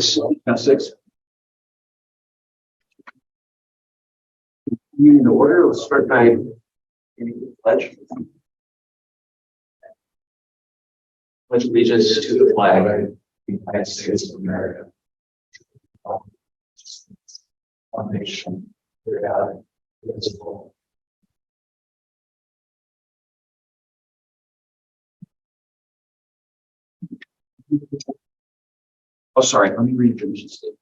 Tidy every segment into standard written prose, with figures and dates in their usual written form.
6. In order, let's start by pledge. Pledge allegiance to the flag of the United States of America. One nation, under God, indivisible. Oh, sorry, let me read the mission statement.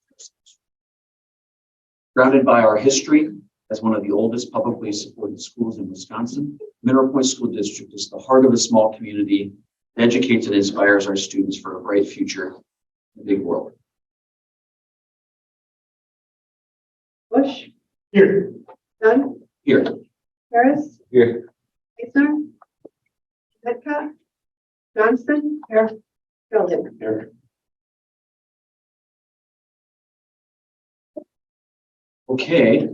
Grounded by our history as one of the oldest publicly supported schools in Wisconsin, Mineral Point School District is the heart of a small community that educates and inspires our students for a bright future in the big world. Bush. Here. Dunn. Here. Harris. Here. Eisner. Petka. Johnston. Here. Sheldon. Here. Okay.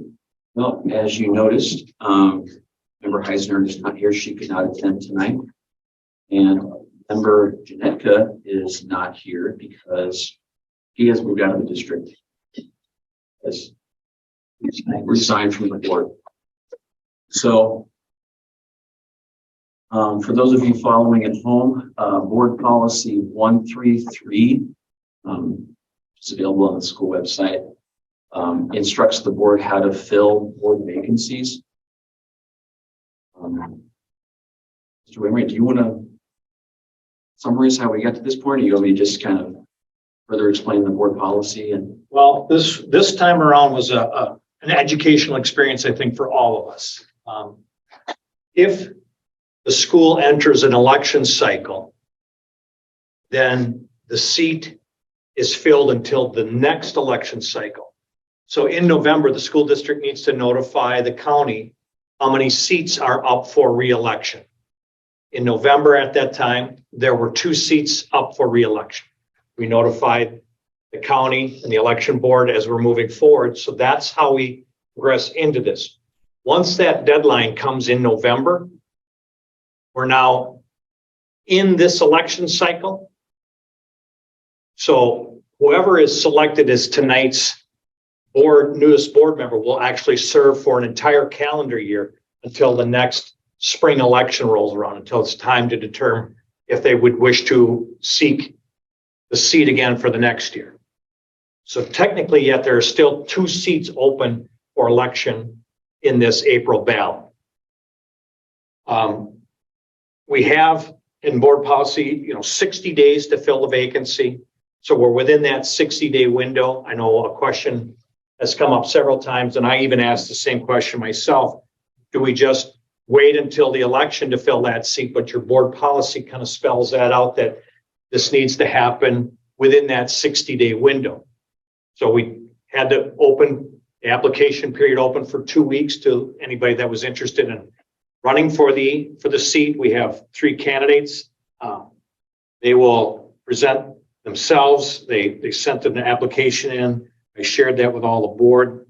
Well, as you noticed, Member Heisner is not here. She could not attend tonight. And Member Janetka is not here because he has moved out of the district. Has resigned from the board. So, for those of you following at home, board policy 133 is available on the school website. Instructs the board how to fill board vacancies. Mr. Wainwright, do you want to summarize how we got to this point, or you want me to just kind of further explain the board policy? And well, this time around was an educational experience, I think, for all of us. If the school enters an election cycle, then the seat is filled until the next election cycle. So in November, the school district needs to notify the county how many seats are up for re-election. In November at that time, there were 2 seats up for re-election. We notified the county and the election board as we're moving forward. So that's how we progress into this. Once that deadline comes in November, we're now in this election cycle. So whoever is selected as tonight's newest board member will actually serve for an entire calendar year until the next spring election rolls around, until it's time to determine if they would wish to seek the seat again for the next year. So technically, yet there are still 2 seats open for election in this April ballot. We have in board policy, 60 days to fill the vacancy. So we're within that 60-day window. I know a question has come up several times, and I even asked the same question myself. Do we just wait until the election to fill that seat? But your board policy kind of spells that out, that this needs to happen within that 60-day window. So we had to open the application period open for 2 weeks to anybody that was interested in running for the seat. We have 3 candidates. They will present themselves. They sent an application in. I shared that with all the board.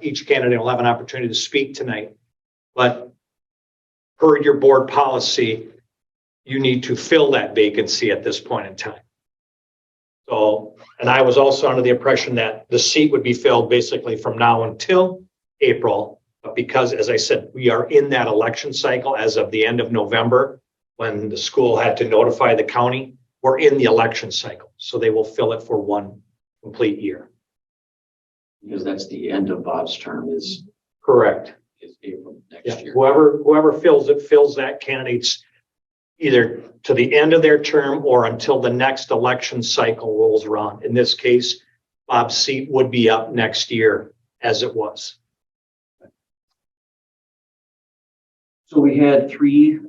Each candidate will have an opportunity to speak tonight. But per your board policy, you need to fill that vacancy at this point in time. So, and I was also under the impression that the seat would be filled basically from now until April. But because, as I said, we are in that election cycle as of the end of November, when the school had to notify the county, we're in the election cycle. So they will fill it for 1 complete year. because that's the end of Bob's term is Correct. April next year. Whoever fills that candidate's either to the end of their term or until the next election cycle rolls around. In this case, Bob's seat would be up next year as it was. So we had 3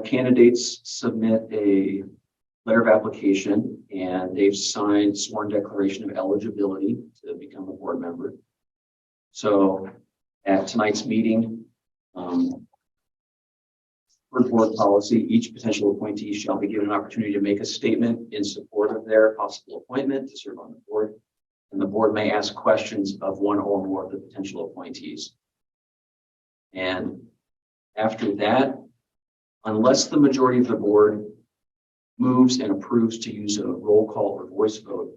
candidates submit a letter of application, and they've signed sworn declaration of eligibility to become a board member. So at tonight's meeting, for board policy, each potential appointee shall be given an opportunity to make a statement in support of their possible appointment to serve on the board. And the board may ask questions of one or more of the potential appointees. And after that, unless the majority of the board moves and approves to use a roll call or voice vote,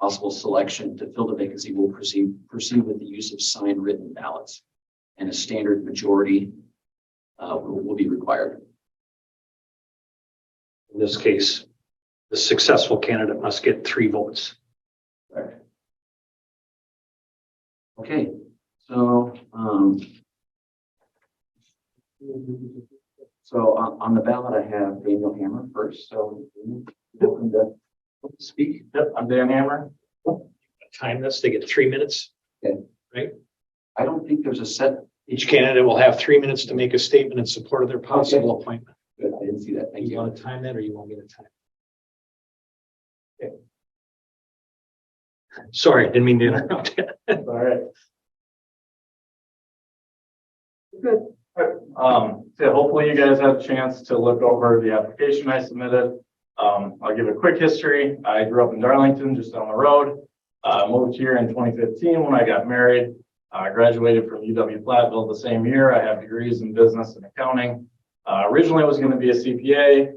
possible selection to fill the vacancy will proceed with the use of signed written ballots, and a standard majority will be required. In this case, the successful candidate must get 3 votes. Correct. Okay, so on the ballot, I have Daniel Hammer first. So welcome to speak. Yep, I'm Dan Hammer. Time this, they get 3 minutes. I don't think there's a set. Each candidate will have 3 minutes to make a statement in support of their possible appointment. Good, I didn't see that. Thank You you. want to time that or you want me to time? Okay. Sorry, didn't mean to interrupt. All right. Good. So hopefully you guys had a chance to look over the application I submitted. I'll give a quick history. I grew up in Darlington, just down the road. Moved here in 2015 when I got married. I graduated from UW-Platteville the same year. I have degrees in business and accounting. Originally I was going to be a CPA.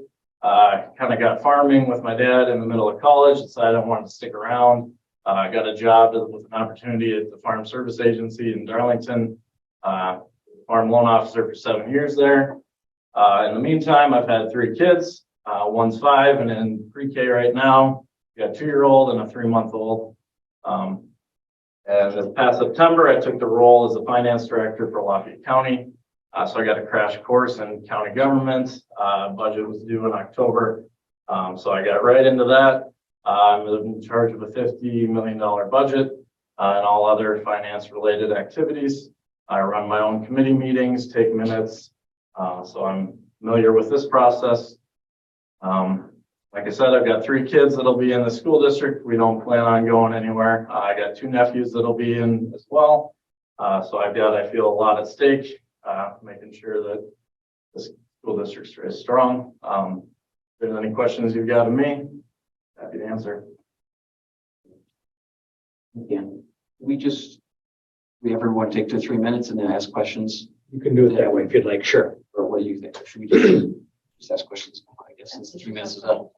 Kind of got farming with my dad in the middle of college. Decided I wanted to stick around. I got a job with an opportunity at the Farm Service Agency in Darlington. Farm loan officer for 7 years there. In the meantime, I've had 3 kids. One's 5 and in pre-K right now. We got a 2-year-old and a 3-month-old. And this past September, I took the role as a finance director for Lafayette County. So I got a crash course in county government. Budget was due in October. So I got right into that. I'm in charge of a $50 million budget and all other finance related activities. I run my own committee meetings, take minutes. So I'm familiar with this process. Like I said, I've got 3 kids that'll be in the school district. We don't plan on going anywhere. I got 2 nephews that'll be in as well. So I feel a lot at stake, making sure that the school district is strong. If there's any questions you've got of me, happy to answer. Again, we everyone take 2 or 3 minutes and then ask questions, You can do it that way if you'd like, sure. or what do you think? Should we just ask questions? I guess since the 3 minutes is up.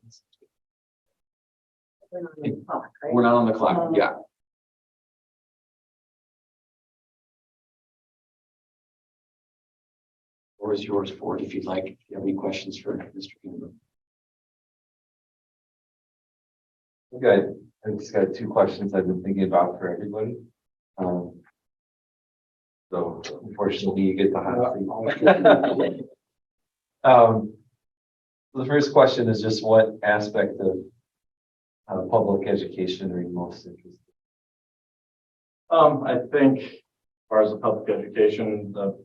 We're not on the clock, right? We're not on the clock. Yeah. Or is yours for it if you'd like? If you have any questions for Mr. Hammer? Okay, I just got 2 questions I've been thinking about for everybody. So unfortunately, you get the hot seat. The first question is just what aspect of public education are you most interested I think as far as the public education, the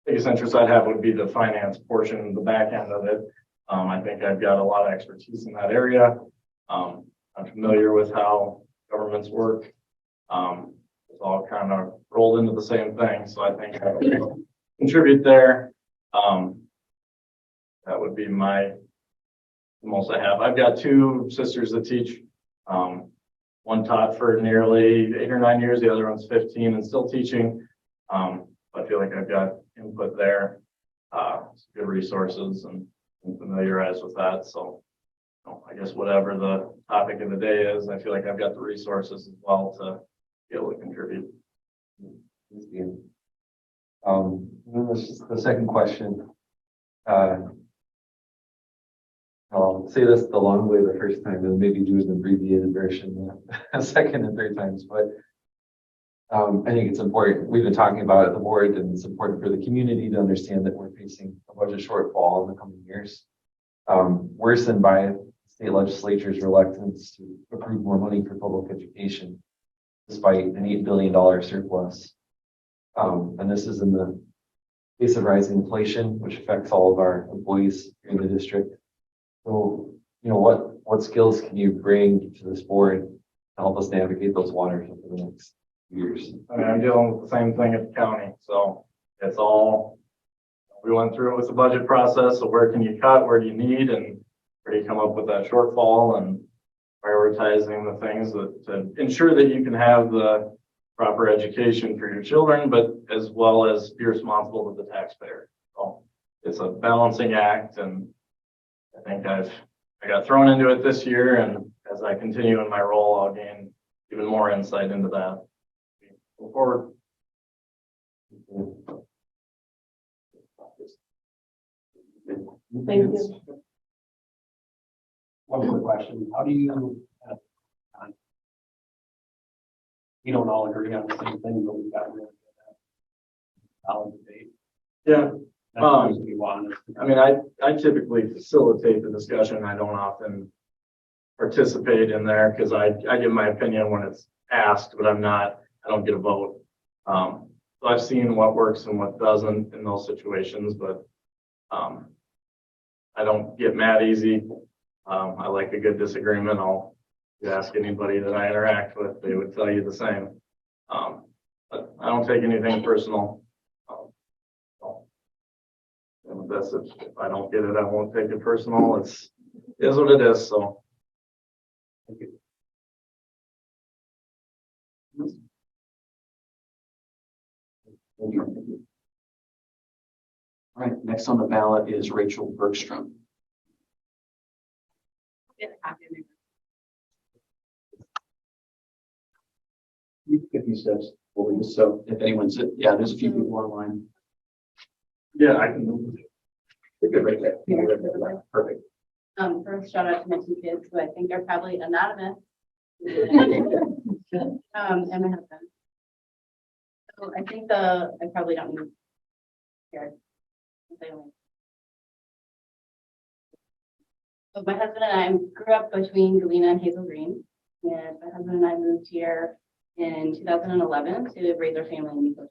biggest interest I'd have would be the finance portion, the back end of it. I think I've got a lot of expertise in that area. I'm familiar with how governments work. It's all kind of rolled into the same thing. So I think I would contribute there. That would be the most I have. I've got 2 sisters that teach. One taught for nearly 8 or 9 years. The other one's 15 and still teaching. I feel like I've got input there, good resources and familiarized with that. So I guess whatever the topic of the day is, I feel like I've got the resources as well to be able to contribute. in? Then the second question. I'll say this the long way the first time and maybe do an abbreviated version the second and third times, but I think it's important. We've been talking about it at the board, and it's important for the community to understand that we're facing a budget shortfall in the coming years, worsened by state legislature's reluctance to approve more money for public education, despite an $8 billion surplus. And this is in the face of rising inflation, which affects all of our employees in the district. So, what skills can you bring to this board to help us navigate those waters over the next years? I mean, I'm dealing with the same thing at the county. So it's all, we went through it with the budget process. So where can you cut? Where do you need? And where do you come up with that shortfall and prioritizing the things that to ensure that you can have the proper education for your children, but as well as be responsible to the taxpayer. So it's a balancing act, and I think I got thrown into it this year, and as I continue in my role, I'll gain even more insight into that. Go forward. Thank you. One quick question. How do you, we don't all agree on the same thing, but we've got really good, solid debate. Yeah, That's what we want. I mean, I typically facilitate the discussion. I don't often participate in there because I give my opinion when it's asked, but I don't get a vote. So I've seen what works and what doesn't in those situations, but I don't get mad easy. I like a good disagreement. I'll ask anybody that I interact with, they would tell you the same. But I don't take anything personal. And that's if I don't get it, I won't take it personal. It is what it is. So. Thank you. Thank you. All right, next on the ballot is Rachel Bergstrom. You can get these steps over just so if anyone's, yeah, there's a few people online. Yeah, I can. You're good right there. You're good right there. Perfect. First shout out to my two kids who I think are probably anonymous. And my husband. So I think I probably don't need here. So my husband and I grew up between Galena and Hazel Green, and my husband and I moved here in 2011 to raise our family in Minnesota.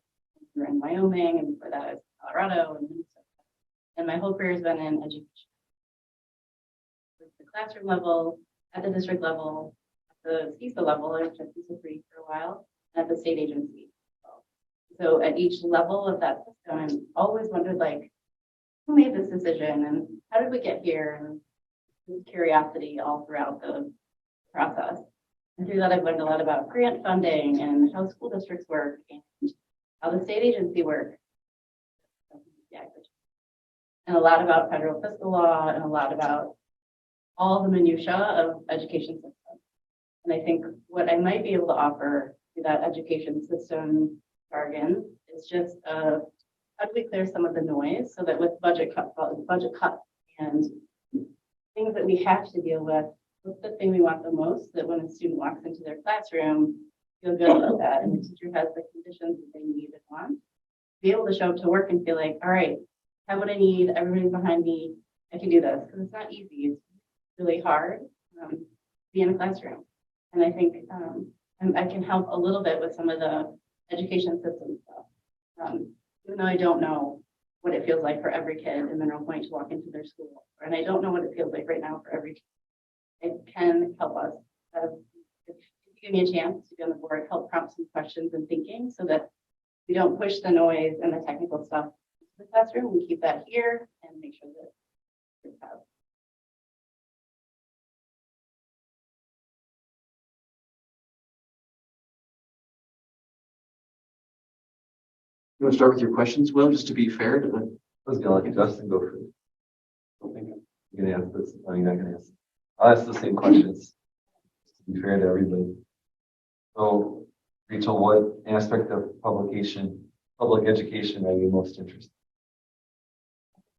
We were in Wyoming, and before that I was in Colorado and Minnesota. And my whole career has been in education. At the classroom level, at the district level, at the CISA level, I was at CISA 3 for a while, and at the state agency. So at each level of that system, I'm always wondered, like, who made this decision and how did we get here? And this curiosity all throughout the process. And through that, I've learned a lot about grant funding and how school districts work and how the state agency works. And a lot about federal fiscal law and a lot about all the minutia of education system. And I think what I might be able to offer to that education system jargon is just how do we clear some of the noise so that with budget cuts and things that we have to deal with, what's the thing we want the most, that when a student walks into their classroom, feel good about that, and the teacher has the conditions that they need and want, be able to show up to work and feel like, all right, I have what I need, everybody's behind me, I can do this, because it's not easy, it's really hard to be in a classroom. And I think I can help a little bit with some of the education system stuff. Even though I don't know what it feels like for every kid in Mineral Point to walk into their school, and I don't know what it feels like right now for every kid. It can help us. If you give me a chance to be on the board, help prompt some questions and thinking so that we don't push the noise and the technical stuff into the classroom. We keep that here and make sure that we have. You want to start with your questions, Will, just to be fair to the. I was gonna let Justin go first. I don't think I'm gonna ask this. No, you're not gonna ask. I'll ask the same questions. To be fair to everybody. So, Rachel, what aspect of public education are you most interested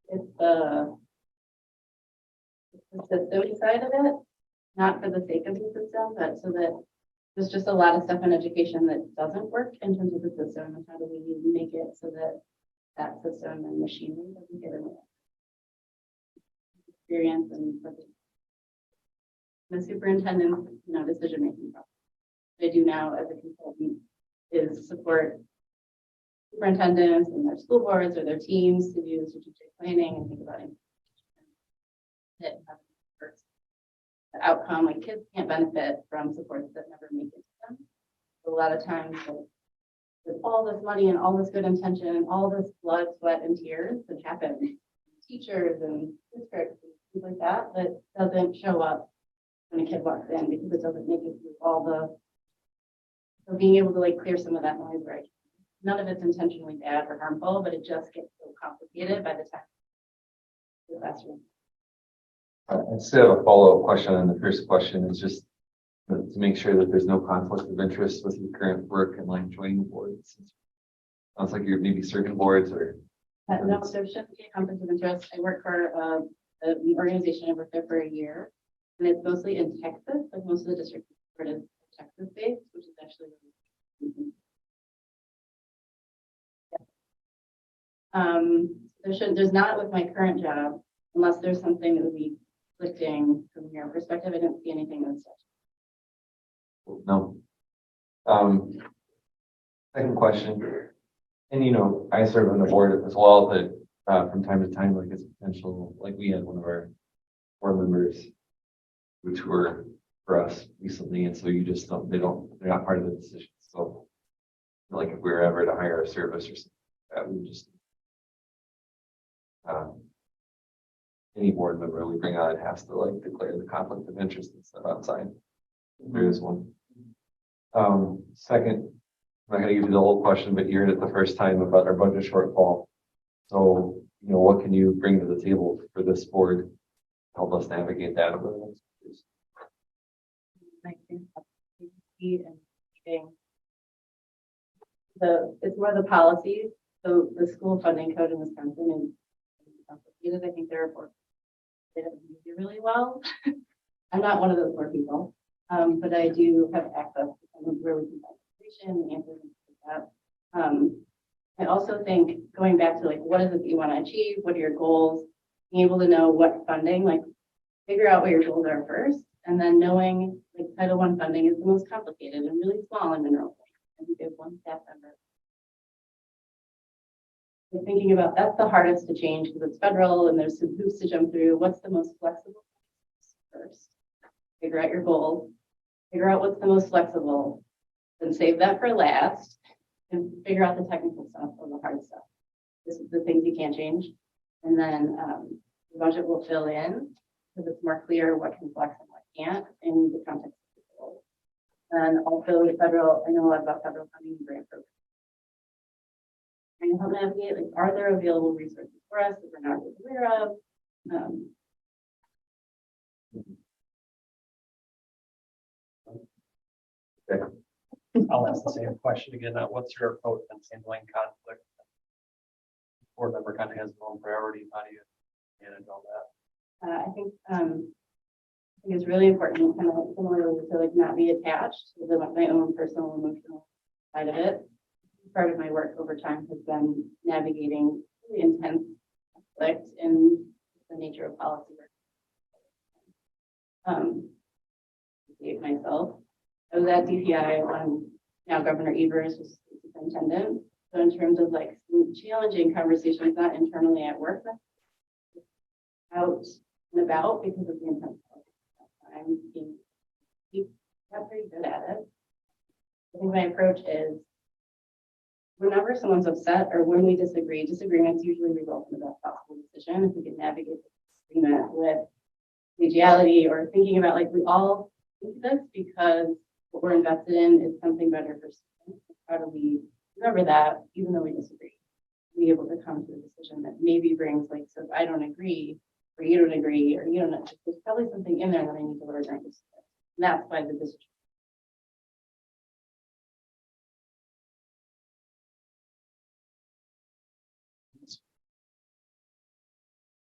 It's the system side of it, not for the sake of the system, but so that there's just a lot of stuff in education that doesn't work in terms of the system, and how do we make it so that that system and machinery doesn't get in the way. Experience and the superintendent's, decision-making process. What I do now as a consultant is support superintendents and their school boards or their teams to do strategic planning and think about it. The outcome, like kids can't benefit from supports that never make it to them. So a lot of times with all this money and all this good intention and all this blood, sweat, and tears that happen, teachers and districts and things like that, that doesn't show up when a kid walks in because it doesn't make it through all the, so being able to like clear some of that noise, right? None of it's intentionally bad or harmful, but it just gets so complicated by the time the classroom. I still have a follow-up question on the first question. It's just to make sure that there's no conflict of interest with your current work and like joining the boards. Sounds like you're maybe serving boards or. No, there shouldn't be a conflict of interest. I work for an organization. I worked there for a year, and it's mostly in Texas. Like most of the district is Texas based, which is actually really there's not with my current job, unless there's something that would be conflicting from your perspective. I didn't see anything in the statute. No. Second question. And I serve on the board as well, that from time to time, like it's potential, like we had one of our board members who tour for us recently, and so you just don't, they're not part of the decision. So like if we were ever to hire a service or something like that, we would just any board member we bring on has to like declare the conflict of interest and stuff outside. There is one. Second, I'm not going to give you the whole question, but you heard it the first time about our budget shortfall. So, what can you bring to the table for this board to help us navigate that over the next years? I think and it's more the policies. So the school funding code in Wisconsin is complicated. I think there are they don't use it really well. I'm not one of those poor people, but I do have access to some of where we can find information, answers, and stuff like that. I also think going back to like, what is it that you want to achieve? What are your goals? Being able to know what funding, like figure out what your goals are first, and then knowing like Title I funding is the most complicated and really small in Monroe. I think there's one staff member. So thinking about that's the hardest to change because it's federal and there's some hoops to jump through. What's the most flexible first? Figure out your goals. Figure out what's the most flexible. Then save that for last and figure out the technical stuff or the hard stuff. This is the things you can't change. And then the budget will fill in because it's more clear what can flex and what can't in the context of the goals. And also the federal, I know a lot about federal funding and grant programs. Trying to help navigate, like, are there available resources for us that we're not aware of? I'll ask the same question again. What's your approach in handling conflict? Board member kind of has their own priorities. How do you manage all that? I think it's really important, kind of similarly to like not be attached to my own personal emotional side of it. Part of my work over time has been navigating really intense conflict in the nature of policy work. Myself, I was at DPI when now Governor Evers was superintendent. So in terms of like some challenging conversations, not internally at work, but out and about because of the intense I'm got pretty good at it. I think my approach is whenever someone's upset or when we disagree, disagreements usually result in the best possible decision. If we can navigate the disagreement with collegiality or thinking about like we all do this because what we're invested in is something better for students. How do we remember that even though we disagree? Be able to come to a decision that maybe brings like, so if I don't agree, or you don't agree, or you don't know, there's probably something in there that I need to learn. And that's why the decision.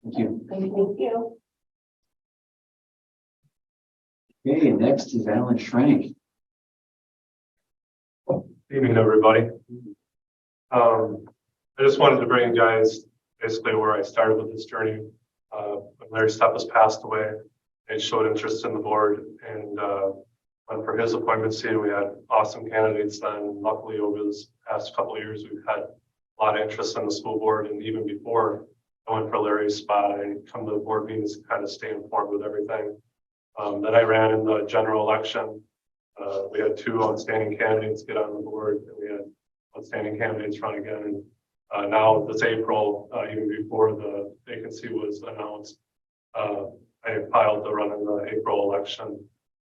Thank you. Thank you. Okay, next is Alan Schrank. Evening, everybody. I just wanted to bring you guys basically where I started with this journey. When Larry Steppes passed away, and showed interest in the board and went for his appointments. We had awesome candidates then. Luckily, over this past couple of years, we've had a lot of interest in the school board. And even before I went for Larry's spot, I come to the board meetings to kind of stay informed with everything. Then I ran in the general election. We had two outstanding candidates get on the board, and we had outstanding candidates run again. And now this April, even before the vacancy was announced, I filed to run in the April election,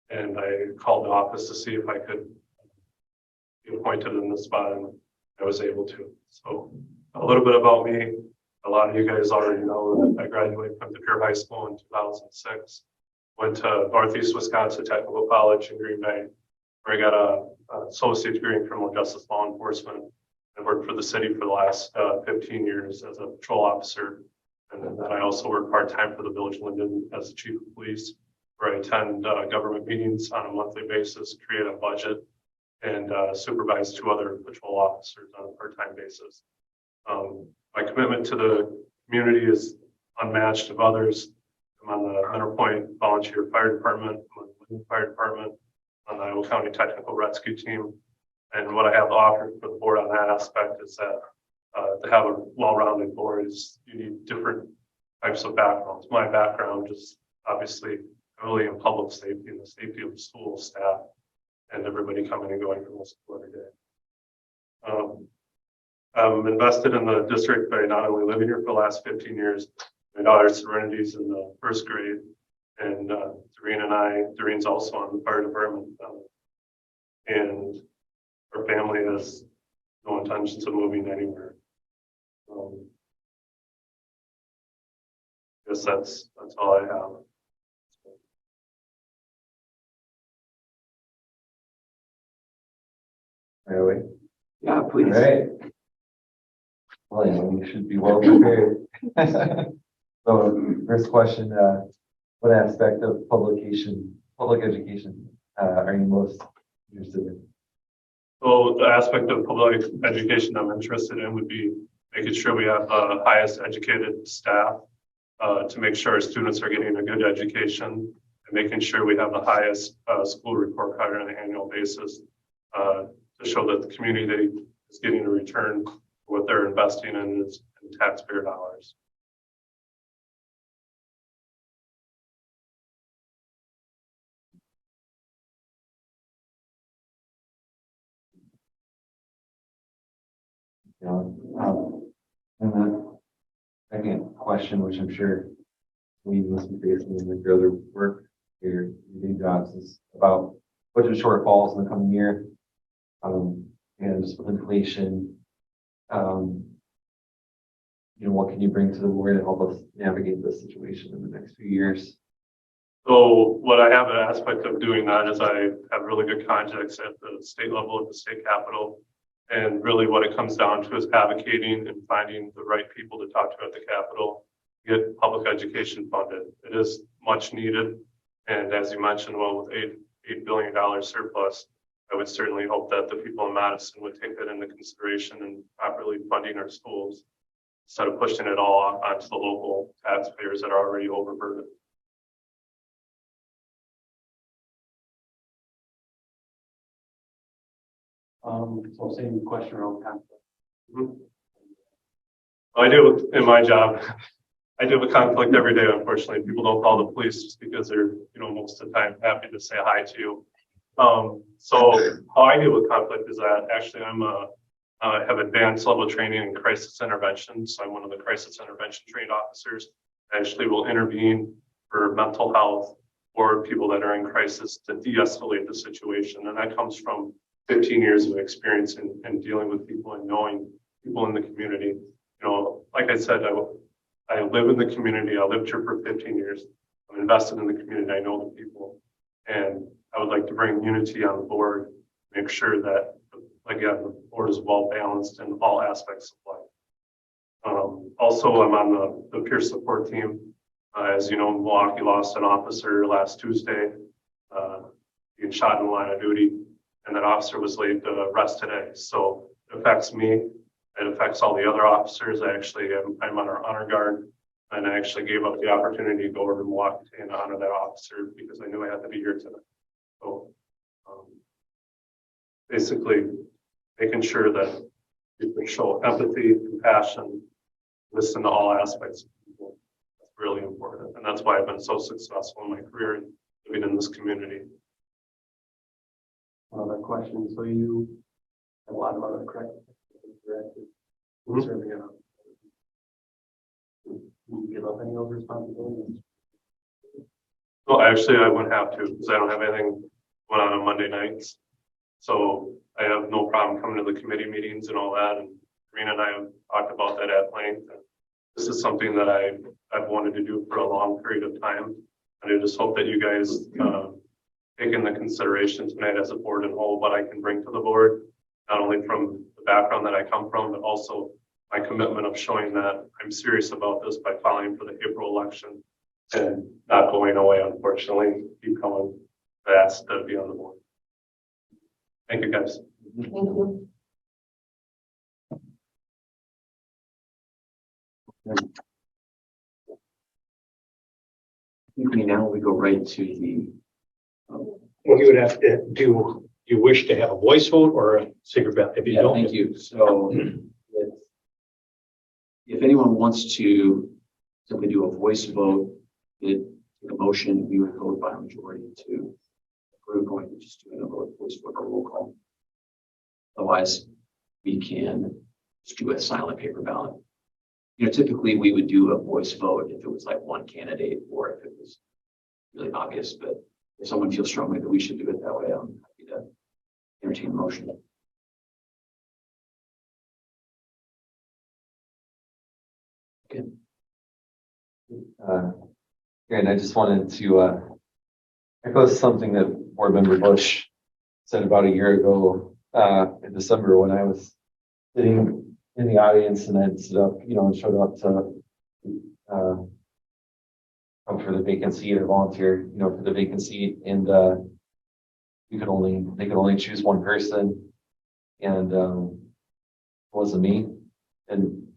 and I called the office to see if I could be appointed in this spot, and I was able to. So a little bit about me. A lot of you guys already know that I graduated from DePere High School in 2006. Went to Northeast Wisconsin Technical College in Green Bay, where I got a associate degree in criminal justice law enforcement. I worked for the city for the last 15 years as a patrol officer. And then I also work part-time for the Village of Linden as the chief of police, where I attend government meetings on a monthly basis, create a budget, and supervise 2 other patrol officers on a part-time basis. My commitment to the community is unmatched of others. I'm on the Hunter Point Volunteer Fire Department, I'm on the Linden Fire Department, on the Iowa County Technical Rescue Team. And what I have to offer for the board on that aspect is that to have a well-rounded board is you need different types of backgrounds. My background is obviously really in public safety and the safety of the school staff and everybody coming and going from the school every day. I'm invested in the district by not only living here for the last 15 years, my daughter Serenity's in the 1st grade, and Doreen's also on the fire department, and our family has no intentions of moving anywhere. I guess that's all I have. Right away. Yeah, All please. right. Well, yeah, we should be well prepared. So first question, what aspect of public education, are you most interested in? So the aspect of public education I'm interested in would be making sure we have the highest educated staff to make sure our students are getting a good education, and making sure we have the highest school report card on an annual basis to show that the community is getting a return for what they're investing in taxpayer dollars. And the second question, which I'm sure we must be facing with your other work, your day jobs, is about budget shortfalls in the coming year, and just with inflation. What can you bring to the board to help us navigate this situation in the next few years? So what I have an aspect of doing that is I have really good contacts at the state level, at the state capitol. And really what it comes down to is advocating and finding the right people to talk to at the Capitol, get public education funded. It is much needed. And as you mentioned, well, with $8 billion surplus, I would certainly hope that the people in Madison would take that into consideration and properly funding our schools instead of pushing it all onto the local taxpayers that are already overburdened. So same question around conflict. Mhm. I do in my job. I deal with conflict every day. Unfortunately, people don't call the police just because they're, most of the time happy to say hi to you. So how I deal with conflict is that actually I have advanced level training in crisis intervention. So I'm one of the crisis intervention trained officers. I actually will intervene for mental health or people that are in crisis to de-escalate the situation. And that comes from 15 years of experience in dealing with people and knowing people in the community. Like I said, I live in the community. I lived here for 15 years. I'm invested in the community. I know the people. And I would like to bring unity on the board, make sure that, again, the board is well balanced in all aspects of life. Also, I'm on the peer support team. As you know, Milwaukee lost an officer last Tuesday, being shot in the line of duty. And that officer was laid to rest today. So it affects me. It affects all the other officers. I'm on our honor guard, and I actually gave up the opportunity to go over to Milwaukee and honor that officer because I knew I had to be here tonight. So basically making sure that people show empathy, compassion, listen to all aspects of people. That's really important. And that's why I've been so successful in my career living in this community. Another question. So you have a lot of other corrective serving enough. Can you give up any of those responsibilities? Well, actually, I wouldn't have to because I don't have anything going on Monday nights. So I have no problem coming to the committee meetings and all that. And Karina and I have talked about that at length. And this is something that I've wanted to do for a long period of time. And I just hope that you guys, take into consideration tonight as a board and whole, what I can bring to the board, not only from the background that I come from, but also my commitment of showing that I'm serious about this by filing for the April election and not going away, unfortunately, keep coming, asked to be on the board. Thank you, guys. Thank you. Now we go right to the, Well, you would have to do you wish to have a voice vote or a secret ballot? If you yeah, don't, thank you. So if anyone wants to simply do a voice vote, it, the motion, we would vote by a majority to approve going to just doing a voice vote or roll call. Otherwise, we can just do a silent paper ballot. You know, typically we would do a voice vote if it was like one candidate or if it was really obvious, but if someone feels strongly that we should do it that way, I'm happy to entertain a motion. Okay. And I just wanted to echo something that Board Member Bush said about a year ago in December when I was sitting in the audience and I'd stood up, and showed up to come for the vacant seat or volunteer, for the vacant seat, and they could only choose one person, and it wasn't me. And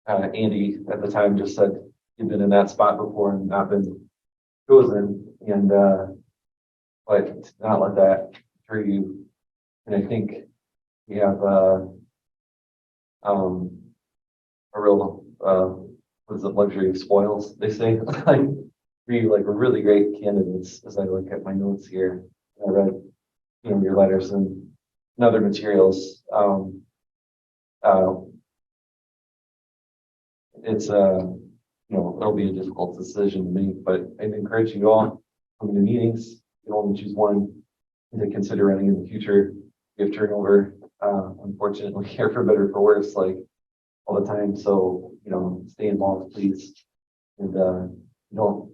Andy at the time just said he'd been in that spot before and not been chosen, and but to not let that deter you. And I think we have a real what is it, luxury of spoils, they say. Like we're really great candidates as I look at my notes here. I read, your letters and other materials. It's it'll be a difficult decision to make, but I'd encourage you all coming to meetings. You can only choose one to consider running in the future. We have turnover, unfortunately, here for better or for worse, like all the time. So, stay involved, please. And don't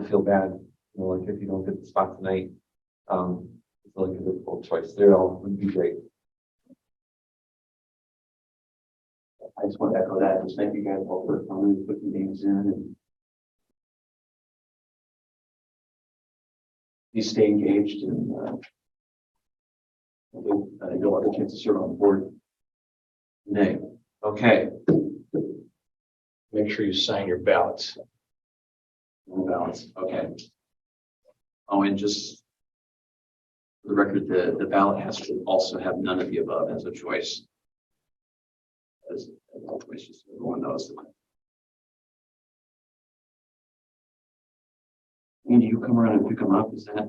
feel bad, like if you don't get the spot tonight. It's like a difficult choice. There all would be great. I just want to echo that. Just thank you guys all for coming and putting names in and please stay engaged and you'll have a chance to serve on the board. Nay. Okay. make sure you sign your ballots. No ballots. Okay. Oh, and just for the record, the ballot has to also have none of the above as a choice. As all choices, everyone knows. Andy, you come around and pick them up, is that?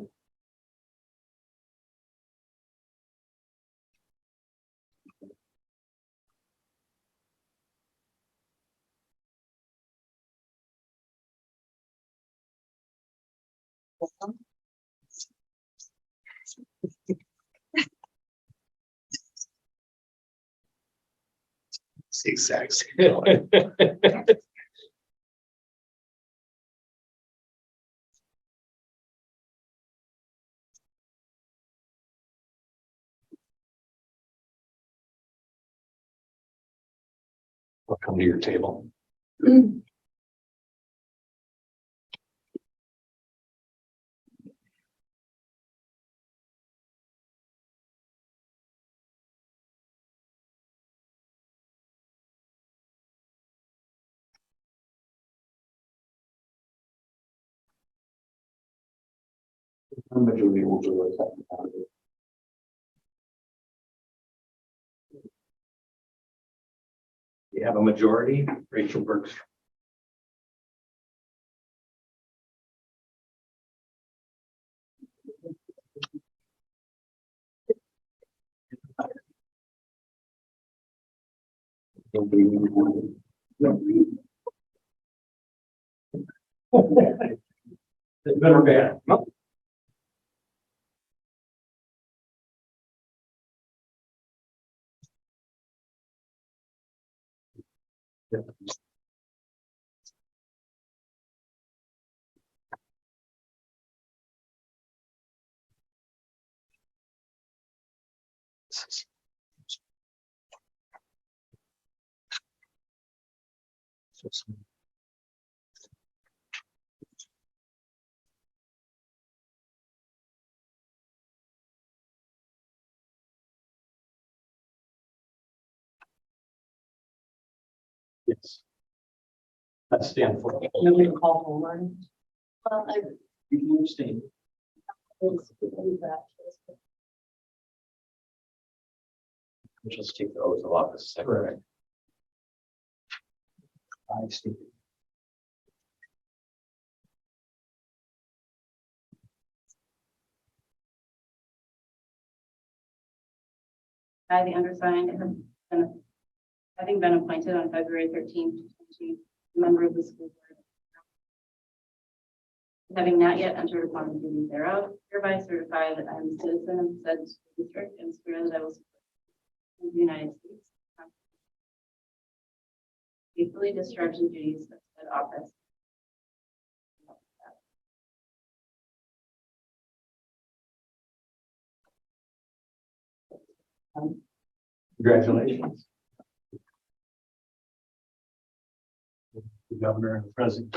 It's the exact same. I'll come to your table. Majority will do it. You have a majority, Rachel Burks. It's good or bad? Yes. That's stand for. You want me to call Howard? Well, I. You can abstain. We'll Just take the oath of office. Correct. I see. I, the undersigned, having been appointed on February 13th, member of the school board, having not yet entered upon the duties thereof, hereby certify that I am a citizen of said school district and swear that I will support the United States. Faithfully discharge the duties of said office. Congratulations. The governor and the president.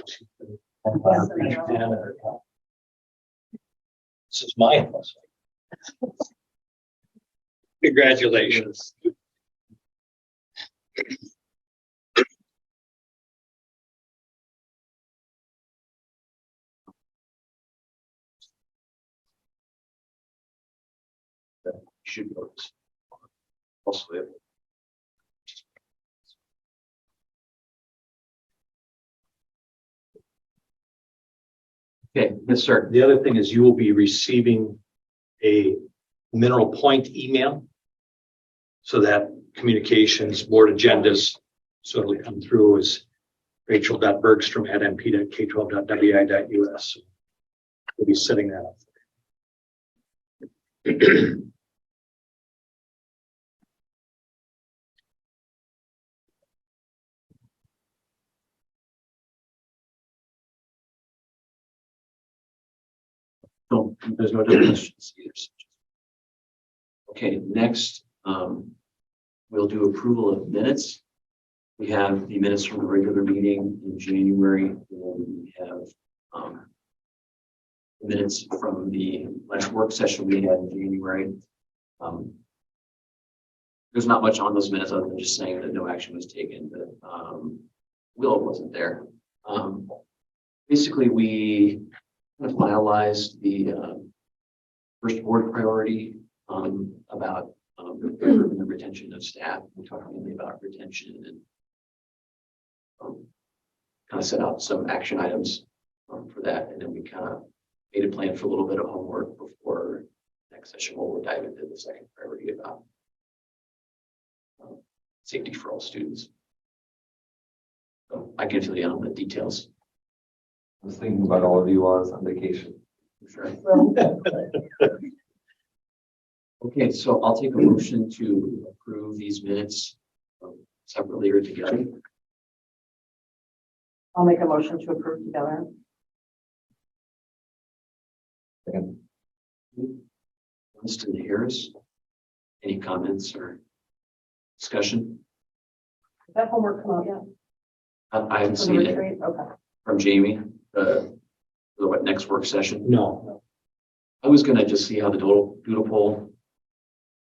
This is my house. Congratulations. Should go. Also, okay, yes, sir. The other thing is you will be receiving a Mineral Point email. So that communications board agendas, so it'll come through as rachel.bergstrom@mp.k12.wi.us. We'll be setting that up. No, there's no other questions either. Okay, next, we'll do approval of minutes. We have the minutes from the regular meeting in January, and we have the minutes from the last work session we had in January. There's not much on those minutes other than just saying that no action was taken, but Will wasn't there. Basically, we kind of finalized the first board priority about the retention of staff. We talked mainly about retention and kind of set out some action items for that, and then we kind of made a plan for a little bit of homework before next session. We'll dive into the second priority about safety for all students. So I can fill you in on the details. I was thinking about all of you while I was on vacation. Sure. Okay, so I'll take a motion to approve these minutes separately or together. I'll make a motion to approve together. And Winston Harris. Any comments or discussion? Did that homework come out yet? I haven't For the seen it retreat? Okay. from Jamie. For what next work session? No, I was gonna just see how the doodle poll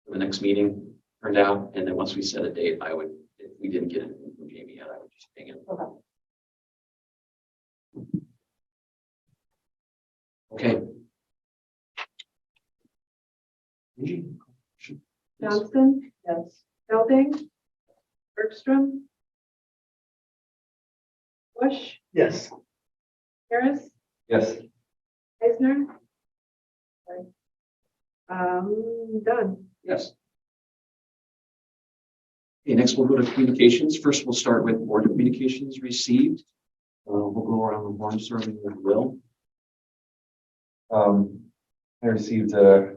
for the next meeting turned out, and then once we set a date, I would, if we didn't get it from Jamie yet, I would just ping it. Okay. Okay. Johnston? Yes. Belding? Bergstrom? Bush? yes. Harris? yes, Eisner? Sorry. Done. Yes. Okay, next we'll go to communications. First, we'll start with board communications received. We'll go around the horn starting with Will. I received a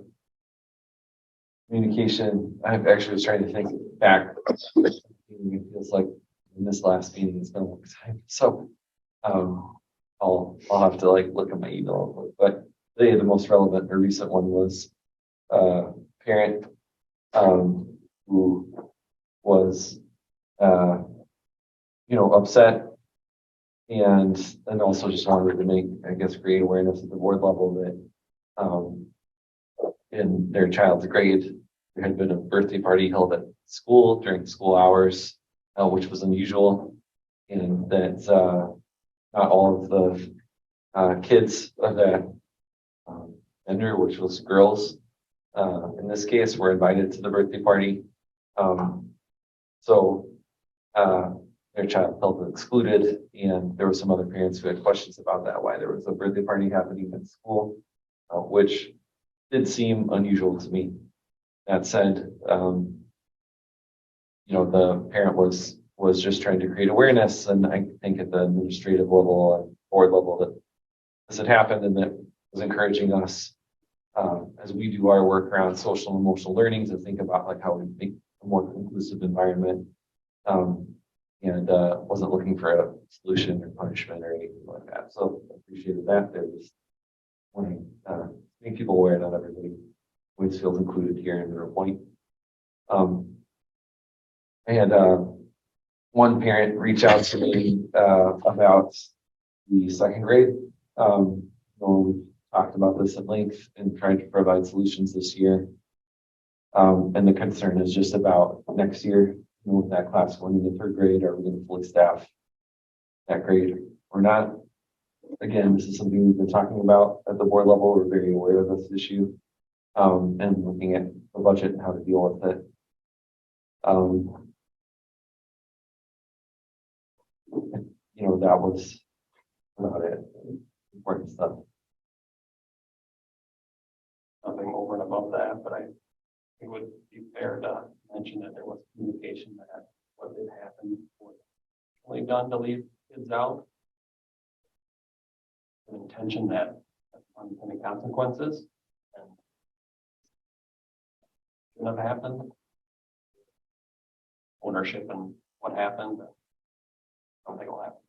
communication. I actually was trying to think back. It feels like in this last meeting, it's been a long time. So, I'll have to like look at my email, but the most relevant or recent one was, parent who was, upset. And also just wanted to make, I guess, create awareness at the board level that, in their child's grade, there had been a birthday party held at school during school hours, which was unusual. And that, not all of the, kids of that, gender, which was girls, in this case, were invited to the birthday party. So, their child felt excluded, and there were some other parents who had questions about that, why there was a birthday party happening at school, which did seem unusual to me. That said, the parent was just trying to create awareness, and I think at the administrative level and board level that this had happened, and that was encouraging us, as we do our work around social and emotional learning, to think about like how we make a more inclusive environment. And wasn't looking for a solution or punishment or anything like that. So I appreciated that. There was wanting to make people aware that everybody always feels included here in their point. I had one parent reach out to me about the second grade. We talked about this at length and tried to provide solutions this year. And the concern is just about next year. With that class going into third grade, are we going to fully staff that grade or not? Again, this is something we've been talking about at the board level. We're very aware of this issue, and looking at the budget and how to deal with it. That was about it. Important stuff. Nothing over and above that, but it would be fair to mention that there was communication that what did happen was only done to leave kids out. An intention that unintended consequences and shouldn't have happened. Ownership and what happened. Something will happen.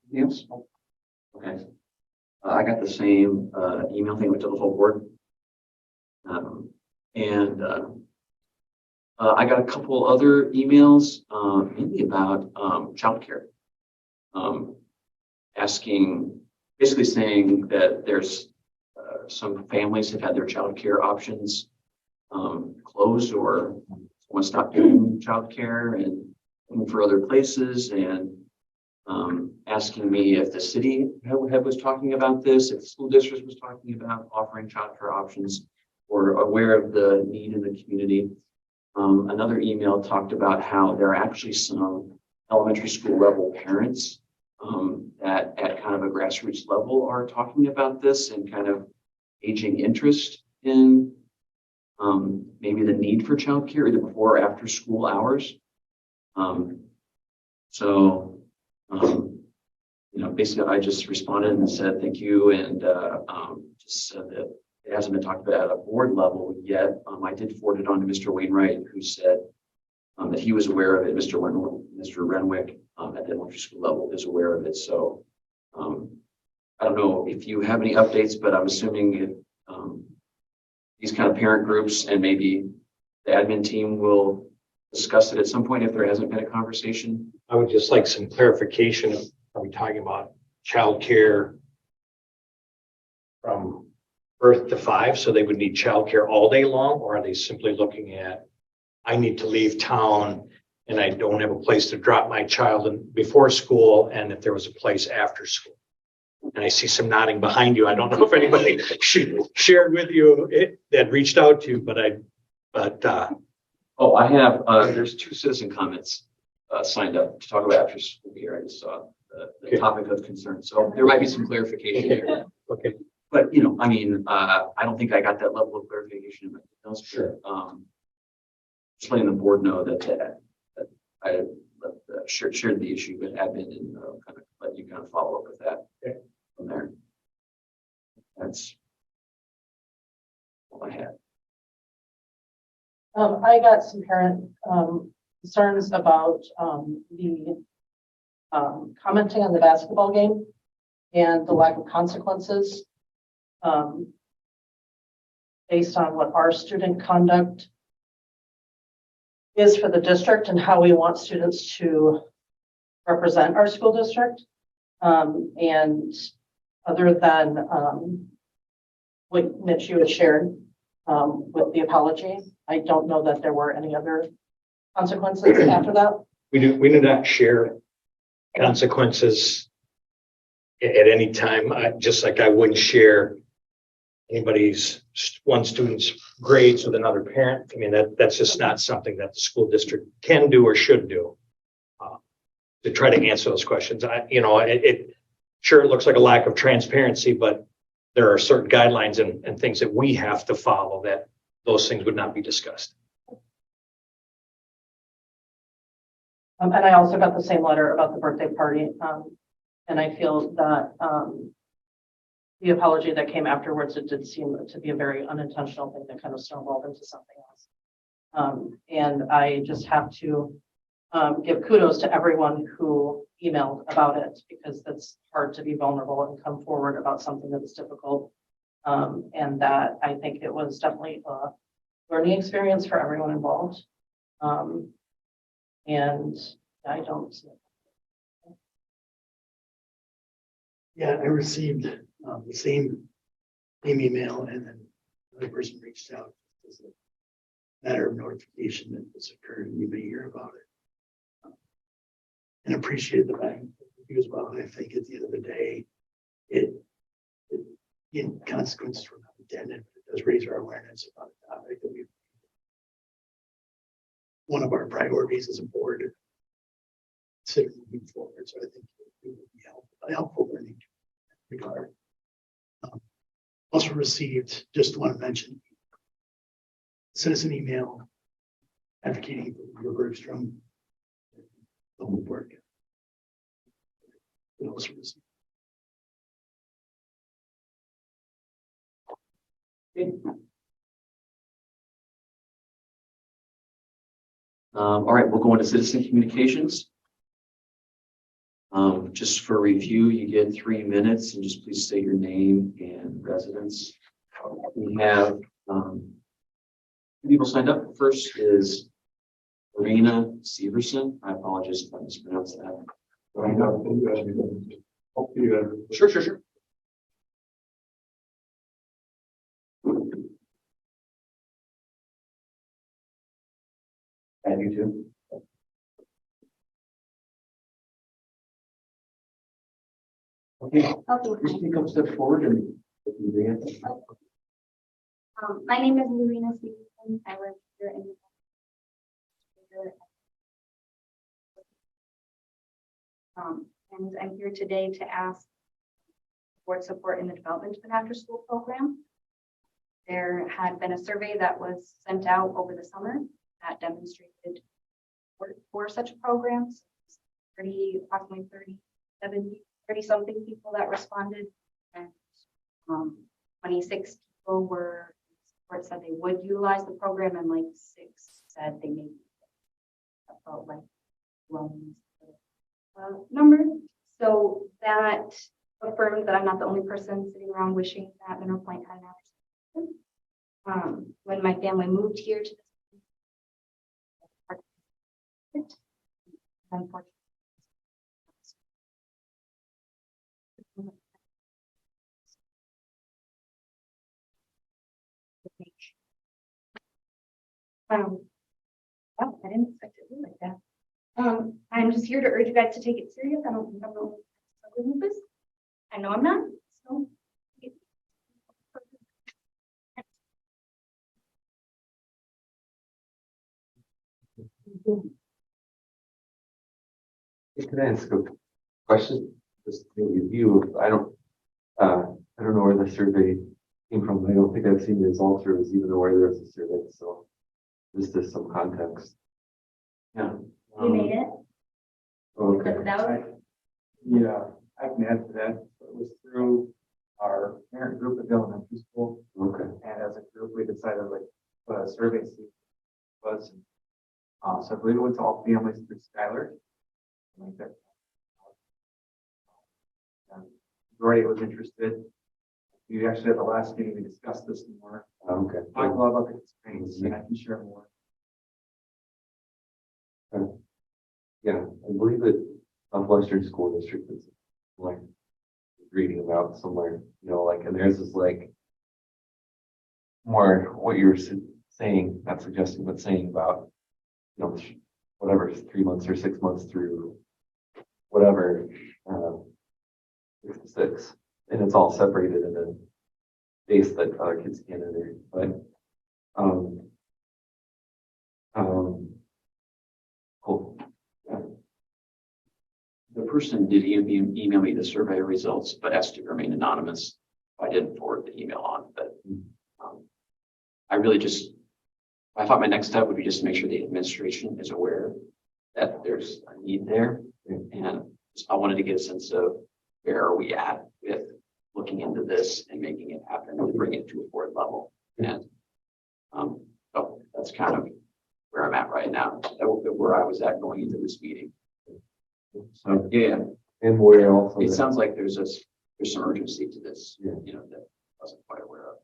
Yes. Okay. I got the same email thing with the whole board. I got a couple other emails, mainly about childcare, basically saying that there's some families have had their childcare options closed, or someone stopped doing childcare and looking for other places, and asking me if the city was talking about this, if the school district was talking about offering childcare options, or aware of the need in the community. Another email talked about how there are actually some elementary school level parents that at kind of a grassroots level are talking about this and kind of gauging interest in maybe the need for childcare either before or after school hours. Basically I just responded and said thank you, and just said that it hasn't been talked about at a board level yet. I did forward it on to Mr. Wainwright, who said that he was aware of it. Mr. Renwick at the elementary school level is aware of it. So I don't know if you have any updates, but I'm assuming if, these kind of parent groups and maybe the admin team will discuss it at some point if there hasn't been a conversation. I would just like some clarification. Are we talking about childcare from birth to 5? So they would need childcare all day long, or are they simply looking at, I need to leave town and I don't have a place to drop my child in before school, and if there was a place after school? And I see some nodding behind you. I don't know if anybody shared with you that reached out to you, Oh, I have, there's 2 citizen comments signed up to talk about after school here. I just saw the topic of concern. So there might be some clarification here. Okay. But, I don't think I got that level of clarification in my emails. Sure. Just letting the board know that I shared the issue with admin and kind of let you kind of follow up with that from there. That's all I had. I got some parent concerns about the commenting on the basketball game and the lack of consequences. based on what our student conduct is for the district and how we want students to represent our school district. And other than what Mitch, you had shared with the apology, I don't know that there were any other consequences after that. We do not share consequences at any time, just like I wouldn't share one student's grades with another parent. I mean, that's just not something that the school district can do or should do. To try to answer those questions, it sure, it looks like a lack of transparency, but there are certain guidelines and things that we have to follow that those things would not be discussed. And I also got the same letter about the birthday party. And I feel that the apology that came afterwards, it did seem to be a very unintentional thing that kind of snowballed into something else. And I just have to give kudos to everyone who emailed about it, because that's hard to be vulnerable and come forward about something that's difficult. And that I think it was definitely a learning experience for everyone involved. And I don't see it. Yeah, I received the same email, and then another person reached out as a matter of notification that this occurred, and you may hear about it. And appreciate the back and forth as well. And I think at the end of the day, consequences were not intended, but it does raise our awareness about a topic that one of our priorities as a board to consider moving forward. So I think it would be helpful learning in that regard. Also received, just want to mention, citizen email advocating for Bergstrom, the whole work. It also received. All right, we'll go into citizen communications. Just for review, you get 3 minutes, and just please state your name and residence. We have people signed up. First is Marina Severson. I apologize if I mispronounced that. Sure. And you too. Okay, please take a step forward and. My name is Marina Stevenson. I live here in and I'm here today to ask board support in the development of an after-school program. There had been a survey that was sent out over the summer that demonstrated for such programs. Approximately 30 something people that responded, and 26 people were said they would utilize the program, and like 6 said they maybe. That felt like one number. So that affirmed that I'm not the only person sitting around wishing that Mineral Point had an after. When my family moved here to this, unfortunately. Oh, I didn't expect it to be like that. I'm just here to urge you guys to take it serious. I don't know lupus. I know I'm not. So Can I ask a question? Just maybe view. I don't know where the survey came from. I don't think I've seen the results, or was even aware there was a survey. So just as some context. Yeah. you made it. Okay. Yeah, I can add to that. It was through our parent group at the elementary school. Okay. And as a group, we decided like what a survey was. So I believe it went to all families through Skylar. Like that. Majority was interested. We actually, at the last meeting, we discussed this more, Okay. talked a lot about the constraints, and I can share more. Yeah, I believe that Southwestern School District is like reading about somewhere, like, and theirs is like more what you were saying, not suggesting, but saying about, whatever, 3 months or 6 months through whatever, 6 to 6, and it's all separated in a space that other kids can't enter, but, cool. The person did email me the survey results, but asked to remain anonymous. I didn't forward the email on, but I really I thought my next step would be just to make sure the administration is aware that there's a need there. And I wanted to get a sense of where are we at with looking into this and making it happen and bring it to a board level. And so that's kind of where I'm at right now, where I was at going into this meeting. So yeah, And where also. it sounds like there's some urgency to this, Yeah. that I wasn't quite aware of.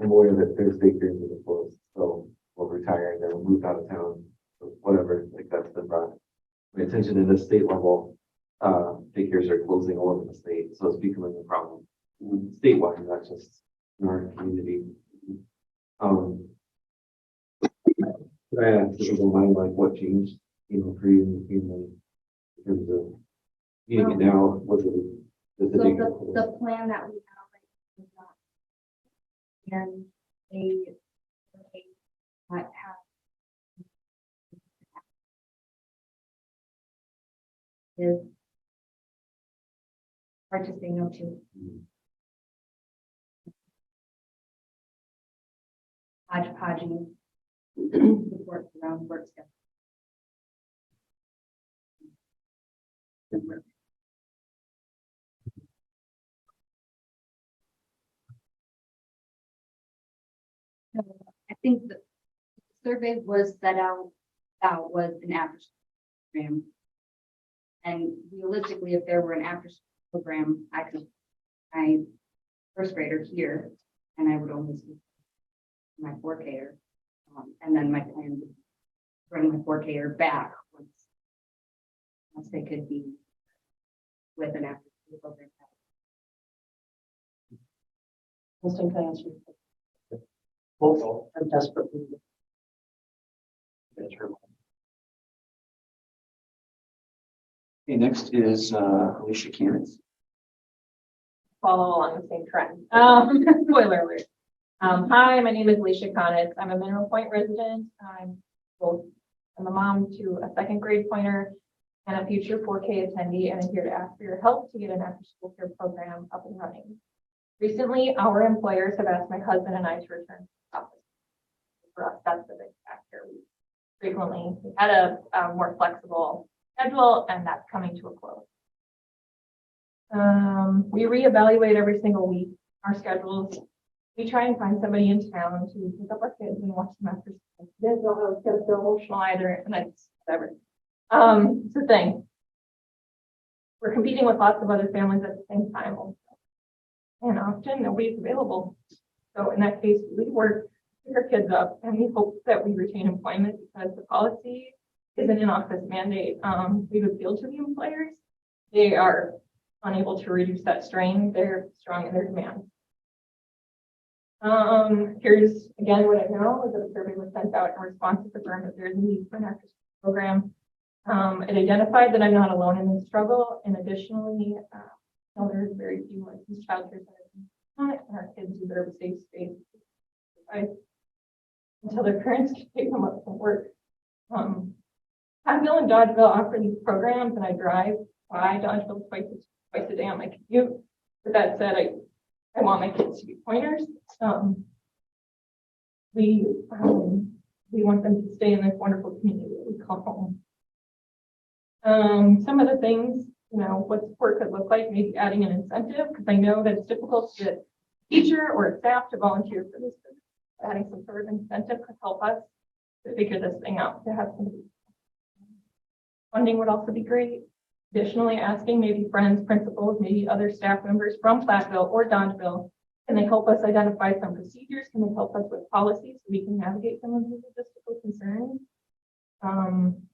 I'm aware that there's daycares that are closed, so we'll retire and then moved out of town, or whatever, like that's been brought to my attention at the state level. Daycares are closing all over the state, so it's becoming a problem statewide, not just in our community. Could I ask, if you don't mind, like what changed, for you and the family in terms of meeting it now, was it? So the plan that we have right now is not. And they might have. Is hard to say no to. Hodgepodging support around work stuff. I think the survey was set out was an after program. And realistically, if there were an after program, my first grader here, and I would only see my 4K-er. And then my plan would bring my 4K-er back once they could be with an after program. Kristen, can I answer? Also, I'm desperately. Okay, next is Alicia Keenan. Follow along the same trend. Spoiler alert. Hi, my name is Alicia Conitz. I'm a Mineral Point resident. I'm a mom to a second grade pointer and a future 4K attendee, and I'm here to ask for your help to get an after school care program up and running. Recently, our employers have asked my husband and I to return to the office. For us, that's the big factor. We had a more flexible schedule, and that's coming to a close. We reevaluate every single week our schedules. We try and find somebody in town to pick up our kids and watch them after school. There's no those kids are emotional either, and it's whatever. It's the thing. We're competing with lots of other families at the same time, also. And often nobody's available. So in that case, we work, pick our kids up, and we hope that we retain employment because the policy is an in-office mandate. We've appealed to the employers. They are unable to reduce that strain. They're strong in their demands. Here's again what I know is that a survey was sent out in response to confirm that there's a need for an after school program. It identified that I'm not alone in this struggle, and additionally, there's very few licensed childcare centers, and our kids deserve a safe space until their parents can pick them up from work. Hatteville and Dodgeville offer these programs, and I drive by Dodgeville twice a day on my commute. With that said, I want my kids to be pointers. We want them to stay in this wonderful community that we call home. Some of the things, what support could look like, maybe adding an incentive, because I know that it's difficult to get a teacher or a staff to volunteer for this. Adding some sort of incentive could help us to figure this thing out, to have some funding would also be great. Additionally, asking maybe friends, principals, maybe other staff members from Platteville or Dodgeville Can they help us identify some procedures? Can they help us with policies so we can navigate some of these logistical concerns?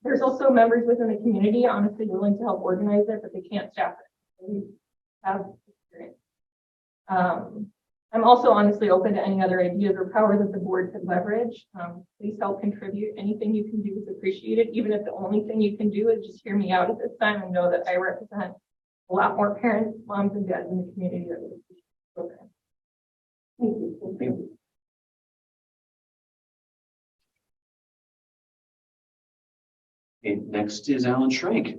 There's also members within the community honestly willing to help organize it, but they can't staff it. We have experience. I'm also honestly open to any other ideas or power that the board could leverage. Please help contribute. Anything you can do is appreciated, even if the only thing you can do is just hear me out at this time and know that I represent a lot more parents, moms, and dads in the community that would appreciate the program. Thank you. Thank you. Okay, next is Alan Schrank.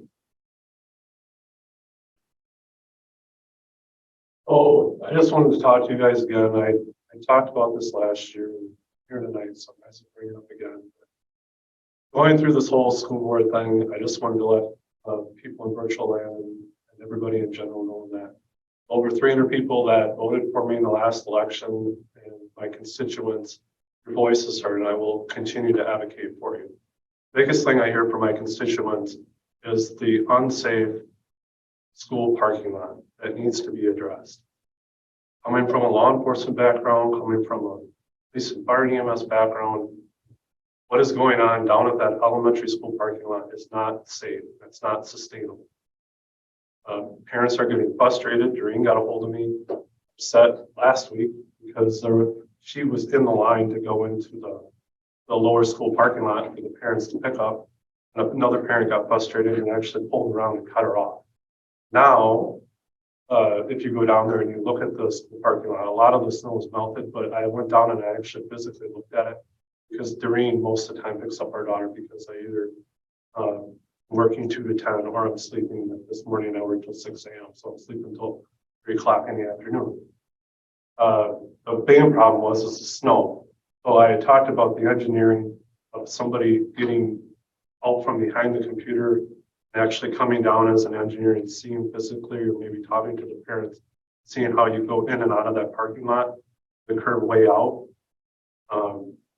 Oh, I just wanted to talk to you guys again. I talked about this last year and here tonight, so I might bring it up again. Going through this whole school board thing, I just wanted to let people in virtual land and everybody in general know that over 300 people that voted for me in the last election and my constituents, your voice is heard, and I will continue to advocate for you. Biggest thing I hear from my constituents is the unsafe school parking lot that needs to be addressed. Coming from a law enforcement background, coming from a police and fire EMS background, what is going on down at that elementary school parking lot is not safe. It's not sustainable. Parents are getting frustrated. Doreen got a hold of me, upset last week because she was in the line to go into the lower school parking lot for the parents to pick up. And another parent got frustrated and actually pulled around and cut her off. Now, if you go down there and you look at the school parking lot, a lot of the snow is melted, but I went down and I actually physically looked at it because Doreen most of the time picks up our daughter because I either working 2 to 10 or I'm sleeping. This morning I worked till 6 a.m. So I'm sleeping until 3 o'clock in the afternoon. The big problem was the snow. So I had talked about the engineering of somebody getting out from behind the computer and actually coming down as an engineer and seeing physically or maybe talking to the parents, seeing how you go in and out of that parking lot, the curb way out.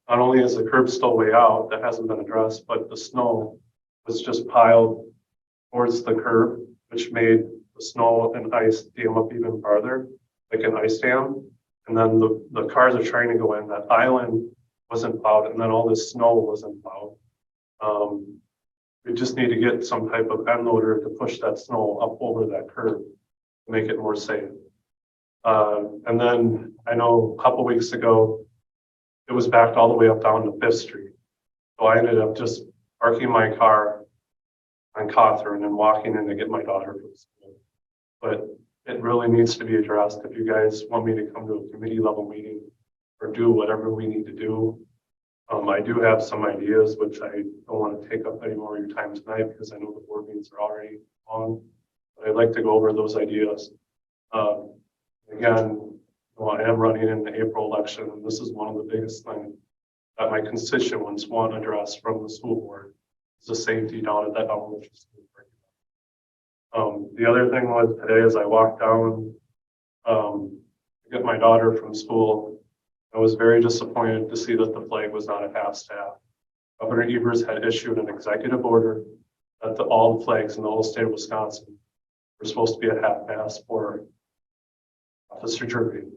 Not only is the curb still way out, that hasn't been addressed, but the snow was just piled towards the curb, which made the snow and ice dam up even farther, like an ice dam. And then the cars are trying to go in. That island wasn't plowed, and then all this snow wasn't plowed. We just need to get some type of end loader to push that snow up over that curb to make it more safe. And then I know a couple weeks ago, it was backed all the way up down to 5th Street. So I ended up just parking my car on Cawthorn and walking in to get my daughter from school. But it really needs to be addressed. If you guys want me to come to a committee level meeting or do whatever we need to do, I do have some ideas, which I don't want to take up any more of your time tonight because I know the board meetings are already on. But I'd like to go over those ideas. Again, I am running in the April election, and this is one of the biggest things that my constituents want addressed from the school board is the safety down at that elementary school. The other thing was today as I walked down to get my daughter from school, I was very disappointed to see that the flag was not at half-staff. Governor Evers had issued an executive order that all the flags in the whole state of Wisconsin were supposed to be at half-mast for Officer Jervey.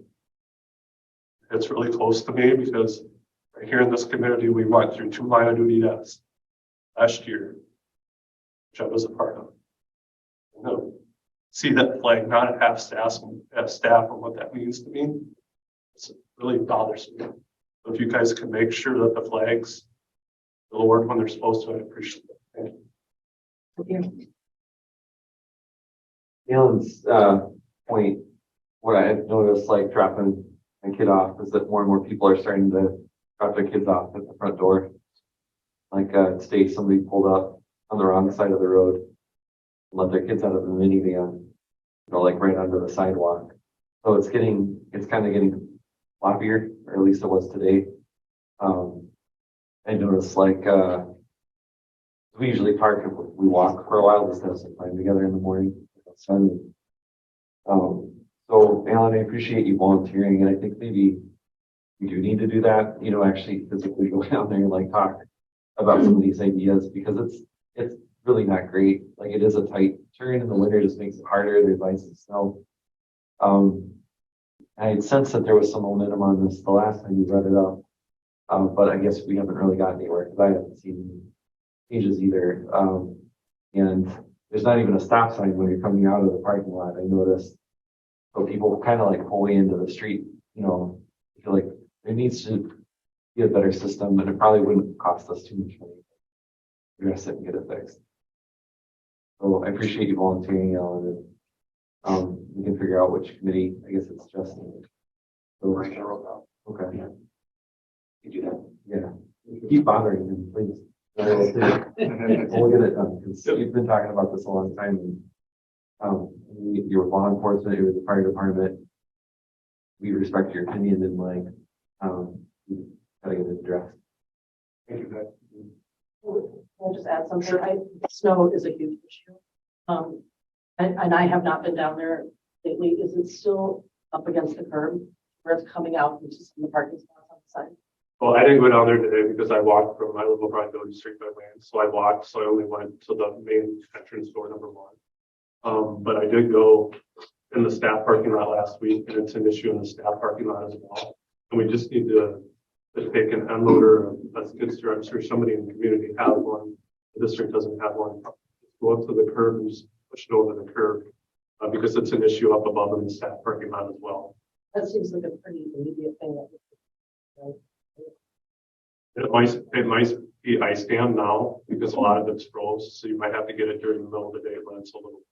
It's really close to me because right here in this community, we went through 2 line of duty deaths last year, which I was a part of. See that flag not at half-staff and what that means to me. It's really bothers me. So if you guys can make sure that the flags lowered when they're supposed to, I'd appreciate it. Thank you. Alan's point, what I've noticed, like dropping my kid off, is that more and more people are starting to drop their kids off at the front door. Like today, somebody pulled up on the wrong side of the road and let their kids out of the minivan, like right under the sidewalk. So it's kind of getting floppier, or at least it was today. I noticed like we usually park and we walk for a while just to have some time together in the morning. So Alan, I appreciate you volunteering, and I think maybe we do need to do that, actually physically go down there and like talk about some of these ideas, because it's really not great. Like it is a tight turn in the winter, just makes it harder. There's ice and snow. I sensed that there was some momentum on this the last time you brought it up. But I guess we haven't really gotten anywhere because I haven't seen changes either. And there's not even a stop sign when you're coming out of the parking lot. I noticed. So people kind of like pull into the street, you know, I feel like there needs to be a better system and it probably wouldn't cost us too much money to address it and get it fixed. So I appreciate you volunteering, Alan, and we can figure out which committee. I guess it's Justin. So, okay. You do that. Yeah. Keep bothering him, please. We'll get it done because you've been talking about this a long time. And, you're with law enforcement, you're with the fire department. We respect your opinion and like, you gotta get it addressed. Thank you, Beck. I'll just add something. Snow is a huge issue. And I have not been down there lately. Is it still up against the curb where it's coming out into some of the parking spots on the side? Well, I didn't go down there today because I walked from, I live over on Village Street by Lane. So I walked, so I only went to the main entrance door, number 1. But I did go in the staff parking lot last week, and it's an issue in the staff parking lot as well. And we just need to take an unloader, a skid steer. I'm sure somebody in the community has one. The district doesn't have one. Go up to the curb and just push it over the curb because it's an issue up above in the staff parking lot as well. That seems like a pretty immediate thing. It might be ice dam now because a lot of it's froze, so you might have to get it during the middle of the day when it's a little.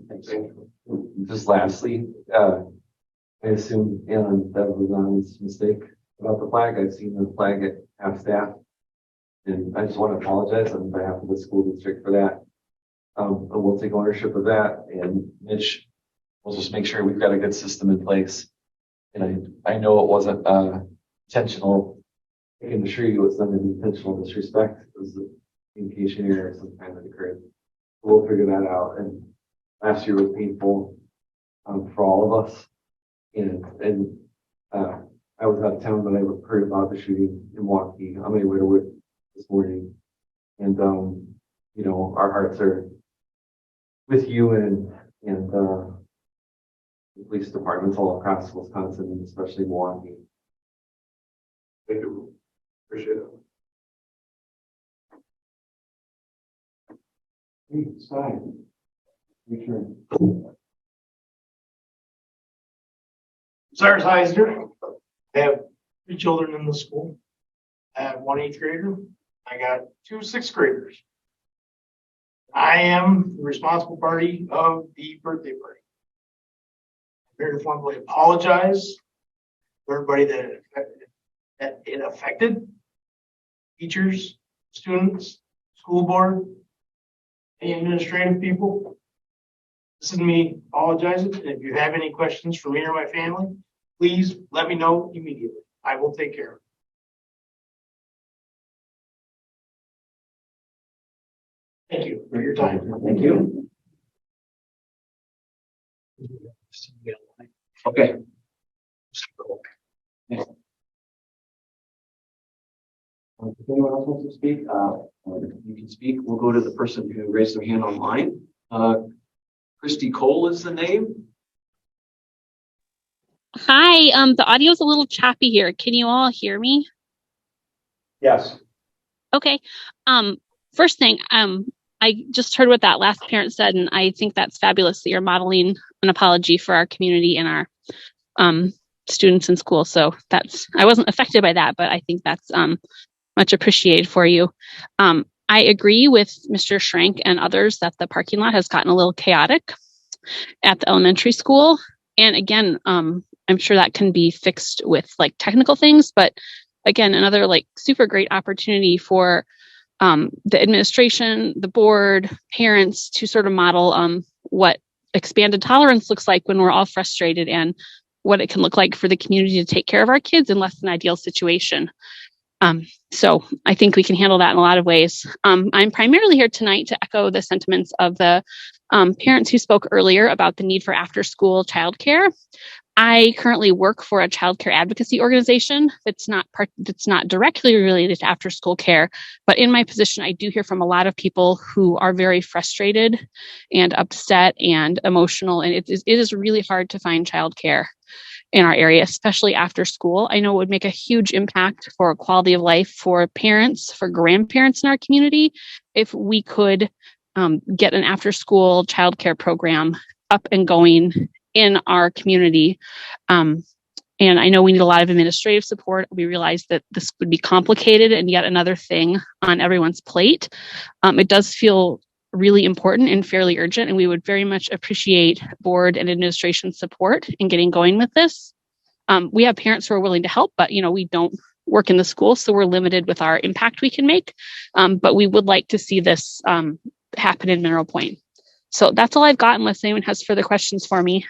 Thanks. Thank you. Just lastly, I assume Alan, that was Alan's mistake about the flag. I've seen the flag at half staff. And I just want to apologize on behalf of the school district for that. And we'll take ownership of that. And Mitch, we'll just make sure we've got a good system in place. And I know it wasn't intentional taking the tree. It was done in intentional disrespect. It was a communication error of some kind that occurred. We'll figure that out. And last year was painful for all of us. And I was out of town, but I heard about the shooting in Milwaukee on my way to work this morning. And, you know, our hearts are with you and the police departments all across Wisconsin, and especially Milwaukee. Thank you. Appreciate it. It's fine. Your turn. Cyrus Heisner. I have 3 children in the school. I have 1 8th grader. I got 2 6th graders. I am the responsible party of the birthday party. I'm here to formally apologize to everybody that it affected. Teachers, students, school board, any administrative people. This is me apologizing. And if you have any questions for me or my family, please let me know immediately. I will take care of it. Thank you for your time. Thank you. Okay. If anyone else wants to speak, you can speak. We'll go to the person who raised their hand online. Christy Cole is the name. Hi, the audio is a little choppy here. Can you all hear me? Yes. Okay. First thing, I just heard what that last parent said, and I think that's fabulous that you're modeling an apology for our community and our students in school. So I wasn't affected by that, but I think that's much appreciated for you. I agree with Mr. Schrank and others that the parking lot has gotten a little chaotic at the elementary school. And again, I'm sure that can be fixed with like technical things, but again, another like super great opportunity for the administration, the board, parents to sort of model what expanded tolerance looks like when we're all frustrated and what it can look like for the community to take care of our kids in less than ideal situation. So I think we can handle that in a lot of ways. I'm primarily here tonight to echo the sentiments of the parents who spoke earlier about the need for after-school childcare. I currently work for a childcare advocacy organization that's not directly related to after school care, but in my position, I do hear from a lot of people who are very frustrated and upset and emotional, and it is really hard to find childcare in our area, especially after school. I know it would make a huge impact for quality of life for parents, for grandparents in our community, if we could get an after school childcare program up and going in our community. And I know we need a lot of administrative support. We realize that this would be complicated and yet another thing on everyone's plate. It does feel really important and fairly urgent, and we would very much appreciate board and administration support in getting going with this. We have parents who are willing to help, but we don't work in the school, so we're limited with our impact we can make. But we would like to see this happen in Mineral Point. So that's all I've got, unless anyone has further questions for me.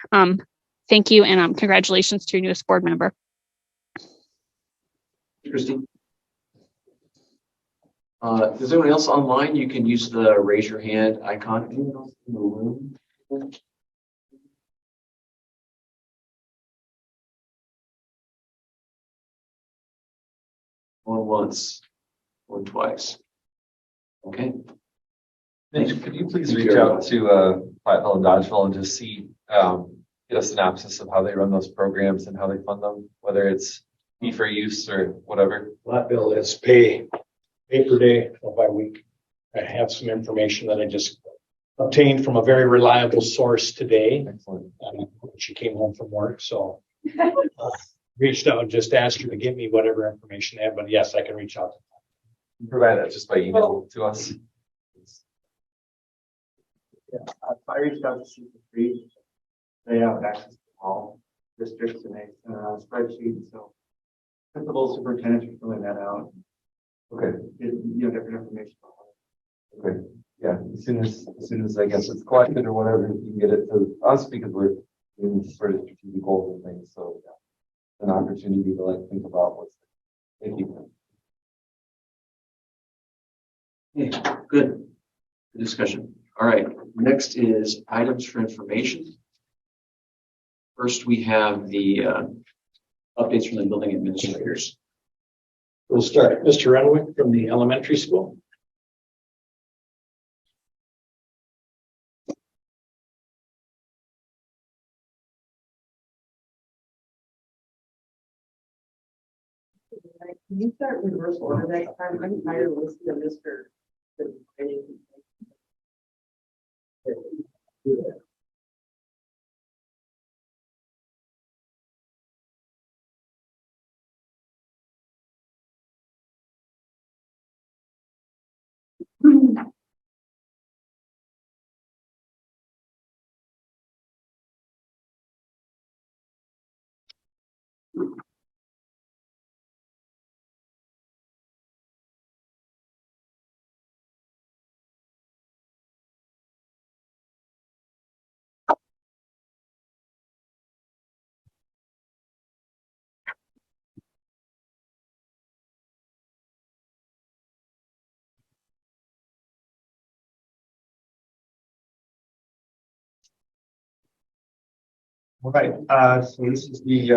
Thank you, and congratulations to your newest board member. Christy. Is anyone else online? You can use the raise your hand icon. Anyone else in the room? Going once, going twice. Okay. Mitch, could you please reach out to Platteville and Dodgeville and just see, get a synopsis of how they run those programs and how they fund them, whether it's fee for use or whatever? Platteville is pay per day or by week. I have some information that I just obtained from a very reliable source today. Excellent. She came home from work, so reached out and just asked her to give me whatever information they have. But yes, I can reach out. Provide that just by email to us. Yeah, I reached out to C3. They have access to all districts and a spreadsheet, so principal superintendents are filling that out. Okay. Different information. Okay. Yeah. As soon as I guess it's collected or whatever, you can get it to us because we're doing sort of strategic goals and things. So yeah, an opportunity to think about what's. Thank you. Okay, good. Good discussion. All right. Next is items for information. First, we have the updates from the building administrators. We'll start. Mr. Renwick from the elementary school. Can you start in reverse order next time? I'm tired of listening to Mr. All right, so this is the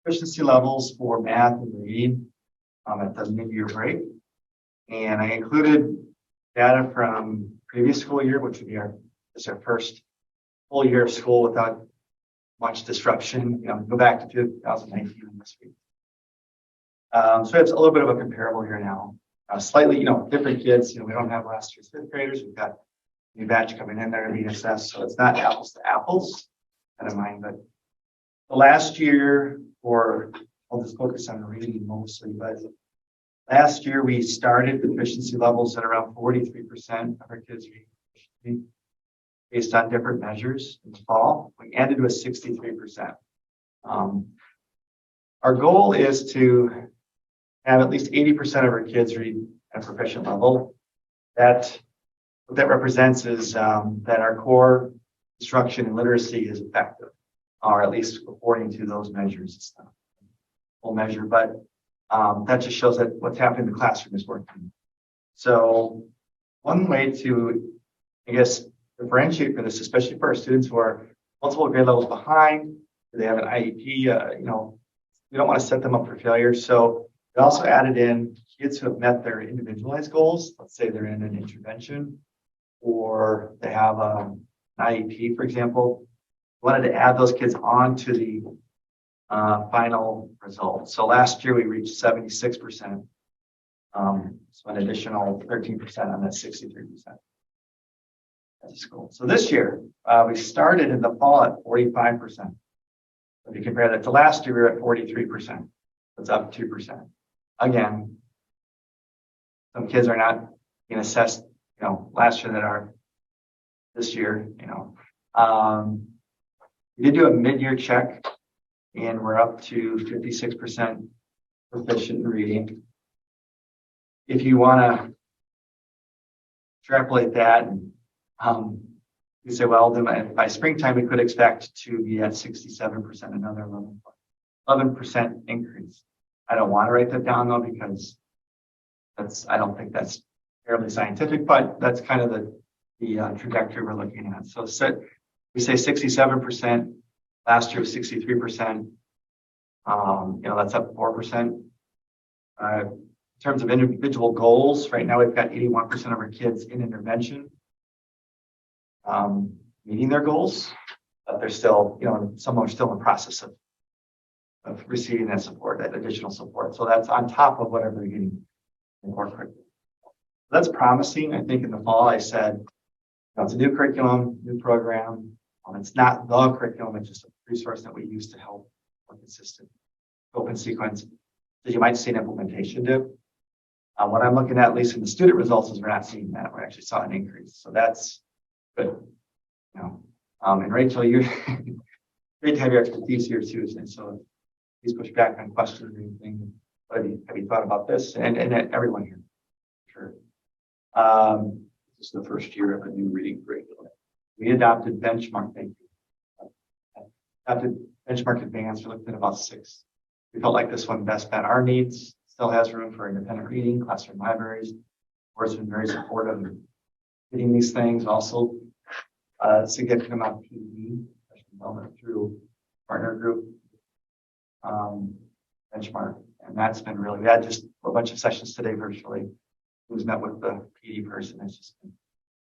efficiency levels for math and reading at the mid-year break. And I included data from previous school year, which would be our first full year of school without much disruption. Go back to 2019 this week. So it's a little bit of a comparable here now. Slightly, different kids. We don't have last year's fifth graders. We've got new batch coming in there to be assessed, so it's not apples to apples, kind of mind. But the last year, I'll just focus on reading mostly, but last year we started efficiency levels at around 43% of our kids reading based on different measures in the fall. We ended with 63%. Our goal is to have at least 80% of our kids read at a proficient level. What that represents is that our core instruction and literacy is effective, or at least according to those measures. It's not a full measure, but that just shows that what's happening in the classroom is working. So one way to, I guess, differentiate for this, especially for our students who are multiple grade levels behind? Do they have an IEP? We don't want to set them up for failure. So we also added in kids who have met their individualized goals. Let's say they're in an intervention or they have an IEP, for example. We wanted to add those kids on to the final results. So last year we reached 76%. So an additional 13% on that 63% as a school. So this year, we started in the fall at 45%. If you compare that to last year, we were at 43%. It's up 2%. Again, some kids are not being assessed, last year that are this year, We did do a mid-year check and we're up to 56% proficient in reading. If you want to extrapolate that, you say, well, then by springtime, we could expect to be at 67%, another 11% increase. I don't want to write that down though, because I don't think that's terribly scientific, but that's kind of the trajectory we're looking at. So we say 67%, last year was 63%. That's up 4%. In terms of individual goals, right now we've got 81% of our kids in intervention meeting their goals, but they're still, some are still in the process of receiving that support, that additional support. So that's on top of whatever they're getting in core curriculum. That's promising. I think in the fall I said, it's a new curriculum, new program. It's not the curriculum, it's just a resource that we use to help more consistent open sequence. So you might see an implementation dip. What I'm looking at least in the student results, is we're not seeing that. We actually saw an increase. So that's good. And Rachel, you're great to have your expertise here too. And so please push back on questions or anything. Have you thought about this? And everyone here. Sure. This is the first year of a new reading curriculum. We adopted Benchmark. Adopted Benchmark Advanced. We looked at about 6. We felt like this one best met our needs. Still has room for independent reading, classroom libraries. Board's been very supportive of getting these things. Also, significant amount of PD development through partner group Benchmark, and that's been really. We had just a bunch of sessions today virtually. Who's met with the PD person? It's just been,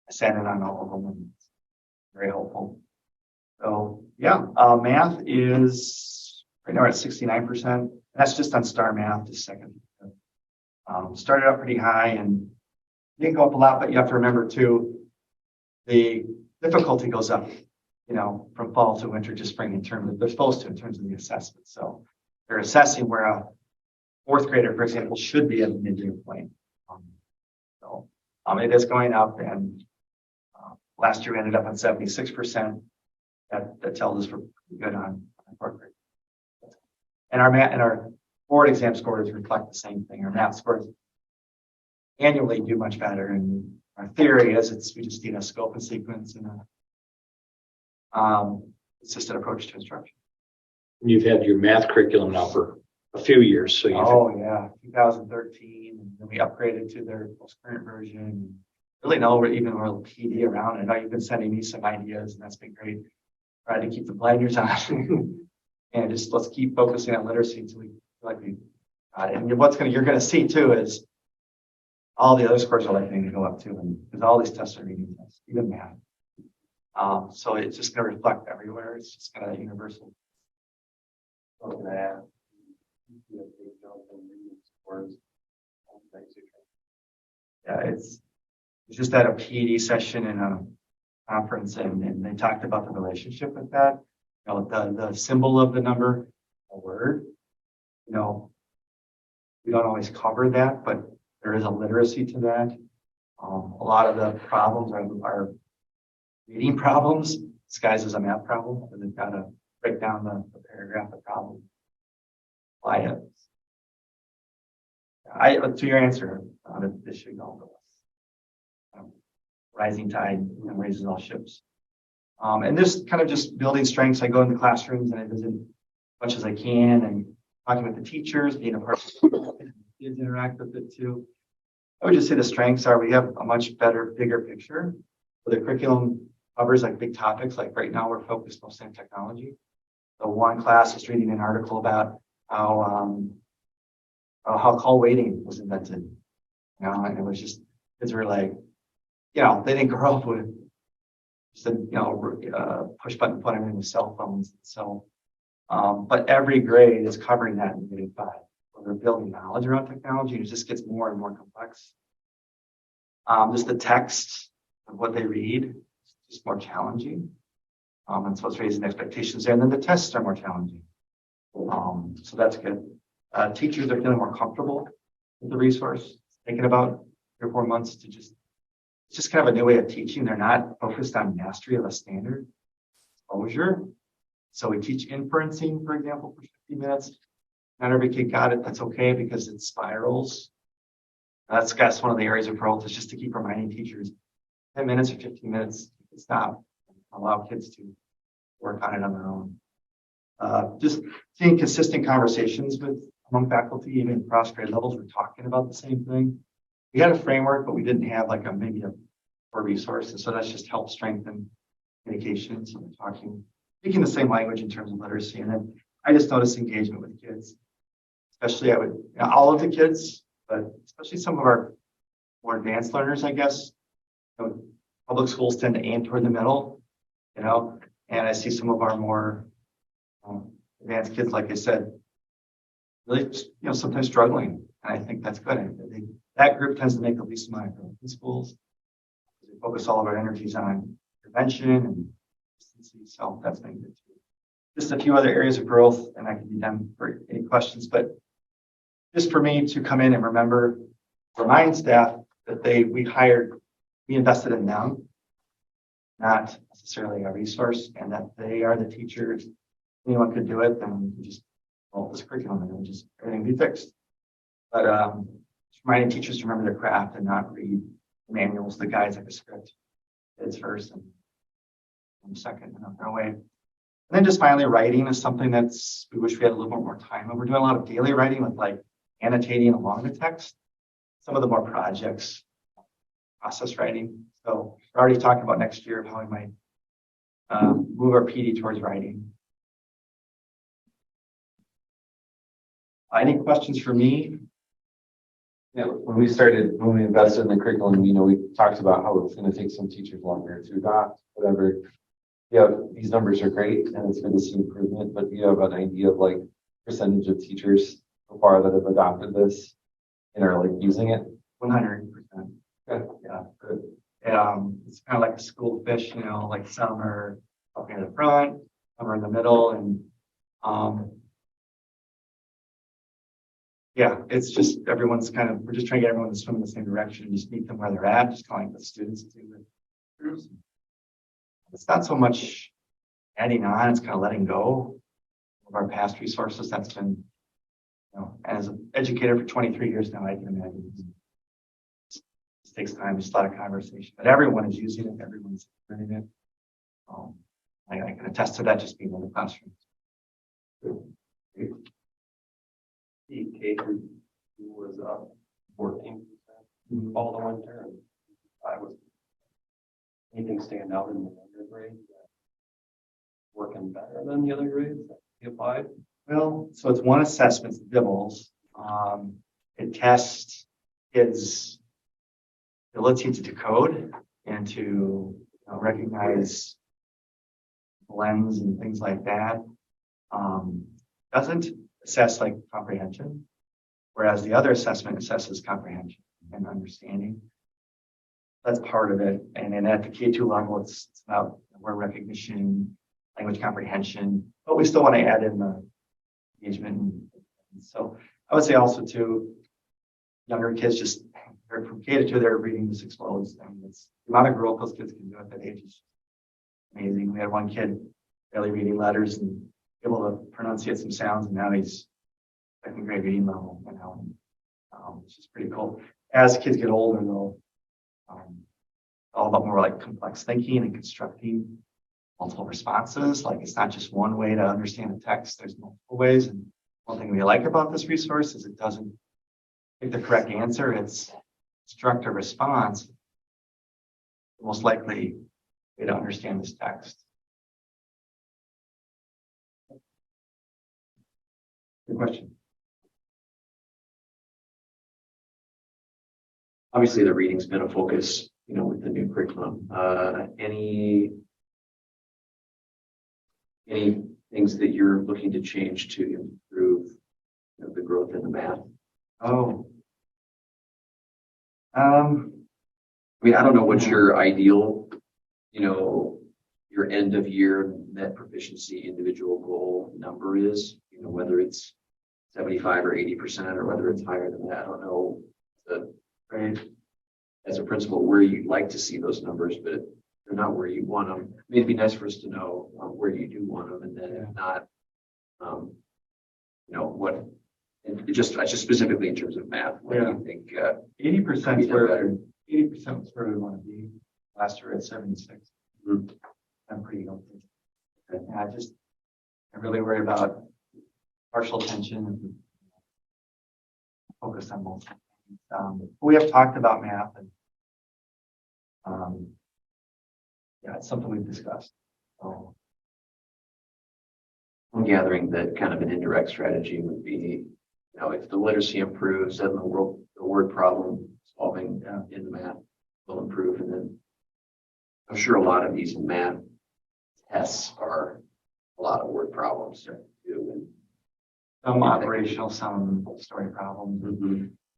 I sat in on all of them, and it's very helpful. So yeah, math is right now we're at 69%. That's just on Star Math, just second. Started out pretty high and didn't go up a lot, but you have to remember too, the difficulty goes up, from fall to winter to spring in terms of, they're supposed to in terms of the assessment. So they're assessing where a 4th grader, for example, should be at the mid-year point. It is going up, and last year we ended up on 76%. That tells us we're good on 4th grade. And our math and our board exam scores reflect the same thing. Our math scores annually do much better, and our theory is we just need a scope and sequence and a consistent approach to instruction. You've had your math curriculum now for a few years, so Oh yeah, 2013, and then we upgraded to their most current version. Really know even a little PD around it. I know you've been sending me some ideas, and that's been great. Try to keep the blinders on, and just let's keep focusing on literacy until we feel like we got it. And you're going to see too is all the other scores are likely to go up too, and because all these tests are reading tests, even math. So it's just going to reflect everywhere. It's just kind of universal. Yeah, it's just at a PD session in a conference, and they talked about the relationship with that. The symbol of the number, a word. We don't always cover that, but there is a literacy to that. A lot of the problems are reading problems disguised as a math problem, and they've got to break down the paragraph of problem. Apply it. To your answer, this should go. Rising tide raises all ships. And this kind of just building strengths. I go into classrooms and I visit as much as I can, and talking with the teachers, being a part of it, kids interact with it too. I would just say the strengths are we have a much better, bigger picture. So the curriculum covers like big topics. Like right now, we're focused mostly on technology. So one class is reading an article about how call waiting was invented. You know, and it was just kids were like, you know, they didn't grow up with just push button phone, everything with cell phones. So, but every grade is covering that in grade 5. So they're building knowledge around technology, and it just gets more and more complex. Just the text of what they read is just more challenging. And so it's raising expectations there. And then the tests are more challenging. So that's good. Teachers are feeling more comfortable with the resource, thinking about 3 or 4 months to it's just kind of a new way of teaching. They're not focused on mastery of a standard exposure. So we teach inferencing, for example, for 50 minutes. Not every kid got it. That's okay because it spirals. That's one of the areas of growth is just to keep reminding teachers 10 minutes or 15 minutes, stop, allow kids to work on it on their own. Just seeing consistent conversations among faculty, even across grade levels, we're talking about the same thing. We had a framework, but we didn't have like maybe a core resource. And so that's just helped strengthen communication. So we're speaking the same language in terms of literacy. And then I just noticed engagement with kids, especially all of the kids, but especially some of our more advanced learners, I guess. You know, public schools tend to aim toward the middle, you know, and I see some of our more advanced kids, like I said, really, sometimes struggling. And I think that's good. That group tends to make the least amount of growth in schools. We focus all of our energies on prevention and consistency. So that's been good too. Just a few other areas of growth, and I can be done for any questions. But just for me to come in and remind staff that we invested in them, not necessarily a resource, and that they are the teachers. Anyone could do it, then we can just develop this curriculum and then just everything be fixed. But just reminding teachers to remember their craft and not read manuals, the guides like a script. Kids first and second, their way. And then just finally, writing is something we wish we had a little bit more time. And we're doing a lot of daily writing with like annotating along the text. Some of the more projects, process writing. So we're already talking about next year of how we might move our PD towards writing. Any questions for me? Yeah, when we invested in the curriculum, we talked about how it's going to take some teachers longer to adopt, whatever. Yeah, these numbers are great and it's good to see improvement, but do you have an idea of like percentage of teachers so far that have adopted this and are like using it? 100%. Okay. Yeah, good. It's kind of like a school fish, like some are up near the front, some are in the middle, and yeah, it's just we're just trying to get everyone to swim in the same direction and just meet them where they're at, just calling the students to the groups. It's not so much adding on, it's kind of letting go of our past resources. That's been, as an educator for 23 years now, I can imagine it takes time, just a lot of conversation, but everyone is using it, everyone's learning it. I can attest to that just being in the classroom. The K through was up 14% all the winter, and I was anything stand out in the younger grades working better than the other grades that you applied? Well, so it's one assessment, DIBELS. It tests kids' ability to decode and to recognize blends and things like that. Doesn't assess like comprehension, whereas the other assessment assesses comprehension and understanding. That's part of it. And then at the K2 level, it's about word recognition, language comprehension, but we still want to add in the engagement. And so I would say also too, younger kids just from K2, their reading just explodes. I mean, it's the amount of growth those kids can do at that age is amazing. We had one kid barely reading letters and able to pronunciate some sounds, and now he's second grade reading level, which is pretty cool. As kids get older, though, all about more like complex thinking and constructing multiple responses. Like it's not just one way to understand a text, there's multiple ways. And one thing we like about this resource is it doesn't pick the correct answer, it's construct a response most likely way to understand this text. Good question. Obviously, the reading's been a focus, with the new curriculum. Any things that you're looking to change to improve, the growth in the math? Oh. I mean, I don't know what your ideal, your end of year net proficiency individual goal number is, whether it's 75 or 80% or whether it's higher than that. I don't know Right. as a principal where you'd like to see those numbers, but they're not where you want them. I mean, it'd be nice for us to know where you do want them, and then if not, what, and just specifically in terms of math, what do you think? 80% is Be done where better. 80% is where we want to be. Last year at 76. Mhm. I'm pretty healthy. I really worry about partial attention and focus on most things. We have talked about math and it's something we've discussed. So I'm gathering that kind of an indirect strategy would be, if the literacy improves, then the word problem solving in the math will improve. And then I'm sure a lot of these math tests are a lot of word problems too. And some operational, some story problems.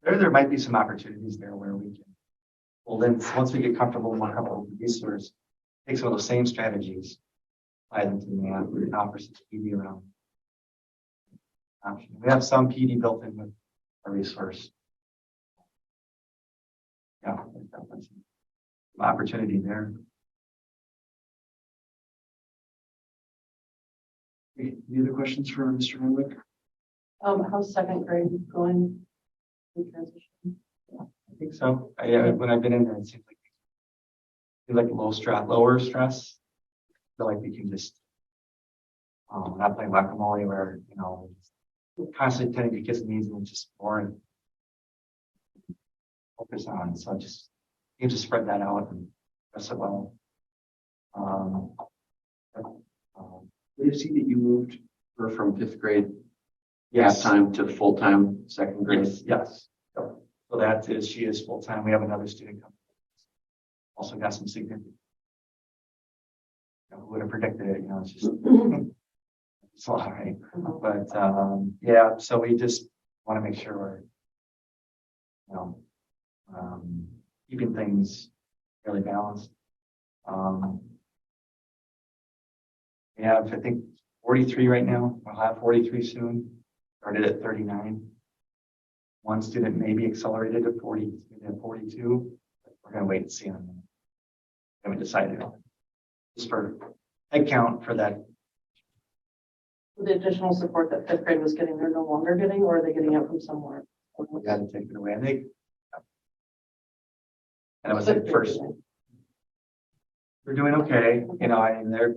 There might be some opportunities there where we can, well, then once we get more comfortable with these sorts, take some of those same strategies, apply them to math, and offer some PD around. We have some PD built in with a resource. Yeah, there's definitely some opportunity there. any other questions for Mr. Renwick? How's second grade going in transition? I think so. When I've been in there, it seems like lower stress. I feel like we can just not play whack-a-mole where constantly tending to kids' needs and just boring. Focus on. So just you just spread that out and press it well. Did you see that you moved her from 5th grade Yes. half-time to full-time 2nd grade? Yes. So she is full-time. We have another student coming. Also got some significant. Who would have predicted it? It's just it's all right. But so we just want to make sure we're keeping things fairly balanced. We have, I think, 43 right now. We'll have 43 soon. Started at 39. One student may be accelerated to 40, 42. We're going to wait and see on that. Haven't decided on it. Just for head count for that. The additional support that 5th grade was getting, they're no longer getting, or are they getting it from somewhere? We got to take it away. And it was like first. They're doing okay. They're.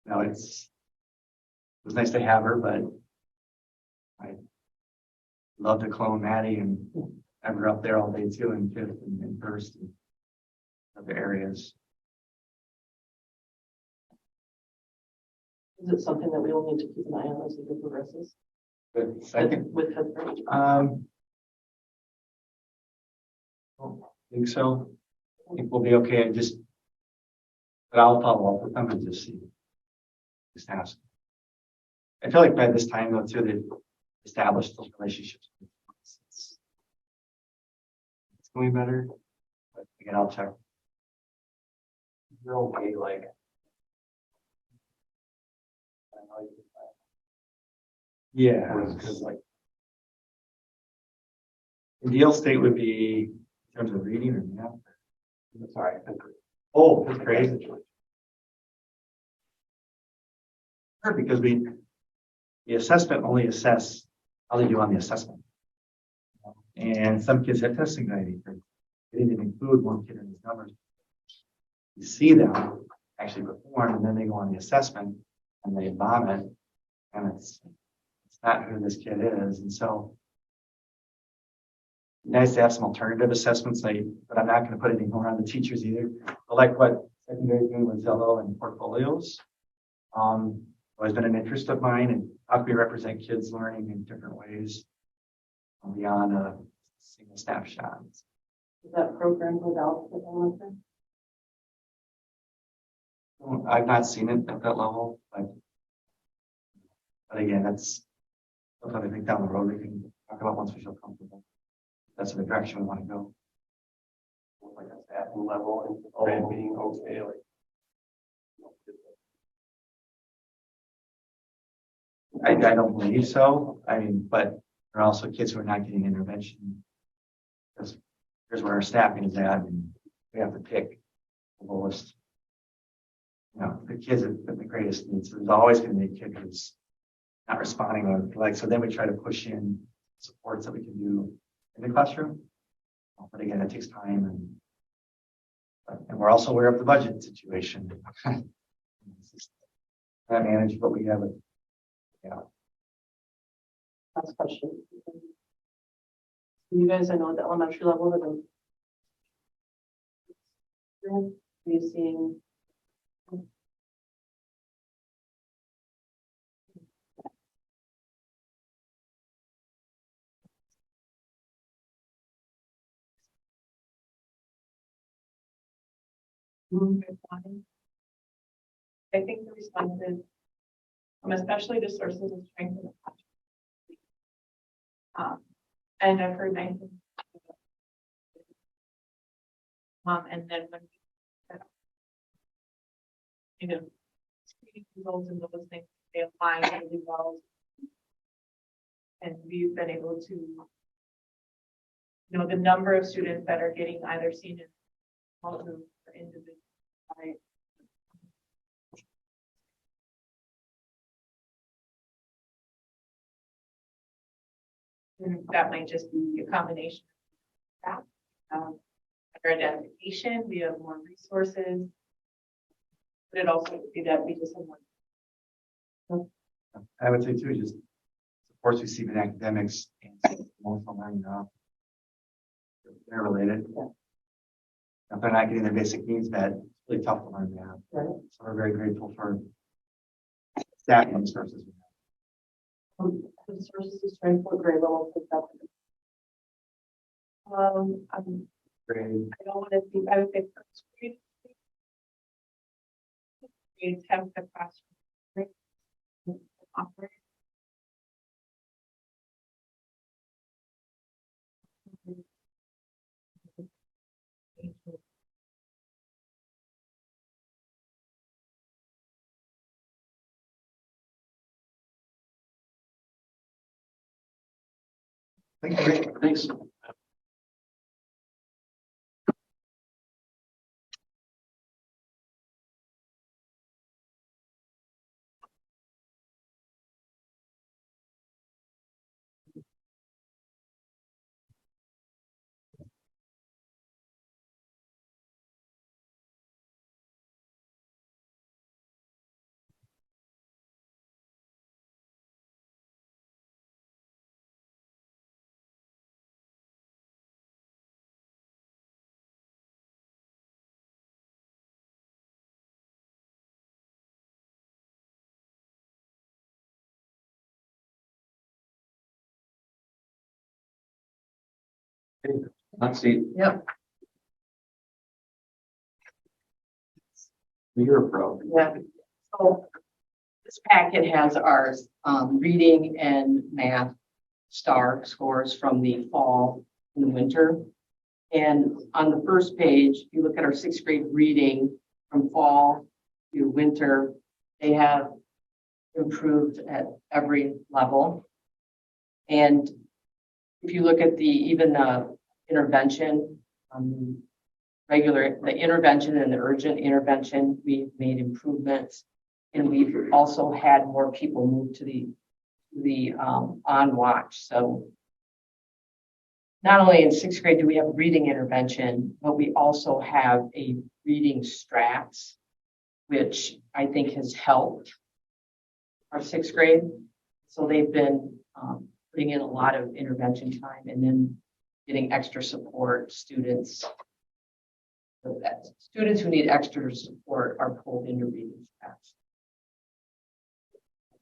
It was nice to have her, but I love to clone Maddie and have her up there all day too, in 5th and 1st and other areas. Is it something that we will need to keep an eye on as the year progresses? But second, With 5th grade? I think so. I think we'll be okay. But I'll follow up with them and just see. Just ask. I feel like by this time though too, they've established those relationships. It's going better, but again, I'll check. You're okay, Yeah, because ideal state would be in terms of reading or math. sorry. Oh, that's crazy. Because the assessment only assess how they do on the assessment. And some kids have test anxiety. They didn't include one kid in these numbers. You see them actually perform, and then they go on the assessment and they vomit, and it's not who this kid is. And so nice to have some alternative assessments, but I'm not going to put any more on the teachers either. I like what secondary doing with Zello and portfolios. Always been an interest of mine, and how can we represent kids learning in different ways beyond a single snapshot. Does that program go out for the one? I've not seen it at that level, but again, that's something I think down the road we can talk about once we feel comfortable. That's the direction we want to go. Like a staffing level and the grade being okay, like. I don't believe so. I mean, but there are also kids who are not getting intervention. Because here's where our staffing is at, and we have to pick the lowest. You know, the kids with the greatest needs. There's always going to be a kid who's not responding or so then we try to push in supports that we can do in the classroom. But again, it takes time and we're also aware of the budget situation. I manage what we have. Yeah. Last question. You guys, I know at the elementary level, are you seeing? I think the response is, especially the sources of strength in the classroom. And I've heard nice things. And then when screening results and those things, they align really well. And we've been able to, the number of students that are getting either seen in small groups or individual. And that might just be a combination of that. Better identification, we have more resources. But it also could be that we just have more. I would say too, just supports receiving academics and emotional learning. They're related. If they're not getting their basic needs met, it's really tough to learn math. Right. So we're very grateful for staff and resources. The sources of strength, what grade level is that? Grade. I don't want to see, I would say first grade. Grades have the classroom. Operate. Thanks. Let's see. Yep. You're a pro. Yeah. So this packet has our reading and math star scores from the fall and the winter. And on the first page, if you look at our sixth grade reading from fall to winter, they have improved at every level. And if you look at even the intervention, the intervention and the urgent intervention, we've made improvements, and we've also had more people move to the on watch. So not only in sixth grade do we have reading intervention, but we also have a reading strats, which I think has helped our sixth grade. So they've been putting in a lot of intervention time, and then getting extra support, students who need extra support are pulled into reading strats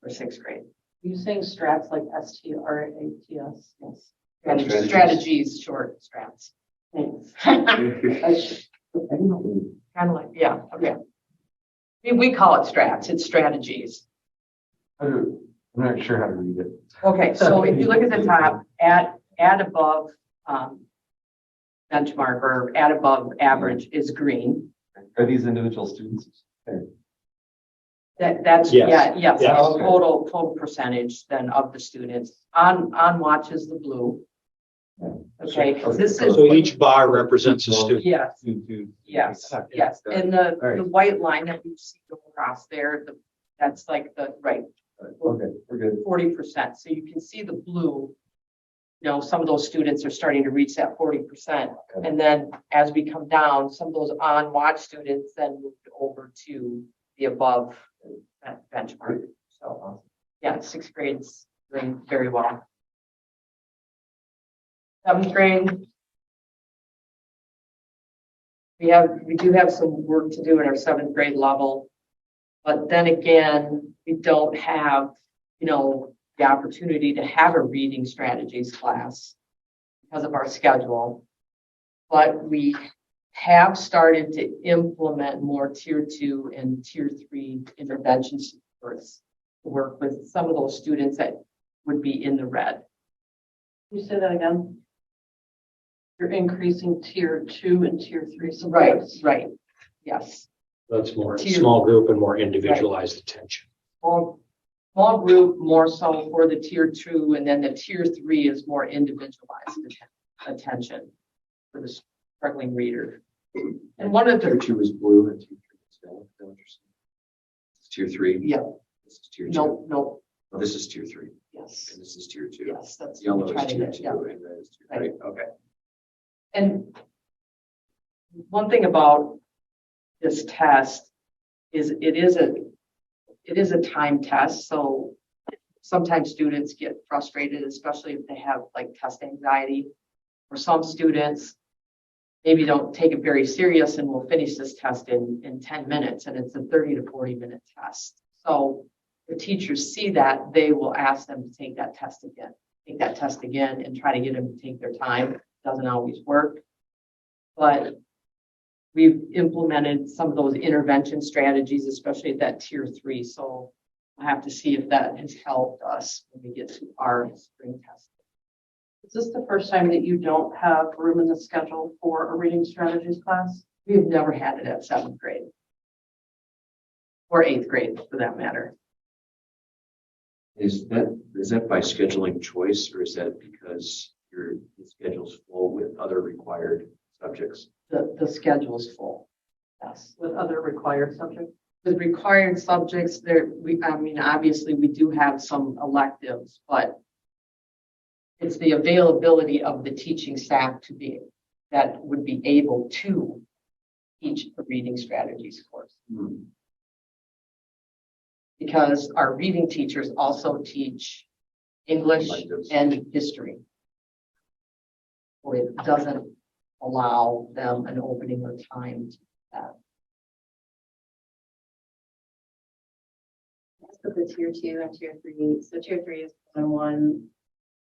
for sixth grade. You saying strats like STRATS? Yes. Strategies. Strategies, short strats. Thanks. Kind of like, yeah, okay. We call it strats, it's strategies. I'm not sure how to read it. Okay, so if you look at the top, add above, benchmark or add above average is green. Are these individual students? That's, Yes. yes, Yes. it's total percentage then of the students. On watch is the blue. Okay, this is, So each bar represents a student. yes, Two. yes, yes. And All the right. white line that you see go across there, that's like the, right, Okay, we're good. 40%. So you can see the blue. You know, some of those students are starting to reach that 40%. Okay. And then as we come down, some of those on watch students then moved over to the above benchmark. So yeah, sixth grade's doing very well. Seventh grade. We do have some work to do in our seventh grade level. But then again, we don't have, you know, the opportunity to have a reading strategies class because of our schedule. But we have started to implement more tier 2 and tier 3 intervention supports to work with some of those students that would be in the red. Can you say that again? You're increasing tier 2 and tier 3 Right, supports. right. Yes. That's more Tier- small group and more individualized attention. Small group more so for the tier 2, and then the tier 3 is more individualized attention for the struggling reader. And one of Tier the, 2 is blue and tier 3 is yellow. Is that what you're saying? It's tier 3. yeah, This is tier 2. no, Oh, this is tier 3 yes, and this is tier 2. yes, that's what Yellow we try is to tier get, 2 yeah. and red is tier 3. Okay. And one thing about this test is it is a time test. So sometimes students get frustrated, especially if they have like test anxiety. Or some students maybe don't take it very serious and will finish this test in 10 minutes, and it's a 30 to 40 minute test. So the teachers see that, they will ask them to take that test again and try to get them to take their time. Doesn't always work, but we've implemented some of those intervention strategies, especially at that tier 3. So we'll have to see if that has helped us when we get to our spring test. Is this the first time that you don't have room in the schedule for a reading strategies class? We've never had it at 7th grade. Or 8th grade for that matter. Is that by scheduling choice, or is that because your schedule's full with other required subjects? The schedule's full. Yes. With other required subjects? With required subjects there, obviously we do have some electives, but it's the availability of the teaching staff that would be able to teach a reading strategies course. Because our reading teachers also teach English Electives. and history. So it doesn't allow them an opening or time to do that. For the tier 2 and tier 3. So tier 3 is 1-on-1.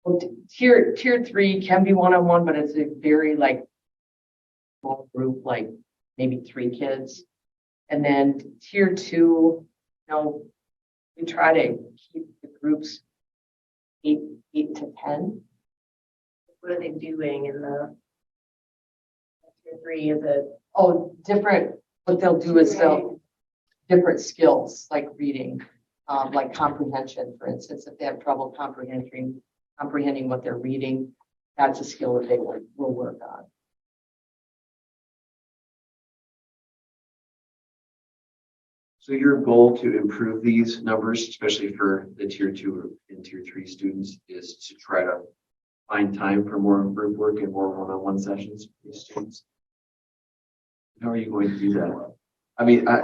Well, tier 3 can be one-on-one, but it's a very small group, like maybe 3 kids. And then tier 2, we try to keep the groups 8 to 10. What are they doing in the tier 3? Is it Different, what they'll do is different skills like reading, like comprehension, for instance, if they have trouble comprehending what they're reading, that's a skill that they will work on. So your goal to improve these numbers, especially for the tier 2 and tier 3 students, is to try to find time for more group work and more one-on-one sessions for these students? How are you going to do that?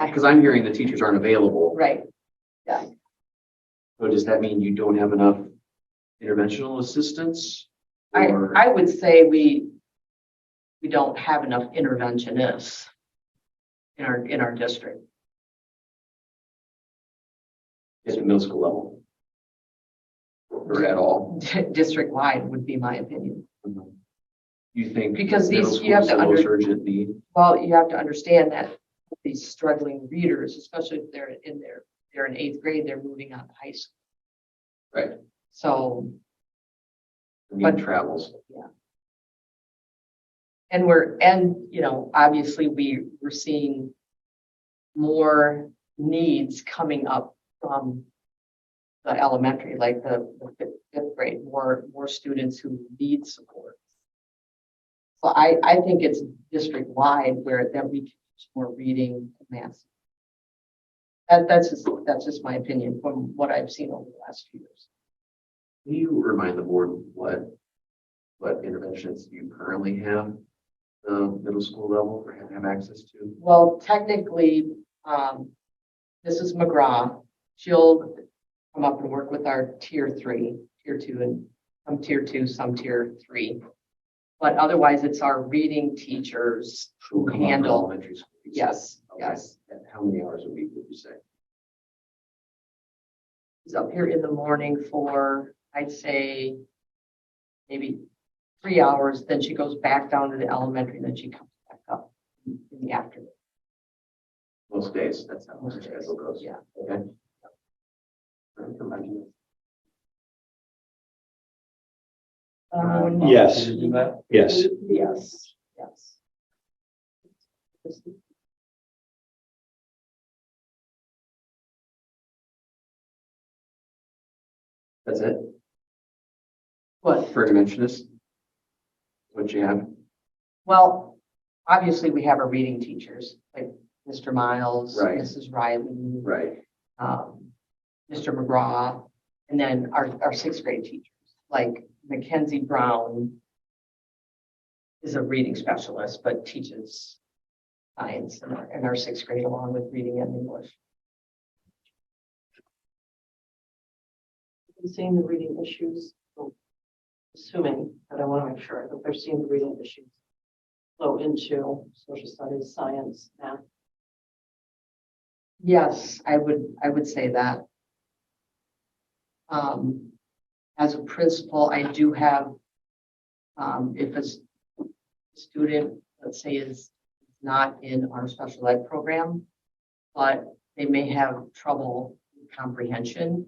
Because I'm hearing the teachers aren't available. Right. Yeah. So does that mean you don't have enough interventional assistants? Or- I would say we don't have enough interventionists in our district. At the middle school level? Or at all? District-wide would be my opinion. You think? Because middle these- you have school to is the most under- urgent need? Well, you have to understand that these struggling readers, especially if they're in eighth grade, they're moving on to high school. Right. So, The need But- travels. and you know, obviously we're seeing more needs coming up from the elementary, like the fifth grade, more students who need support. So I think it's district-wide that we can use more reading and math. That's just my opinion from what I've seen over the last few years. Can you remind the board what interventions you currently have, middle school level or have access to? Well, technically, Mrs. McGraw, she'll come up and work with our tier 3, tier 2, and some tier 2, some tier 3. But otherwise, it's our reading teachers who Come up from handle. Elementary school. Yes, Okay. yes. And how many hours a week would you say? She's up here in the morning for, I'd say, maybe 3 hours. Then she goes back down to the elementary, and then she comes back up in the afternoon. Most days, that's how Most the days, schedule goes. yeah. Okay. I can imagine it. Yes. Did you do that? Yes. Yes, yes. That's it But, for interventionists? What you have? well, obviously, we have our reading teachers, like Mr. Miles, Right. Mrs. Riley, Right. Mr. McGraw, and then our sixth grade teachers, like Mackenzie Brown is a reading specialist, but teaches science in our sixth grade along with reading and English. I'm seeing the reading issues, so assuming, but I want to make sure that they're seeing the reading issues flow into social studies, science, math. Yes, I would say that. As a principal, I do have, if a student, let's say, is not in our special ed program, but they may have trouble with comprehension.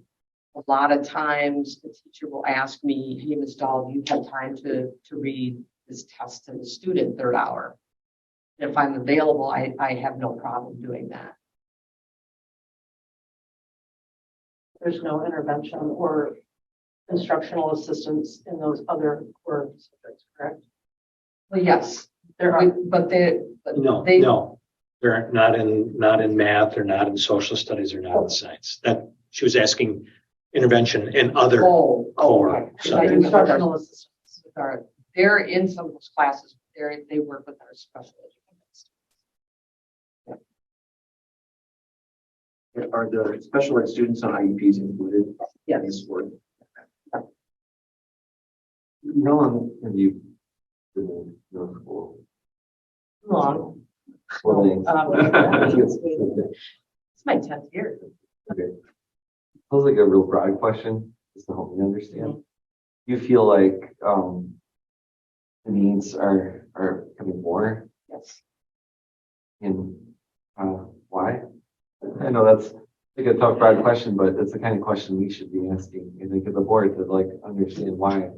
A lot of times the teacher will ask me, hey, Ms. Dahl, do you have time to read this test to the student third hour? And if I'm available, I have no problem doing that. There's no intervention or instructional assistance in those other core subjects, correct? Well, yes, there are, but No, they, no. They're not in math, they're not in social studies, they're not in science. That, she was asking intervention in other core okay. subjects. Instructional assistants they're in some of those classes. They work with our special education. Are the special ed students on IEPs included? Yes. In this work? How long have you been in middle school? Long. Well, It's my 10th year. Okay. Feels like a real broad question, just to help me understand. You feel like the needs are becoming more, Yes. and why? I know that's like a tough, broad question, but it's the kind of question we should be asking. I think at the board to like understand why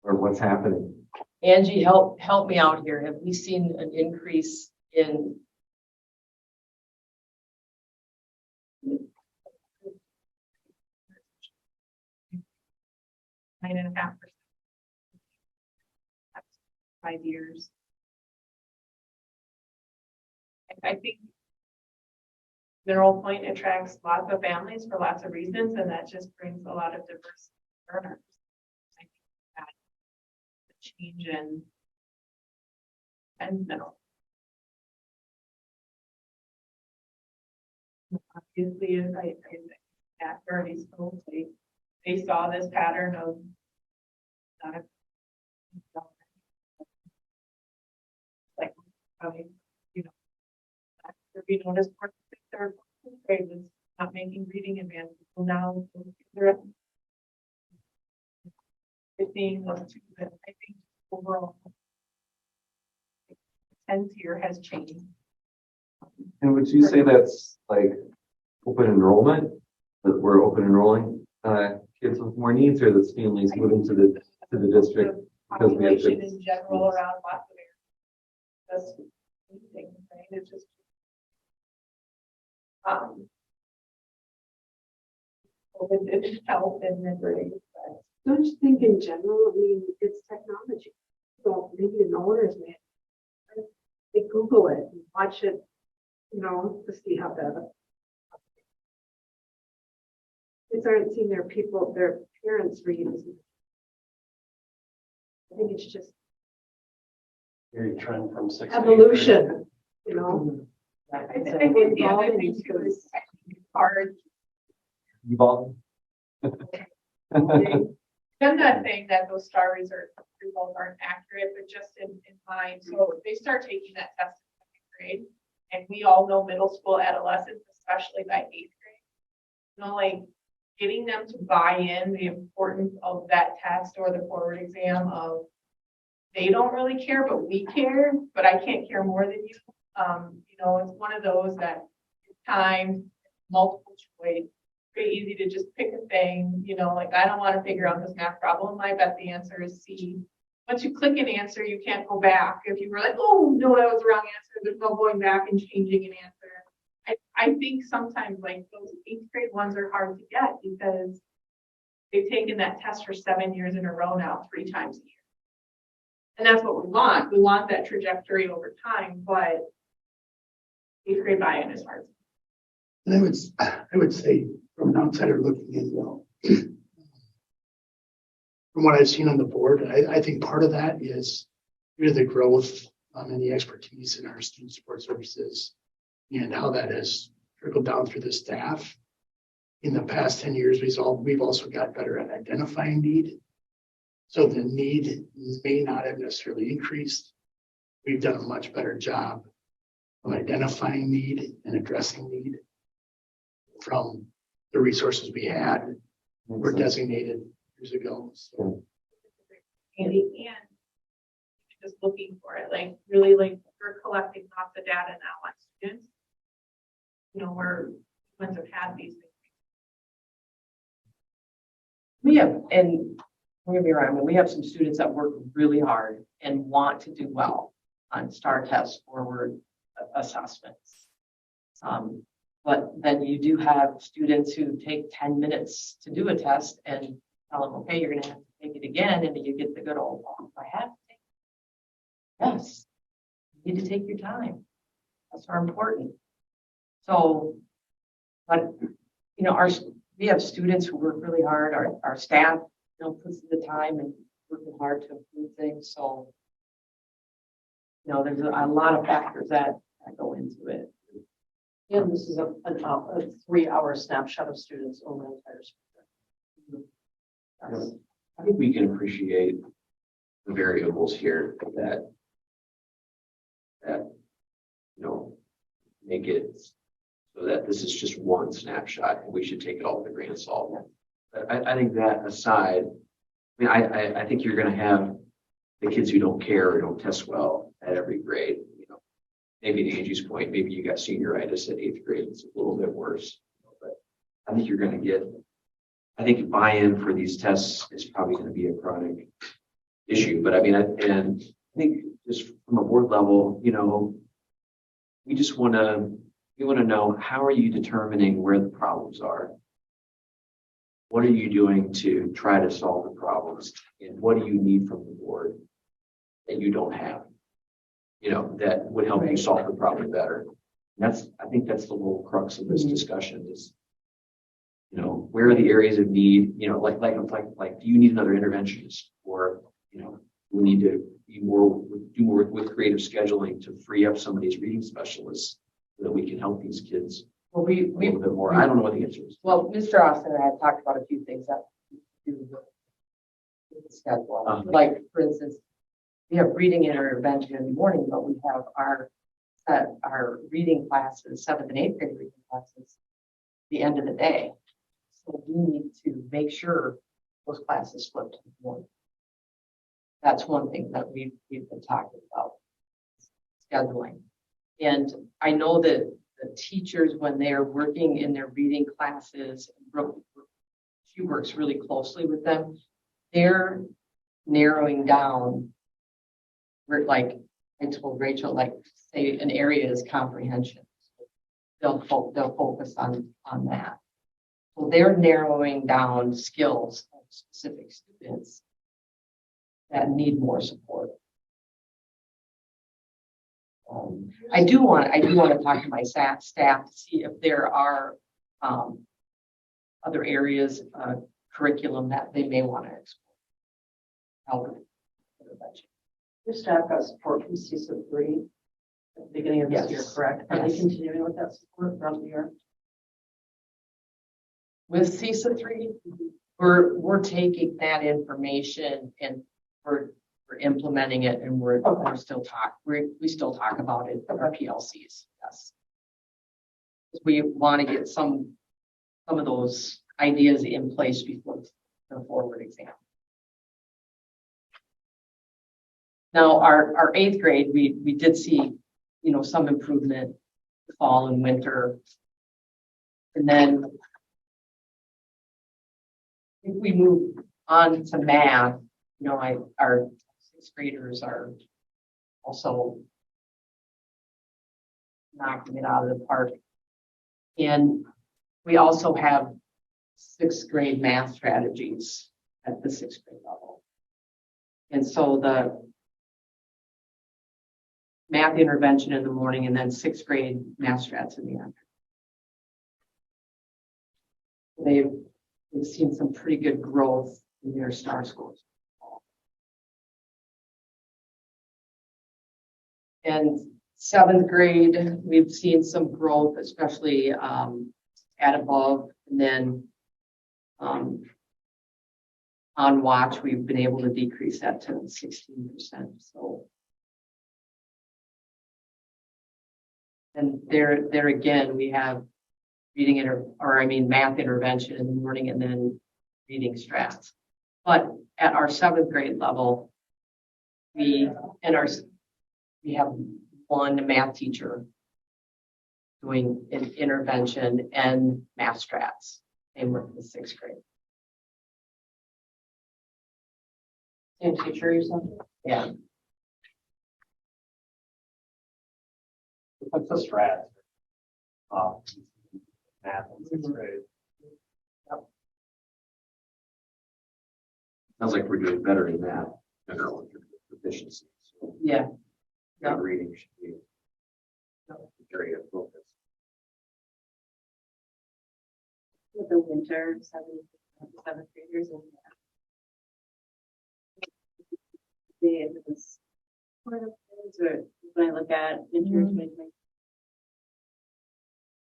or what's happening. Angie, help me out here. Have we seen an increase in? 9.5%. 5 years. I think Mineral Point attracts lots of families for lots of reasons, and that just brings a lot of diverse learners. I think that the change in and middle. Obviously, I at Bernie School, they saw this pattern of Like, you know, if you notice, third grade was not making reading advances. So now they're at 15, those two, but I think overall, the trend here has changed. And would you say that's like open enrollment, that we're open enrolling kids with more needs, or that's families moving to the district because we have Population to? in general around lots of areas. That's anything, right? It's just COVID didn't help in the grade. Don't you think in general, I mean, it's technology. So maybe an owner's man, they Google it and watch it, you know, to see how the kids aren't seeing their parents read. I think it's just Very trend from 6th grade. evolution, you know? I think the other thing too is hard. Evolving. I'm not saying that those star results aren't accurate, but just in mind, so they start taking that test in 2nd grade, and we all know middle school adolescents, especially by 8th grade. You know, like getting them to buy in the importance of that test or the forward exam of they don't really care, but we care, but I can't care more than you. You know, it's one of those that times multiple choice. Pretty easy to just pick a thing, you know, like I don't want to figure out this math problem. I bet the answer is C. Once you click an answer, you can't go back. If you were like, oh, no, that was the wrong answer, there's no going back and changing an answer. I think sometimes like those 8th grade ones are hard to get because they've taken that test for 7 years in a row now, 3 times a year. And that's what we want. We want that trajectory over time, but 8th grade buy-in is hard. And I would say from an outsider looking in, well, from what I've seen on the board, I think part of that is due to the growth and the expertise in our student support services and how that has trickled down through the staff. In the past 10 years, we've also got better at identifying need. So the need may not have necessarily increased. We've done a much better job of identifying need and addressing need from the resources we had were designated years ago. So. And just looking for it, like really like we're collecting lots of data now on students. You know, we're ones have had these things. We have, and don't get me wrong, I mean, we have some students that work really hard and want to do well on STAR tests, forward assessments. But then you do have students who take 10 minutes to do a test and tell them, okay, you're gonna have to take it again, and you get the good old, oh, I have to take it. Yes, you need to take your time. That's more important. So, but you know, we have students who work really hard. Our staff, you know, puts in the time and working hard to improve things. So, you know, there's a lot of factors that go into it. And this is a 3-hour snapshot of students over the entire school. Yes. I think we can appreciate the variables here that you know make it so that this is just one snapshot and we should take it all with a grain of salt. But I think that aside, I mean, I think you're going to have the kids who don't care or don't test well at every grade. You know, maybe to Angie's point, maybe you got senioritis at 8th grade. It's a little bit worse, but I think you're going to get. I think buy-in for these tests is probably going to be a chronic issue. But I mean, I think just from a board level, you know, we want to know, how are you determining where the problems are? What are you doing to try to solve the problems? And what do you need from the board that you don't have? You know, that would help you solve the problem better. And I think that's the whole crux of this discussion is, you know, where are the areas of need? You know, like, do you need another interventionist, or, you know, we need to do more with creative scheduling to free up some of these reading specialists so that we can help these kids Well, a little bit more. I don't know what the answer is. Well, Mr. Austin and I have talked about a few things that we do with schedule. Uh-huh. Like, for instance, we have reading intervention in the morning, but we have our reading classes, 7th and 8th grade reading classes, the end of the day. So we need to make sure those classes flip to the morning. That's one thing that we've been talking about, scheduling. And I know that the teachers, when they are working in their reading classes, Brooke, she works really closely with them, they're narrowing down. Where, like I told Rachel, like say an area is comprehension. They'll focus on that. So they're narrowing down skills of specific students that need more support. I do want to talk to my staff to see if there are other areas of curriculum that they may want to explore. Help intervention. Your staff got support from CISA 3 at the beginning of this year, Yes. correct? Are they Yes. continuing with that support throughout the year? With CISA 3, we're taking that information and we're implementing it, and we're still we still talk about it at our PLCs. Yes, we want to get some of those ideas in place before the forward exam. Now, our 8th grade, we did see, some improvement fall and winter, and then if we move on to math, our 6th graders are also knocking it out of the park. And we also have 6th grade math strategies at the 6th grade level. And so the math intervention in the morning and then 6th grade math strats in the afternoon. We've seen some pretty good growth in their STAR scores. And 7th grade, we've seen some growth, especially at above, and then on watch, we've been able to decrease that to 16%. So, and there again, we have math intervention in the morning and then reading strats. But at our 7th grade level, we have one math teacher doing an intervention and math strats. Same with the 6th grade. Same teacher, you said? Yeah. What's the strat? Math in 6th grade. Sounds like we're doing better in that, proficiency. So Yeah. good reading should be area of focus. With the winter, 7th graders and it was sort of things where when I look at winter 2020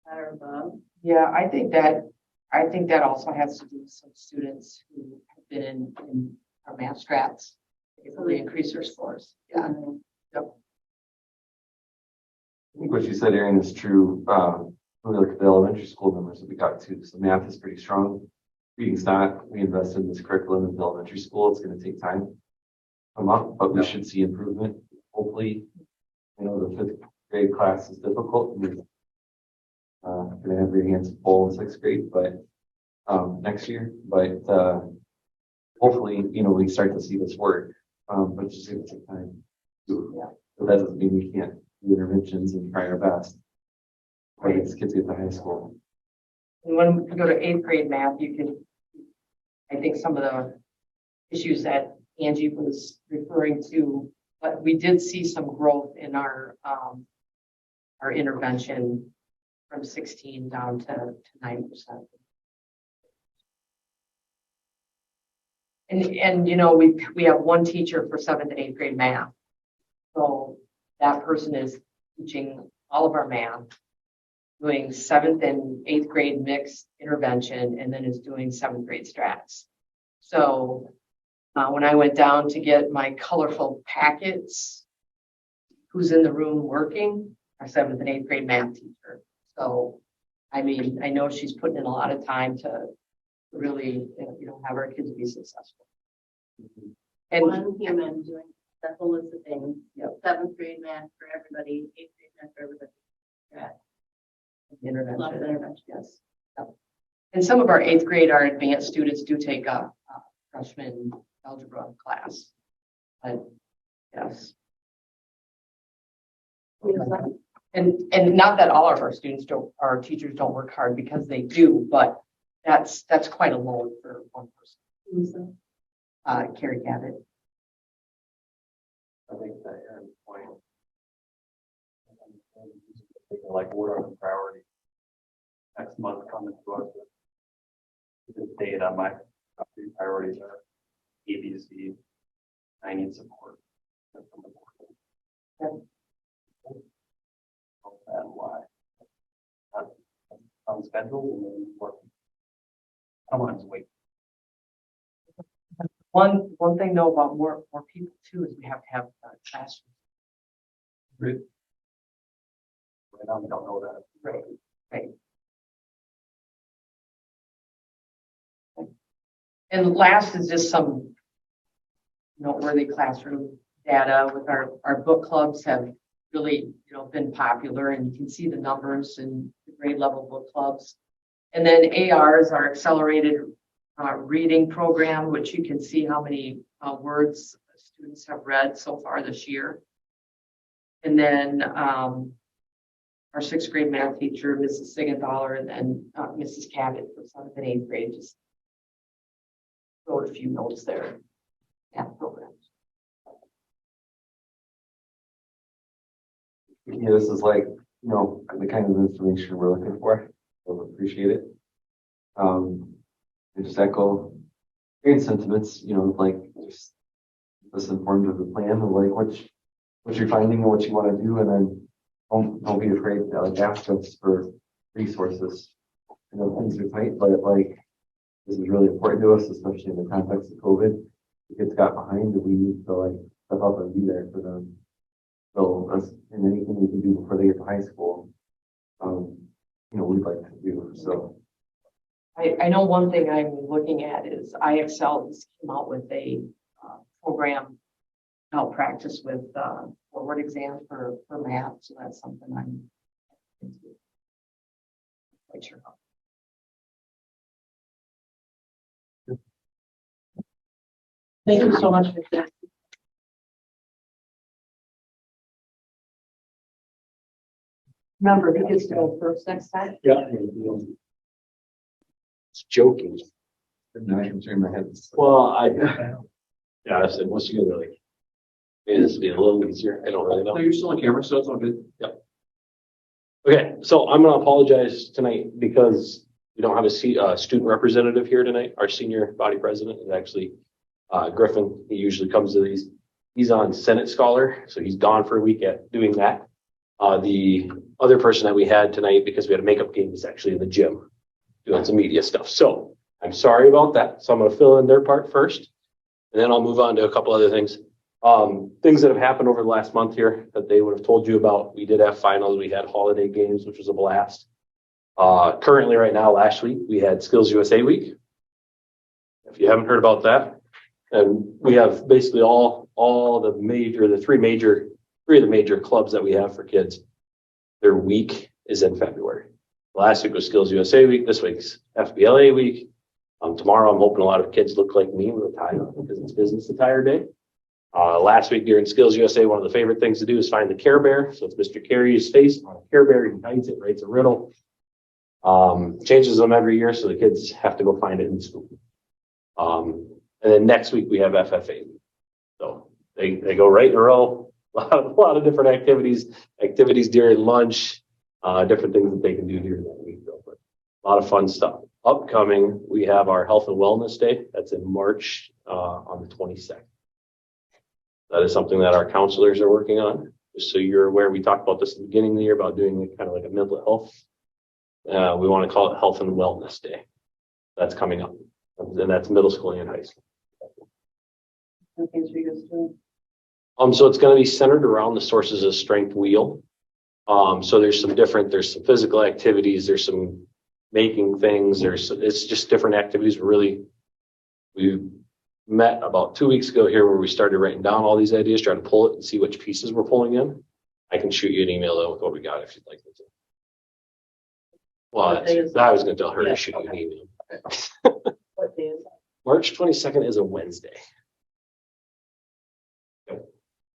or above. Yeah, I think that also has to do with some students who have been in our math strats. They really increase their scores. Yeah. Yep. I think what you said, Erin, is true. When we look at the elementary school numbers that we got to, so math is pretty strong. Reading's not. We invested in this curriculum in the elementary school. It's going to take time to come up, but we should see improvement. Hopefully, the 5th grade class is difficult. We're going to have your hands full in 6th grade, but next year. But hopefully, we start to see this work. But it's just going to take time. Yeah. But that doesn't mean we can't do interventions and try our best. But as kids get to high school. And when we go to 8th grade math, I think some of the issues that Angie was referring to, but we did see some growth in our intervention from 16 down to 9%. And we have one teacher for 7th and 8th grade math. So that person is teaching all of our math, doing 7th and 8th grade mixed intervention, and then is doing 7th grade strats. So When I went down to get my colorful packets, who's in the room working? Our 7th and 8th grade math teacher. So, I mean, I know she's putting in a lot of time to really, have our kids be successful. And One human doing the whole list of things. Yep. 7th grade math for everybody, 8th grade math for everybody. Yeah. intervention. Love the intervention. Yes. Yep. And some of our 8th grade, our advanced students do take a freshman algebra class. But yes. And not that all of our our teachers don't work hard, because they do, but that's quite a load for one person. Carrie Cabot. I think that Aaron's point. Like, what are the priorities? Next month coming to us with this data, my top 3 priorities are ABC. I need support. From the board. And why? On schedule and then work. I want to wait. One thing though about more people too is we have to have classrooms. Right now, we don't know that. Right. And last is just some noteworthy classroom data with our book clubs have really, been popular, and you can see the numbers in the grade level book clubs. And then ARs, our accelerated reading program, which you can see how many words students have read so far this year. And then our 6th grade math teacher, Mrs. Siegenthaler, and then Mrs. Cabot for 7th and 8th grade just wrote a few notes there. Math programs. This is like, the kind of information we're looking for. So appreciate it. I just echo great sentiments, like just informed of the plan of like what you're finding and what you want to do, and then don't be afraid to like ask us for resources. Things are tight, but like this is really important to us, especially in the context of COVID. The kids got behind, and we need to like step up and be there for them. So and anything we can do before they get to high school, we'd like to do. So I know one thing I'm looking at is IXL just came out with a program help practice with forward exams for math. So that's something I'm quite sure about. Thank you so much, Victor. Remember, he gets to go first next time. Yeah. It's joking. in my head. Well, I said, once you get like, maybe this will be a little easier. I don't really know. No, you're still on camera, so it's all good. Yep. Okay, so I'm gonna apologize tonight because we don't have a student representative here tonight. Our senior body president is actually Griffin. He usually comes to these. He's on Senate Scholar, so he's gone for a week at doing that. The other person that we had tonight, because we had a makeup game, is actually in the gym doing some media stuff. So I'm sorry about that. So I'm going to fill in their part first, and then I'll move on to a couple other things. Things that have happened over the last month here that they would have told you about. We did have finals. We had holiday games, which was a blast. Currently right now, last week, we had Skills USA Week. If you haven't heard about that, and we have basically three of the major clubs that we have for kids. Their week is in February. Last week was Skills USA Week. This week's FBLA Week. Tomorrow, I'm hoping a lot of kids look like me with a tie on because it's business attire day. Last week during Skills USA, one of the favorite things to do is find the Care Bear. So it's Mr. Carey's face on a Care Bear. He hides it, writes a riddle. Changes them every year, so the kids have to go find it in school. And then next week we have FFA. So they go right in a row. A lot of different activities during lunch, different things that they can do during that week. But a lot of fun stuff. Upcoming, we have our Health and Wellness Day. That's in March on the 22nd. That is something that our counselors are working on. Just so you're aware, we talked about this at the beginning of the year about doing kind of like a mental health. We want to call it Health and Wellness Day. That's coming up. And that's middle school and high school. And things for you guys to. So it's going to be centered around the Sources of Strength wheel. So there's some physical activities, there's some making things, it's just different activities. We met about 2 weeks ago here where we started writing down all these ideas, trying to pull it and see which pieces we're pulling in. I can shoot you an email though with what we got if you'd like me to. Well, I was going to tell her to shoot you an email. What day is that? March 22nd is a Wednesday. Yep,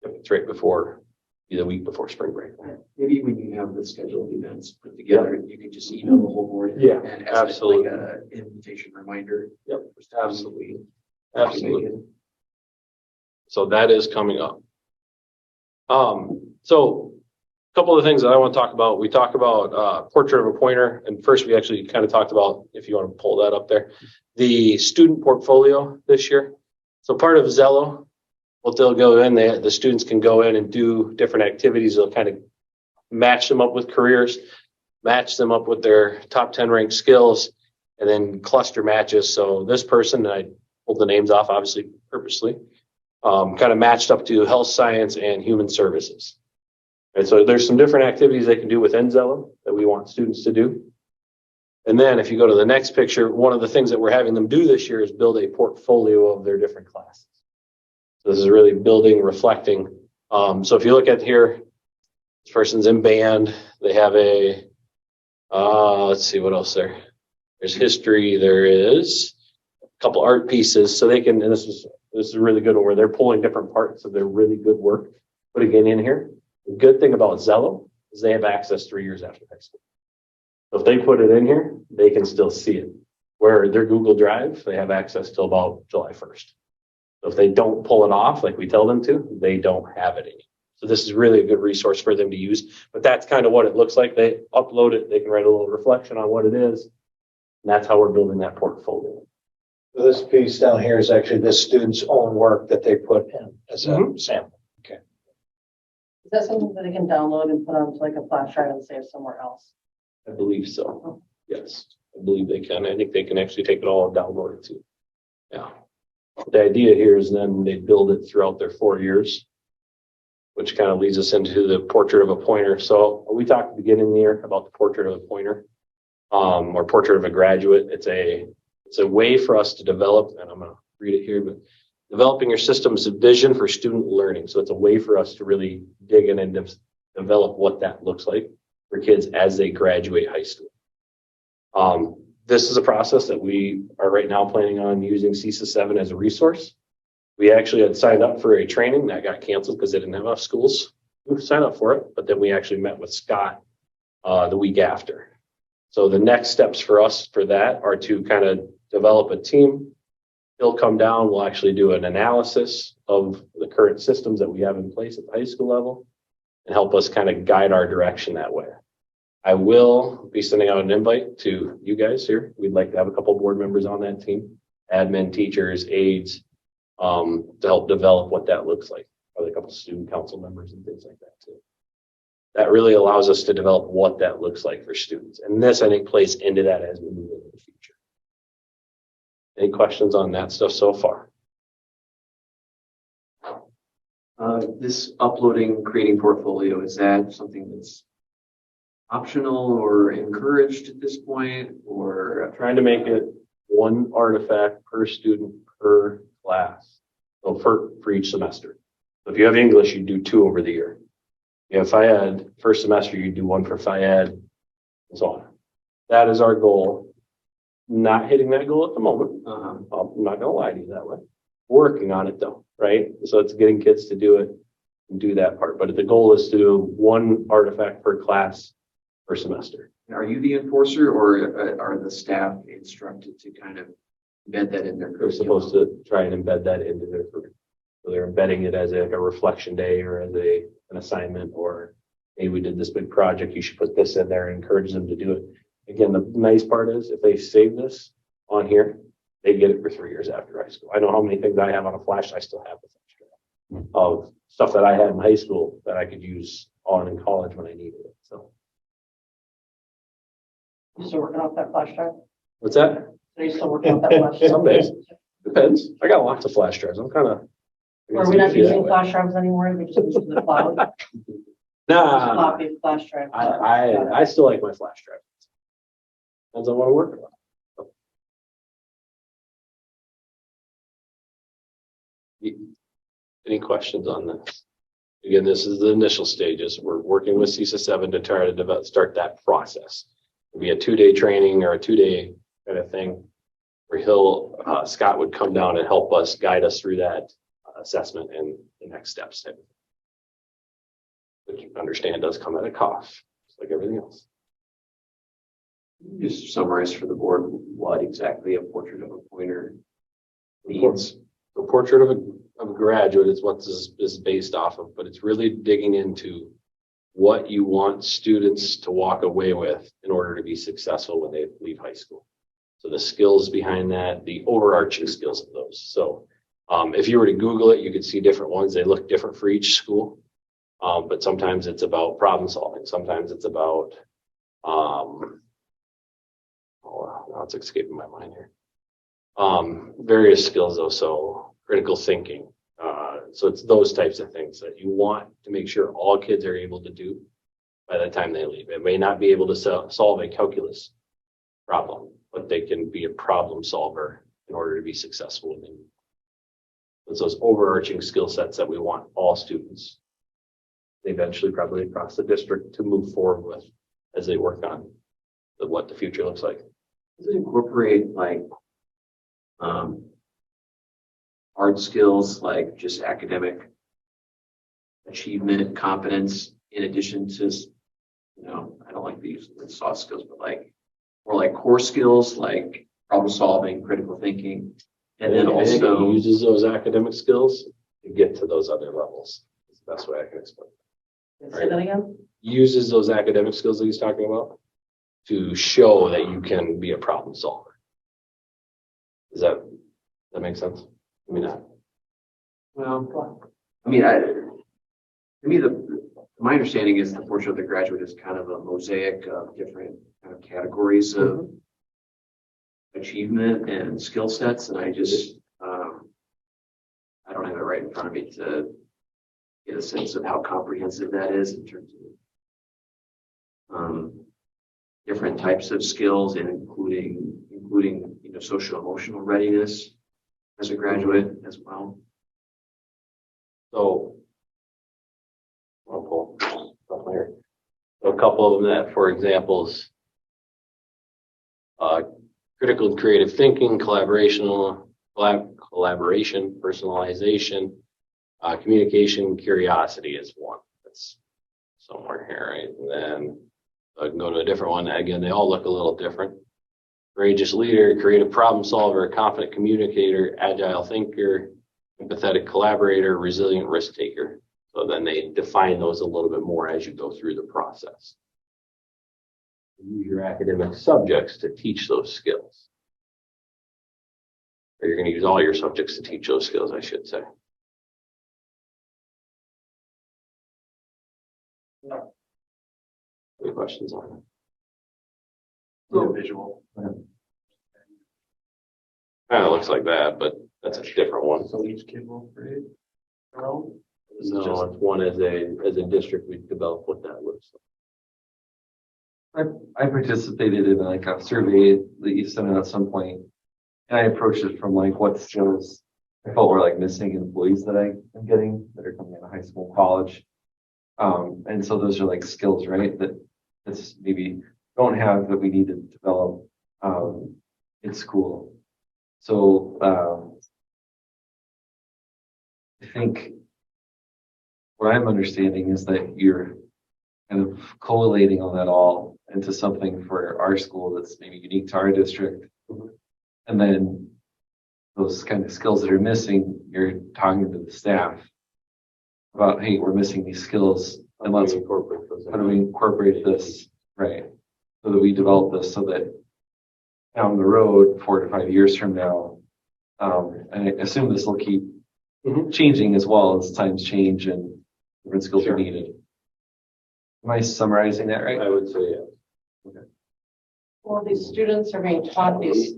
it's right before, the week before spring break. Maybe when you have the scheduled events put together, you can just email the whole board. Yeah, and absolutely. Like a invitation reminder. Yep, Absolutely. absolutely. So that is coming up. So a couple of things that I want to talk about. We talk about portrait of a pointer, and first we actually kind of talked about, if you want to pull that up there, the student portfolio this year. So part of Zello, what they'll go in, the students can go in and do different activities. They'll kind of match them up with careers, match them up with their top 10 ranked skills, and then cluster matches. So this person, and I pulled the names off obviously purposely, kind of matched up to health science and human services. And so there's some different activities they can do within Zello that we want students to do. And then if you go to the next picture, one of the things that we're having them do this year is build a portfolio of their different classes. So this is really building, reflecting. So if you look at here, this person's in band. They have let's see what else there. There's history. There is a couple art pieces. So they can, and this is a really good one where they're pulling different parts of their really good work, putting it in here. The good thing about Zello is they have access 3 years after high school. So if they put it in here, they can still see it. Where their Google Drive, they have access till about July 1st. So if they don't pull it off like we tell them to, they don't have it anymore. So this is really a good resource for them to use. But that's kind of what it looks like. They upload it, they can write a little reflection on what it is. And that's how we're building that portfolio. So this piece down here is actually the student's own work that they put in as a sample. Okay. Is that something that they can download and put onto like a flash drive and save somewhere else? I believe so. Yes, I believe they can. I think they can actually take it all and download it too. Yeah. The idea here is then they build it throughout their 4 years, which kind of leads us into the portrait of a pointer. So we talked at the beginning of the year about the portrait of a pointer, or portrait of a graduate. It's a way for us to develop, and I'm going to read it here, but developing your system's vision for student learning. So it's a way for us to really dig in and develop what that looks like for kids as they graduate high school. This is a process that we are right now planning on using CESA 7 as a resource. We actually had signed up for a training that got canceled because they didn't have enough schools who signed up for it. But then we actually met with Scott the week after. So the next steps for us for that are to kind of develop a team. He'll come down. We'll actually do an analysis of the current systems that we have in place at the high school level and help us kind of guide our direction that way. I will be sending out an invite to you guys here. We'd like to have a couple board members on that team, admin, teachers, aides, to help develop what that looks like. Probably a couple student council members and things like that too. That really allows us to develop what that looks like for students. And this, I think, plays into that as we move into the future. Any questions on that stuff so far? This uploading, creating portfolio, is that something that's optional or encouraged at this point, or Trying to make it one artifact per student per class. So for each semester. So if you have English, you do 2 over the year. If you have FIAD, first semester, you do 1 for FIAD, and so on. That is our goal. Not hitting that goal at the moment. I'm not going to lie to you that way. Working on it though, right? So it's getting kids to do it and do that part. But the goal is to do 1 artifact per class per semester. are you the enforcer, or are the staff instructed to kind of embed that in their They're curriculum? supposed to try and embed that into their curriculum. So they're embedding it as a reflection day or as an assignment, or hey, we did this big project, you should put this in there and encourage them to do it. Again, the nice part is if they save this on here, they get it for 3 years after high school. I know how many things I have on a flash I still have with extra of stuff that I had in high school that I could use on in college when I needed it. So You still working off that flash drive? what's that? Are you still working off that flash drive? Some days. Depends. I got lots of flash drives. I'm kind of Or are we not using flash drives anymore? We just use the cloud? Nah, Floppy flash drive. I still like my flash drive. Depends on what I work on. Any questions on this? Again, this is the initial stages. We're working with CISA 7 to try to start that process. It'll be a 2-day training or a 2-day kind of thing where Scott would come down and help us guide us through that assessment and the next steps. Which you understand does come at a cost, just like everything else. Just summarize for the board what exactly a portrait of a pointer means. The portrait of a graduate is what this is based off of, but it's really digging into what you want students to walk away with in order to be successful when they leave high school. So the skills behind that, the overarching skills of those. So if you were to Google it, you could see different ones. They look different for each school. But sometimes it's about problem solving. Sometimes it's about, now it's escaping my mind here. Various skills though, so critical thinking. So it's those types of things that you want to make sure all kids are able to do by the time they leave. It may not be able to solve a calculus problem, but they can be a problem solver in order to be successful. It's those overarching skill sets that we want all students eventually probably across the district to move forward with as they work on what the future looks like. Does it incorporate like hard skills, like just academic achievement, competence, in addition to, I don't like to use the word soft skills, but like more like core skills, like problem solving, critical thinking, and then I think it also uses those academic skills to get to those other levels. It's the best way I can explain it. Say that again? Uses those academic skills that he's talking about to show that you can be a problem solver. Does that make sense? I mean, well, I mean, to me, my understanding is the portrait of the graduate is kind of a mosaic of different kind of categories of achievement and skill sets. And I just, I don't have it right in front of me to get a sense of how comprehensive that is in terms of different types of skills and including, social emotional readiness as a graduate as well. So, a couple of them that, for examples, critical and creative thinking, collaboration, personalization, communication, curiosity is one. That's somewhere here, right? And then I can go to a different one. Again, they all look a little different. Courageous leader, creative problem solver, confident communicator, agile thinker, empathetic collaborator, resilient risk taker. So then they define those a little bit more as you go through the process. Use your academic subjects to teach those skills. Or you're going to use all your subjects to teach those skills, I should say. Any questions on that? Visual. Kind of looks like that, but that's a different one. So each kid will create their own? No, it's one as a district we develop what that looks like. I participated in like a survey that you sent out at some point, and I approached it from like what skills I felt were like missing employees that I am getting that are coming out of high school, college. And so those are like skills, right? That's maybe don't have that we need to develop in school. So I think what I'm understanding is that you're kind of collating on that all into something for our school that's maybe unique to our district. And then those kind of skills that are missing, you're talking to the staff about, hey, we're missing these skills, and let's incorporate those. How do we incorporate this, right? So that we develop this so that down the road, 4 to 5 years from now, and I assume this will keep changing as well as times change and different skills are needed. Am I summarizing that right? I would say yeah. Okay. Well, these students are being taught these.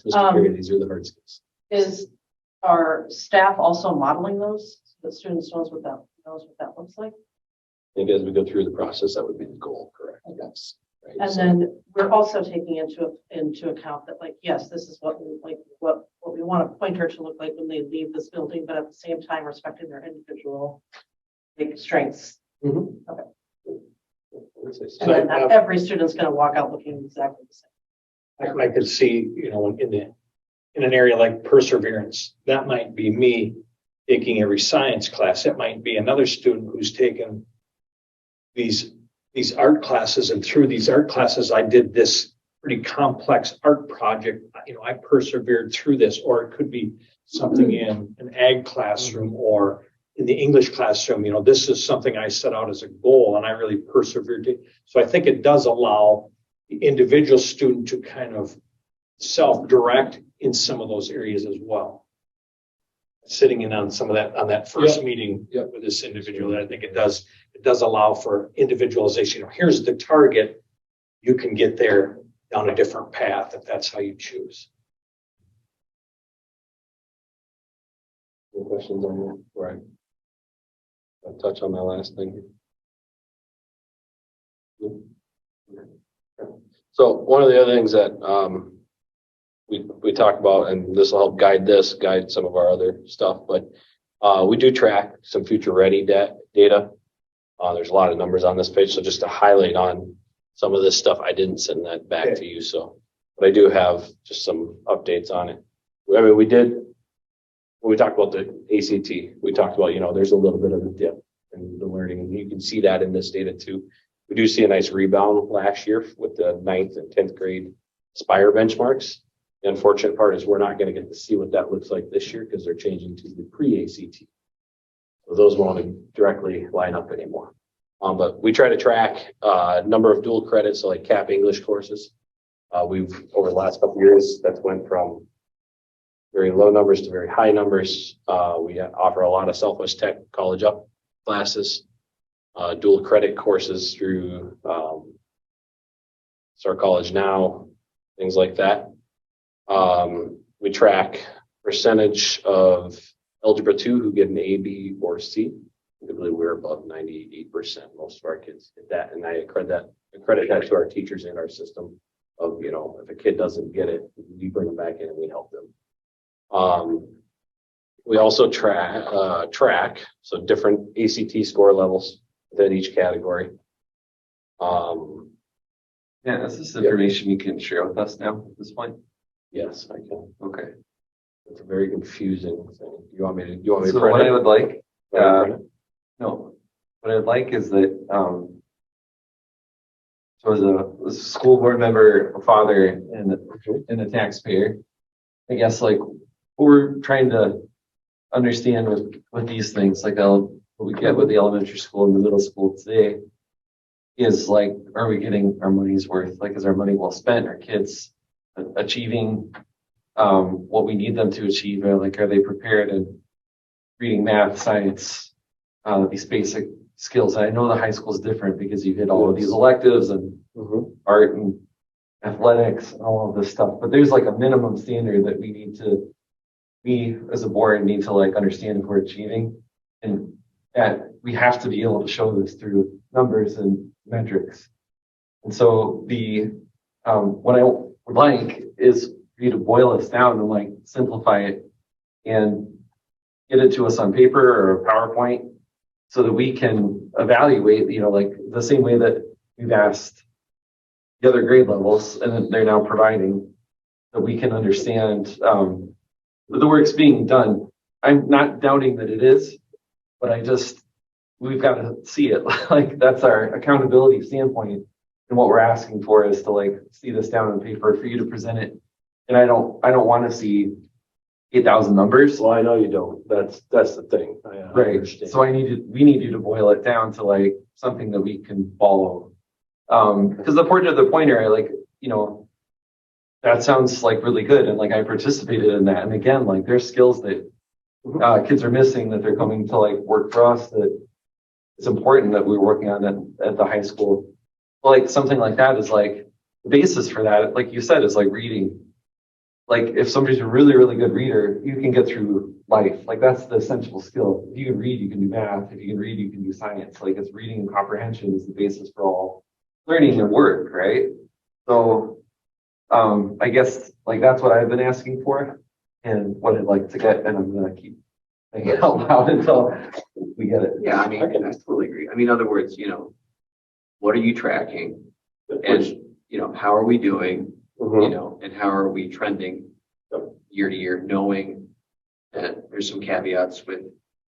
Mr. Perry, these are the hard skills. Is our staff also modeling those, so that students knows what that looks like? I think as we go through the process, that would be the goal, correct? Yes. Right. And So- then we're also taking into account that, like, yes, this is what we like, what we want a pointer to look like when they leave this building, but at the same time respecting their individual like strengths. Mhm. Okay. So And then not every student's gonna walk out looking exactly the same. I could see, you know, in an area like perseverance, that might be me taking every science class. It might be another student who's taken these art classes, and through these art classes, I did this pretty complex art project. You know, I persevered through this, or it could be something in an ag classroom or in the English classroom. You know, this is something I set out as a goal and I really persevered. So I think it does allow the individual student to kind of self-direct in some of those areas as well. Sitting in on some of that, on that first meeting with this individual, I think it does allow for individualization. You know, here's the target. You can get there down a different path if that's how you choose. Any questions on that? Right. I'll touch on my last thing. So one of the other things that we talk about, and this will help guide some of our other stuff, but we do track some future ready data. There's a lot of numbers on this page, so just to highlight on some of this stuff, I didn't send that back to you. So, but I do have just some updates on it. I mean, when we talked about the ACT, we talked about, you know, there's a little bit of a dip in the learning, and you can see that in this data too. We do see a nice rebound last year with the 9th and 10th grade Spire benchmarks. The unfortunate part is we're not going to get to see what that looks like this year because they're changing to the pre-ACT. So those won't directly line up anymore. But we try to track number of dual credits, so like CAP English courses. We've, over the last couple of years, that's went from very low numbers to very high numbers. We offer a lot of Southwest Tech College Up classes, dual credit courses through Start College Now, things like that. We track percentage of Algebra 2 who get an A, B, or C. Typically, we're above 98%. Most of our kids get that, and I credit that to our teachers and our system. Of, you know, if a kid doesn't get it, we bring them back in and we help them. We also track so different ACT score levels within each category. Yeah, is this information you can share with us now at this point? Yes, I can. Okay. It's a very confusing thing. You want me to So print what it? I would like, Print it? no, what I'd like is that, so as a school board member, a father, and a taxpayer, I guess like what we're trying to understand with these things, like what we get with the elementary school and the middle school today, is like, are we getting our money's worth? Like, is our money well spent? Are kids achieving what we need them to achieve? Or like, are they prepared in reading, math, science, these basic skills? And I know the high school is different because you hit all of these electives and art and athletics and all of this stuff. But there's like a minimum standard that we as a board need to like understand if we're achieving, and that we have to be able to show this through numbers and metrics. And so what I would like is for you to boil this down and like simplify it and get it to us on paper or a PowerPoint so that we can evaluate, you know, like the same way that we've asked the other grade levels and they're now providing, that we can understand that the work's being done. I'm not doubting that it is, but we've got to see it. Like that's our accountability standpoint. And what we're asking for is to like see this down on paper for you to present it. And I don't want to see 8,000 numbers. Well, I know you don't. That's the thing. I Right. understand. So we need you to boil it down to like something that we can follow. Because the pointer, like, you know, that sounds like really good. And like I participated in that. And again, like there's skills that kids are missing that they're coming to like work for us, that it's important that we're working on at the high school. Like something like that is like the basis for that, like you said, is like reading. like if somebody's a really, really good reader, you can get through life. Like that's the essential skill. If you can read, you can do math. If you can read, you can do science. Like it's reading and comprehension is the basis for all learning and work, right? So I guess like that's what I've been asking for and what I'd like to get, and I'm gonna keep thinking out loud until we get it. Yeah, I mean, I totally agree. I mean, in other words, what are you tracking? And, how are we doing? And how are we trending year to year, knowing that there's some caveats with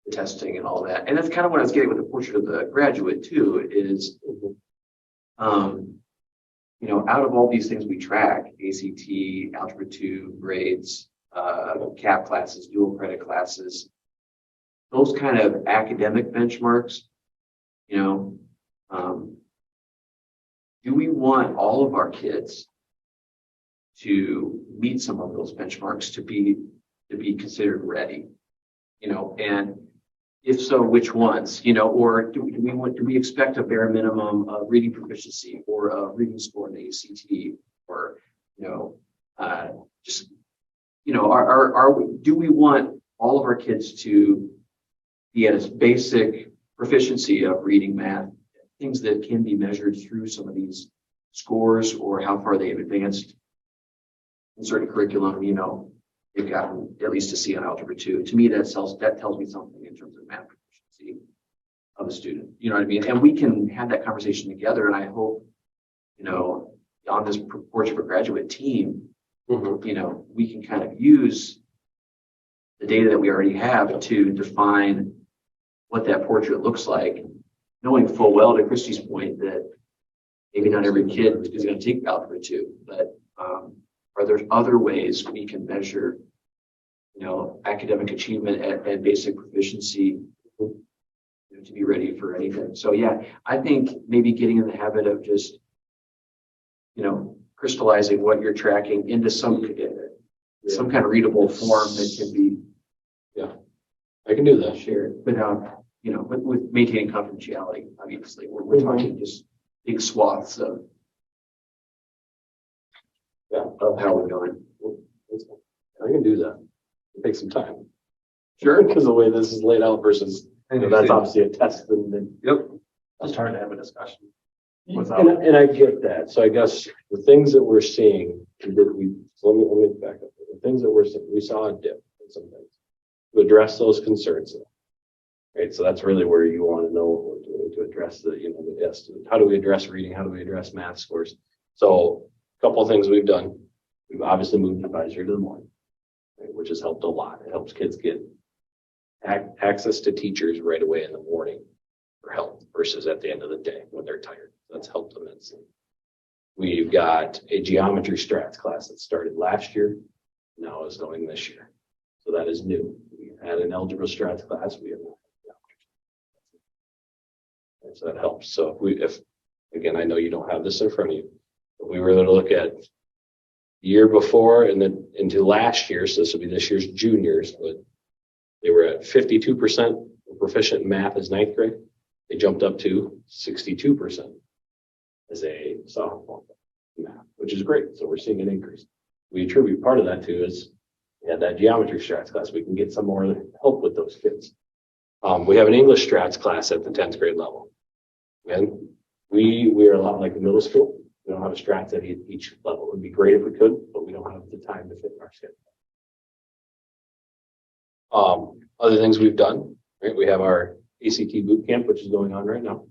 the testing and all that. And that's kind of what I was getting with the portrait of the graduate too, is, out of all these things we track, ACT, Algebra 2, grades, CAP classes, dual credit classes, those kind of academic benchmarks, do we want all of our kids to meet some of those benchmarks to be considered ready? And if so, which ones? Or do we expect a bare minimum of reading proficiency or a reading score in the ACT, or do we want all of our kids to be at its basic proficiency of reading, math, things that can be measured through some of these scores, or how far they've advanced in certain curriculum? They've gotten at least a C on Algebra 2. To me, that tells me something in terms of math proficiency of a student. You know what I mean? And we can have that conversation together. And I hope, on this Portrait for Graduate team, we can kind of use the data that we already have to define what that portrait looks like, knowing full well, to Christy's point, that maybe not every kid is going to take Algebra 2, but are there other ways we can measure, academic achievement and basic proficiency to be ready for anything? So yeah, I think maybe getting in the habit of just, crystallizing what you're tracking into some kind of readable form that can be, I can do that. shared without, with maintaining confidentiality. Obviously, we're talking just big swaths of how we're doing. I can do that. It takes some time. Sure. Because the way this is laid out versus, that's obviously a test. And Yep. It's hard to have a discussion. and I get that. So I guess the things that we're seeing, so let me back up. The things that we're seeing, we saw a dip in some things. To address those concerns. Right. So that's really where you want to know what we're doing to address the estimate. How do we address reading? How do we address math scores? So a couple of things we've done. We've obviously moved advisory to the morning, right, which has helped a lot. It helps kids get access to teachers right away in the morning for help versus at the end of the day when they're tired. That's helped immensely. We've got a geometry strats class that started last year, now is going this year. So that is new. We had an algebra strats class. We have and so that helps. So if again, I know you don't have this in front of you, but we were going to look at year before and then into last year. So this will be this year's juniors, but they were at 52% proficient in math as ninth grade. They jumped up to 62% as a sophomore in math, which is great. So we're seeing an increase. We attribute part of that to is we had that geometry strats class. We can get some more help with those kids. We have an English strats class at the 10th grade level. And we are a lot like the middle school. We don't have a strats at each level. It would be great if we could, but we don't have the time to fit in our schedule. Other things we've done, right? We have our ACT boot camp, which is going on right now.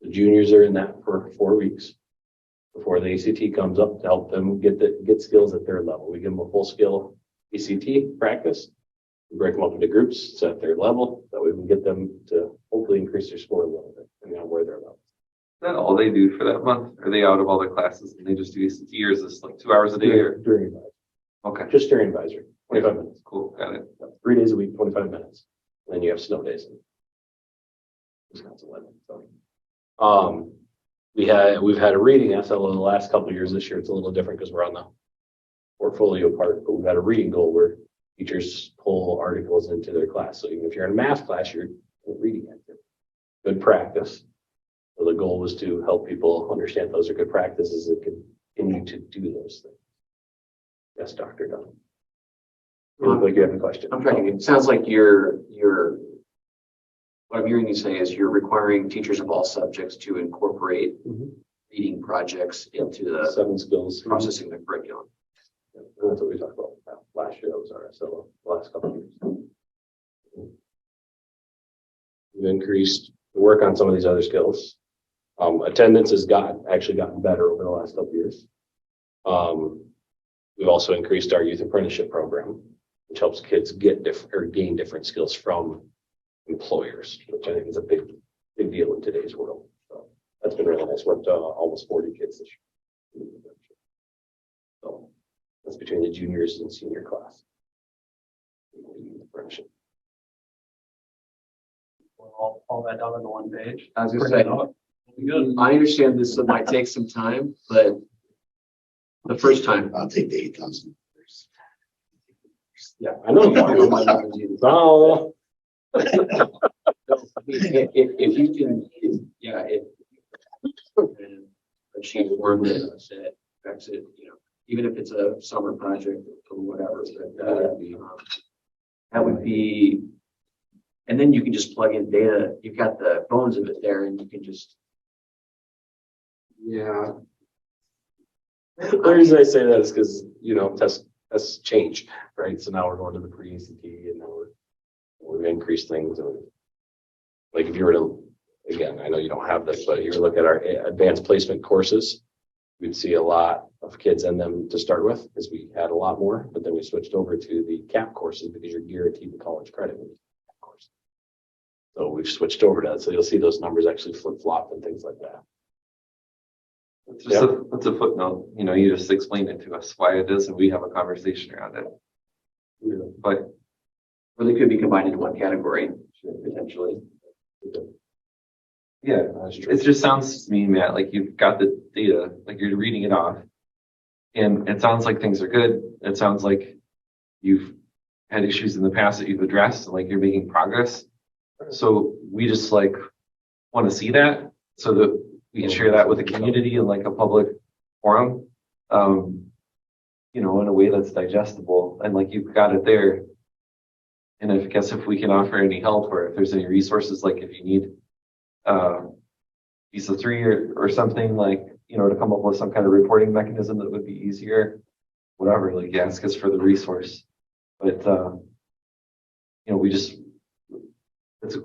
The juniors are in that for 4 weeks before the ACT comes up to help them get skills at their level. We give them a full skill ACT practice. We break them up into groups, set their level, that way we can get them to hopefully increase their score a little bit, depending on where they're level. Is that all they do for that month? Are they out of all the classes and they just do ACT, or is this like 2 hours a day? Or? During advisory. Okay. Just during advisory, 25 minutes. Cool, got it. 3 days a week, 25 minutes. And then you have snow days. Wisconsin weather. So, we've had a reading SLO the last couple of years. This year it's a little different because we're on the portfolio part, but we've got a reading goal where teachers pull articles into their class. So even if you're in a math class, you're reading it. Good practice. So the goal was to help people understand those are good practices and continue to do those things. Yes, Dr. Dunn. You look like you have a question. I'm trying to, it sounds like what I'm hearing you say is you're requiring teachers of all subjects to incorporate reading projects into the 7 skills. processing the curriculum. And that's what we talked about last year. That was our SLO, the last couple of years. We've increased the work on some of these other skills. Attendance has actually gotten better over the last couple of years. We've also increased our youth apprenticeship program, which helps kids get different or gain different skills from employers, which I think is a big deal in today's world. So that's been really nice. We're up to almost 40 kids this year. So that's between the juniors and senior class. Apprenticeship. All that down on the one page. I was gonna say, I understand this might take some time, but the first time. I'll take the 8,000. Yeah, I know. No. If you can, if she formed it, said, exit, even if it's a summer project or whatever, that would be, and then you can just plug in data. You've got the bones of it there, and you can just. Yeah. The reason I say that is because, tests change, right? So now we're going to the pre-ACT and now we've increased things. And like if you were to, again, I know you don't have this, but if you were to look at our advanced placement courses, we'd see a lot of kids in them to start with because we had a lot more, but then we switched over to the CAP courses because you're guaranteed the college credit with the CAP course. So we've switched over to that. So you'll see those numbers actually flip-flop and things like that. It's just it's a footnote, you just explain it to us why it is and we have a conversation around it. Yeah. But Or they could be combined into one category, potentially. yeah, it just sounds to me, Matt, like you've got the data, like you're reading it off. And it sounds like things are good. It sounds like you've had issues in the past that you've addressed, like you're making progress. So we just want to see that so that we can share that with the community in a public forum, in a way that's digestible and you've got it there. And I guess if we can offer any help or if there's any resources, like if you need visa 3 or something to come up with some kind of reporting mechanism that would be easier, whatever, ask us for the resource. But, it's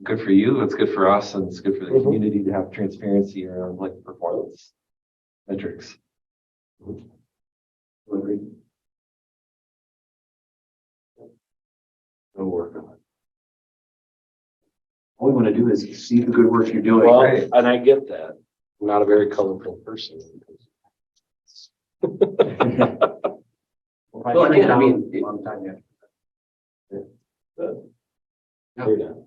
good for you, it's good for us, and it's good for the community to have transparency around performance metrics. Agree. We'll work on it. All we want to do is see the good work you're doing. Well, and I get that. I'm not a very colorful person. Well, again, I mean, Long time yet. Yeah. You're done.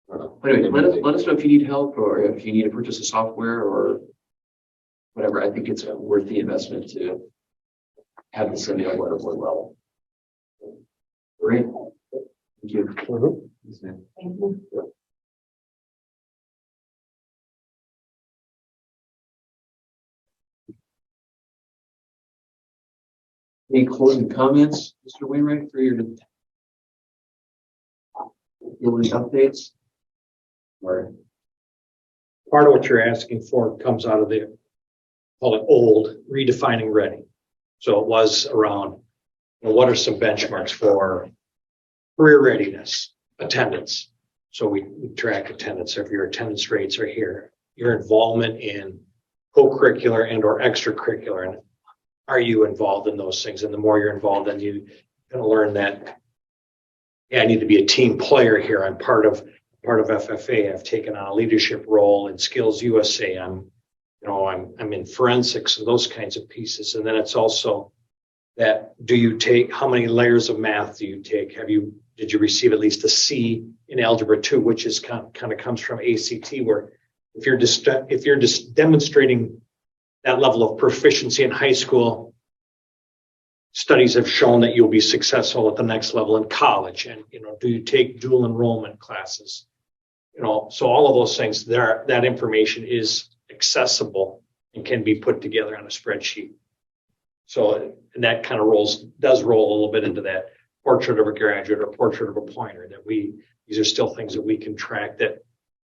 But anyway, let us know if you need help or if you need to purchase a software or whatever. I think it's worth the investment to have this in at a level. Great. Thank you. Thank you. Any closing comments, Mr. Wainwright, for your building updates? Or Part of what you're asking for comes out of the, call it old, redefining ready. So it was around, what are some benchmarks for career readiness, attendance? So we track attendance. So if your attendance rates are here, your involvement in co-curricular and or extracurricular, and are you involved in those things? And the more you're involved, then you're going to learn that, I need to be a team player here. I'm part of FFA. I've taken on a leadership role in Skills USA. I'm in forensics and those kinds of pieces. And then it's also that, how many layers of math do you take? Did you receive at least a C in Algebra 2, which is kind of comes from ACT, where if you're just demonstrating that level of proficiency in high school, studies have shown that you'll be successful at the next level in college. And, do you take dual enrollment classes? So all of those things there, that information is accessible and can be put together on a spreadsheet. So and that kind of does roll a little bit into that portrait of a graduate or portrait of a pointer that these are still things that we can track that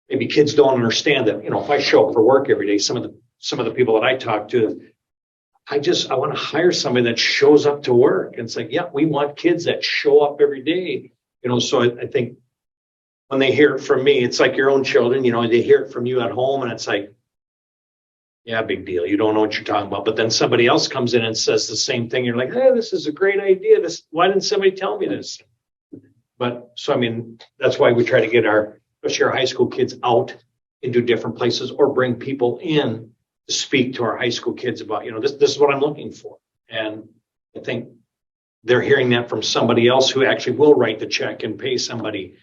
maybe kids don't understand that, if I show up for work every day, some of the people that I talk to, I want to hire somebody that shows up to work. And it's like, yeah, we want kids that show up every day, so I think when they hear it from me, it's like your own children, they hear it from you at home and it's like, yeah, big deal. You don't know what you're talking about. But then somebody else comes in and says the same thing. You're like, hey, this is a great idea. Why didn't somebody tell me this? But so, that's why we try to get especially our high school kids out into different places or bring people in to speak to our high school kids about, this is what I'm looking for. And I think they're hearing that from somebody else who actually will write the check and pay somebody,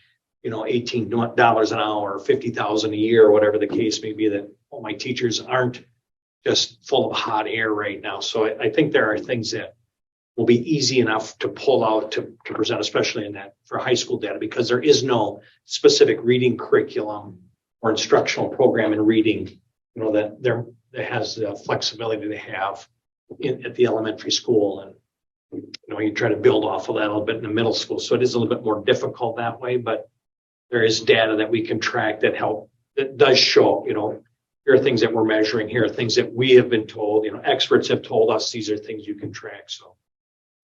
$18 an hour, $50,000 a year, or whatever the case may be, that, my teachers aren't just full of hot air right now. So I think there are things that will be easy enough to pull out to present, especially in that for high school data, because there is no specific reading curriculum or instructional program in reading, that has the flexibility they have at the elementary school. And, you try to build off of that a little bit in the middle school. So it is a little bit more difficult that way, but there is data that we can track that does show, here are things that we're measuring, here are things that we have been told, experts have told us these are things you can track. So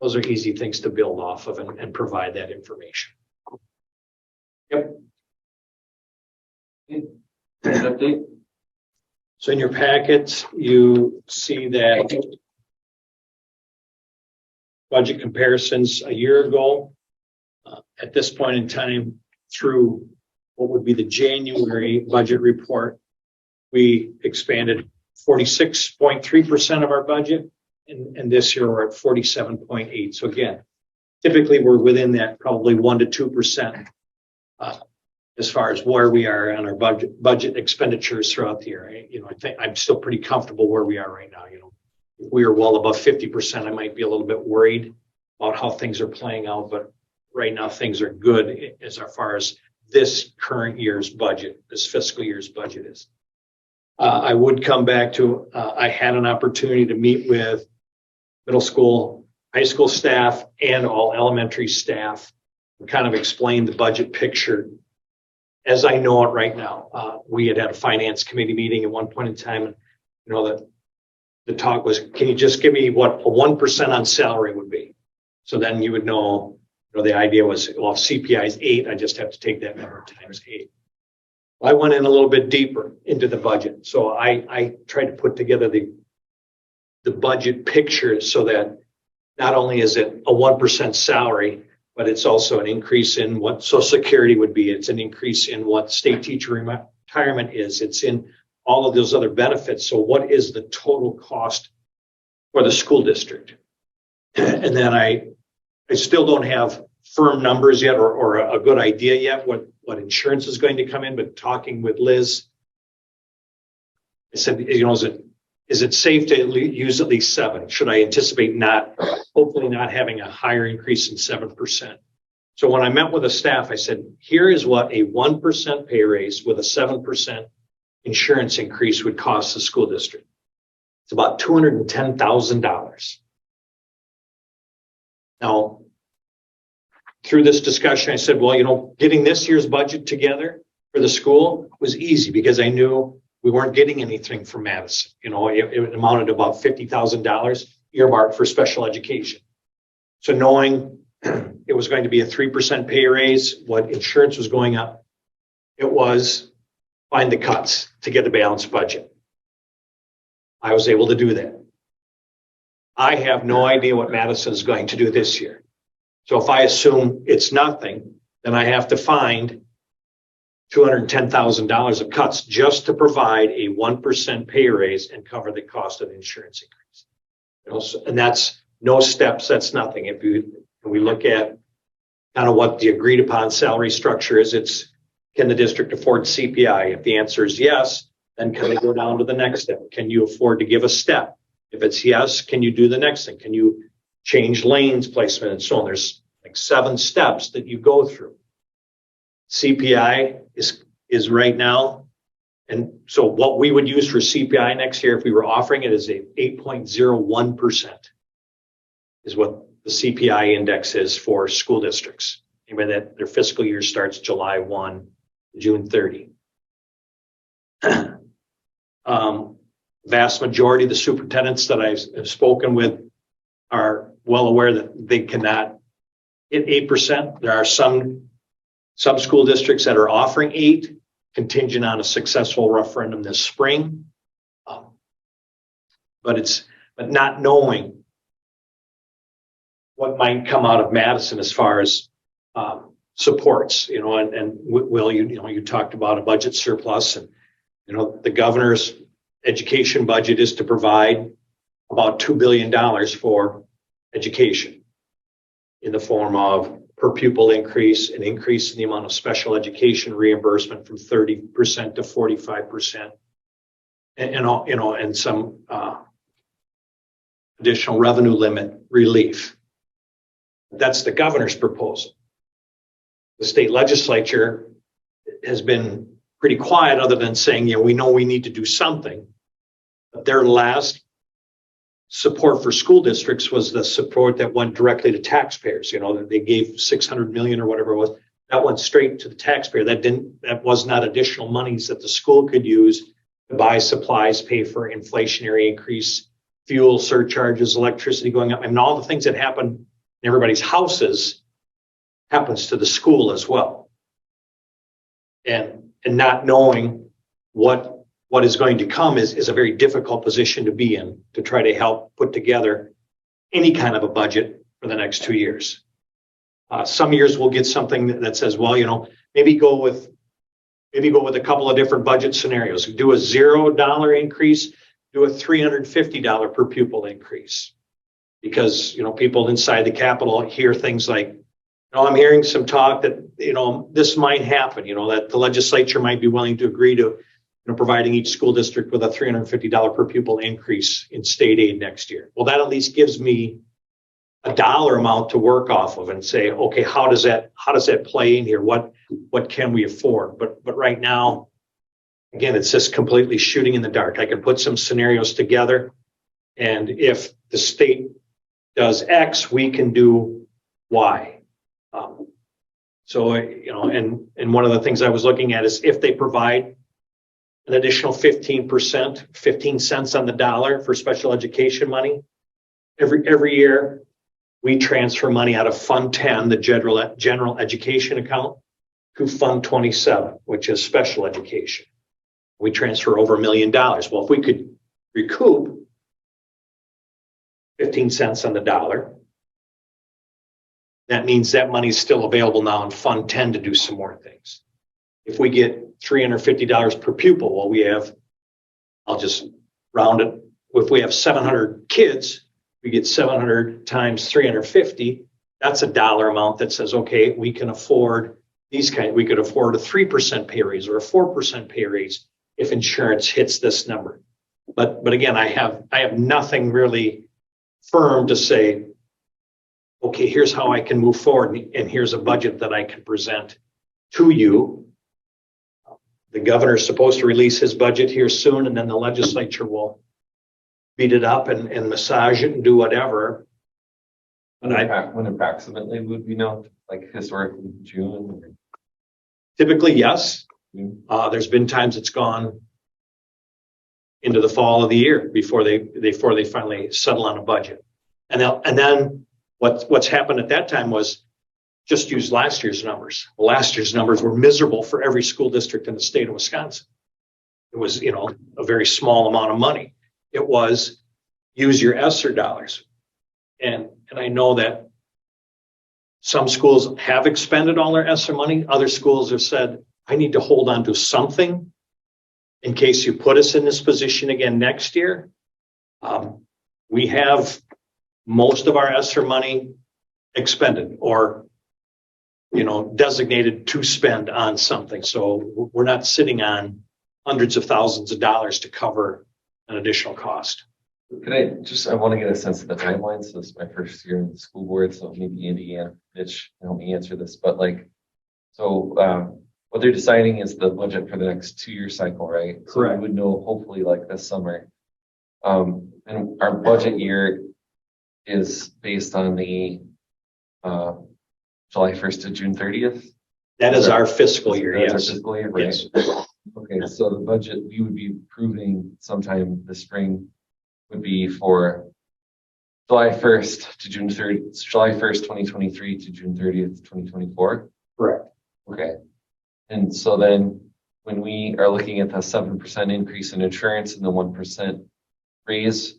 those are easy things to build off of and provide that information. Yep. Update. So in your packets, you see that budget comparisons a year ago. At this point in time, through what would be the January budget report, we expanded 46.3% of our budget, and this year we're at 47.8. So again, typically we're within that probably 1 to 2% as far as where we are on our budget expenditures throughout the year. I think I'm still pretty comfortable where we are right now. If we are well above 50%, I might be a little bit worried about how things are playing out, but right now things are good as far as this current year's budget, this fiscal year's budget is. I would come back to, I had an opportunity to meet with middle school, high school staff, and all elementary staff and kind of explain the budget picture as I know it right now. We had a finance committee meeting at one point in time, and the talk was, can you just give me what a 1% on salary would be? So then you would know, the idea was, well, if CPI is 8, I just have to take that number times 8. I went in a little bit deeper into the budget. So I tried to put together the budget picture so that not only is it a 1% salary, but it's also an increase in what Social Security would be. It's an increase in what state teacher retirement is. It's in all of those other benefits. So what is the total cost for the school district? And then I still don't have firm numbers yet or a good idea yet what insurance is going to come in, but talking with Liz, I said, is it safe to use at least 7? Should I anticipate hopefully not having a higher increase than 7%? So when I met with the staff, I said, here is what a 1% pay raise with a 7% insurance increase would cost the school district. It's about $210,000. Now, through this discussion, I said, well, getting this year's budget together for the school was easy because I knew we weren't getting anything from Madison. It amounted to about $50,000 earmarked for special education. So knowing it was going to be a 3% pay raise, what insurance was going up, it was find the cuts to get a balanced budget. I was able to do that. I have no idea what Madison is going to do this year. So if I assume it's nothing, then I have to find $210,000 of cuts just to provide a 1% pay raise and cover the cost of the insurance increase. And that's no steps, that's nothing. If we look at kind of what the agreed upon salary structure is, can the district afford CPI? If the answer is yes, then can we go down to the next step? Can you afford to give a step? If it's yes, can you do the next thing? Can you change lanes placement and so on? There's like 7 steps that you go through. CPI is right now. And so what we would use for CPI next year, if we were offering it, is a 8.01%. is what the CPI index is for school districts. Anybody that their fiscal year starts July 1, June 30. Vast majority of the superintendents that I've spoken with are well aware that they cannot hit 8%. There are some school districts that are offering 8%, contingent on a successful referendum this spring. But not knowing what might come out of Madison as far as supports, and Will, you talked about a budget surplus, and the governor's education budget is to provide about $2 billion for education in the form of per pupil increase, an increase in the amount of special education reimbursement from 30% to 45%, and some additional revenue limit relief. That's the governor's proposal. The state legislature has been pretty quiet, other than saying, we know we need to do something. But their last support for school districts was the support that went directly to taxpayers. That they gave $600 million or whatever it was. That went straight to the taxpayer. That was not additional monies that the school could use to buy supplies, pay for inflationary increase, fuel surcharges, electricity going up, and all the things that happen in everybody's houses happens to the school as well. And not knowing what is going to come is a very difficult position to be in, to try to help put together any kind of a budget for the next 2 years. Some years we'll get something that says, well, maybe go with a couple of different budget scenarios. Do a $0 increase, do a $350 per pupil increase. Because, people inside the Capitol hear things like, I'm hearing some talk that, this might happen, that the legislature might be willing to agree to, providing each school district with a $350 per pupil increase in state aid next year. Well, that at least gives me a dollar amount to work off of and say, okay, how does that play in here? What can we afford? But right now, again, it's just completely shooting in the dark. I can put some scenarios together, and if the state does X, we can do Y. And one of the things I was looking at is if they provide an additional 15%, 15 cents on the dollar for special education money, every year we transfer money out of Fund 10, the general education account, to Fund 27, which is special education. We transfer over $1 million. Well, if we could recoup 15 cents on the dollar, that means that money is still available now in Fund 10 to do some more things. If we get $350 per pupil, I'll just round it. If we have 700 kids, we get 700 times 350. That's a dollar amount that says, okay, we can afford we could afford a 3% pay raise or a 4% pay raise if insurance hits this number. But again, I have nothing really firm to say, okay, here's how I can move forward, and here's a budget that I can present to you. The governor is supposed to release his budget here soon, and then the legislature will beat it up and massage it and do whatever. When approximately would we know, like historically June? Typically, yes. There's been times it's gone into the fall of the year before they finally settle on a budget. And then what's happened at that time was just use last year's numbers. Well, last year's numbers were miserable for every school district in the state of Wisconsin. It was, a very small amount of money. It was use your ESSER dollars. And I know that some schools have expended all their ESSER money. Other schools have said, I need to hold on to something in case you put us in this position again next year. We have most of our ESSER money expended or, designated to spend on something. So we're not sitting on hundreds of thousands of dollars to cover an additional cost. I want to get a sense of the timeline. So this is my first year in the school board. So maybe Andy and Mitch can help me answer this, but what they're deciding is the budget for the next 2-year cycle, right? Correct. So we would know hopefully like this summer. And our budget year is based on the July 1st to June 30th. That is our fiscal year, That's our yes. fiscal year, right? Yes. Okay, so the budget we would be approving sometime this spring would be for July 1st to June 30th, July 1st, 2023 to June 30th, 2024. Correct. Okay. And so then when we are looking at the 7% increase in insurance and the 1% raise,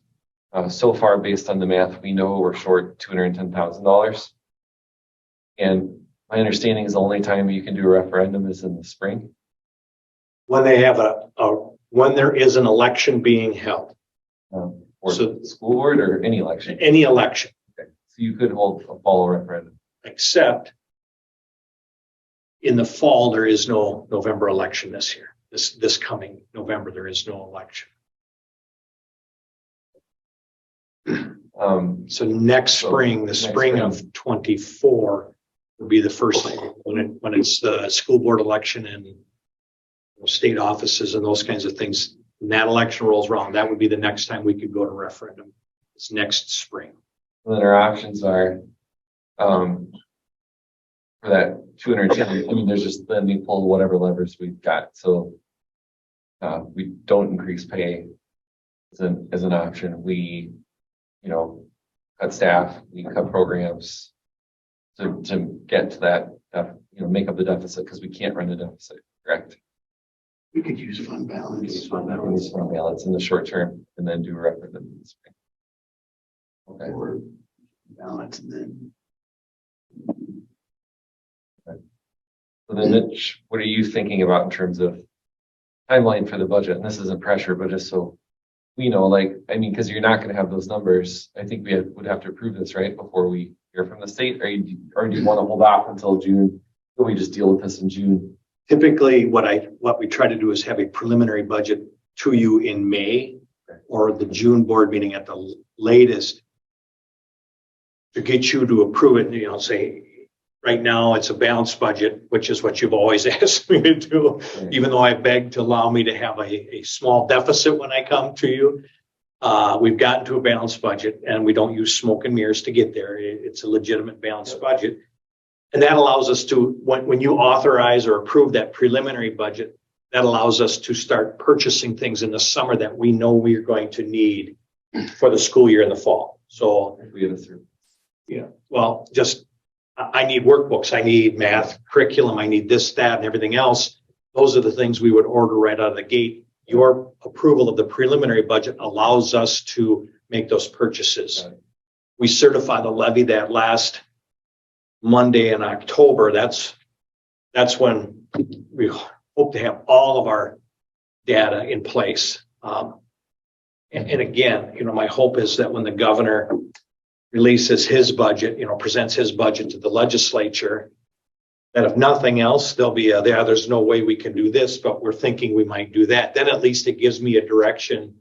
so far based on the math, we know we're short $210,000. And my understanding is the only time you can do a referendum is in the spring. When they have when there is an election being held, Or So- the school board or any election. any election, Okay. So you could hold a fall referendum. except in the fall, there is no November election this year. This coming November, there is no election. So next spring, the next spring spring. of 24 will be the first thing when it's the school board election and state offices and those kinds of things. When that election rolls around, that would be the next time we could go to referendum. It's next spring. And then our options are, for that 210, I mean, there's just, then we pull whatever levers we've got. So, we don't increase pay as an option. We, cut staff, we cut programs to get to that, make up the deficit because we can't run a deficit, correct? We could use fund balance. Use fund balance in the short term and then do a referendum in the spring. Okay. Or balance and then. So then Mitch, what are you thinking about in terms of timeline for the budget? And this isn't pressure, but just so we know, because you're not going to have those numbers. I think we would have to approve this, right? Before we hear from the state, or do you want to hold off until June? Or we just deal with this in June? Typically, what we try to do is have a preliminary budget to you in May or the June board meeting at the latest to get you to approve it, say, right now it's a balanced budget, which is what you've always asked me to do, even though I begged to allow me to have a small deficit when I come to you. We've gotten to a balanced budget and we don't use smoke and mirrors to get there. It's a legitimate balanced budget. And that allows us to, when you authorize or approve that preliminary budget, that allows us to start purchasing things in the summer that we know we're going to need for the school year in the fall. So, We have a survey. I need workbooks, I need math curriculum, I need this, that, and everything else. Those are the things we would order right out of the gate. Your approval of the preliminary budget allows us to make those purchases. We certify the levy that last Monday in October. That's when we hope to have all of our data in place. And again, my hope is that when the governor releases his budget, presents his budget to the legislature, that if nothing else, there'll be there's no way we can do this, but we're thinking we might do that. Then at least it gives me a direction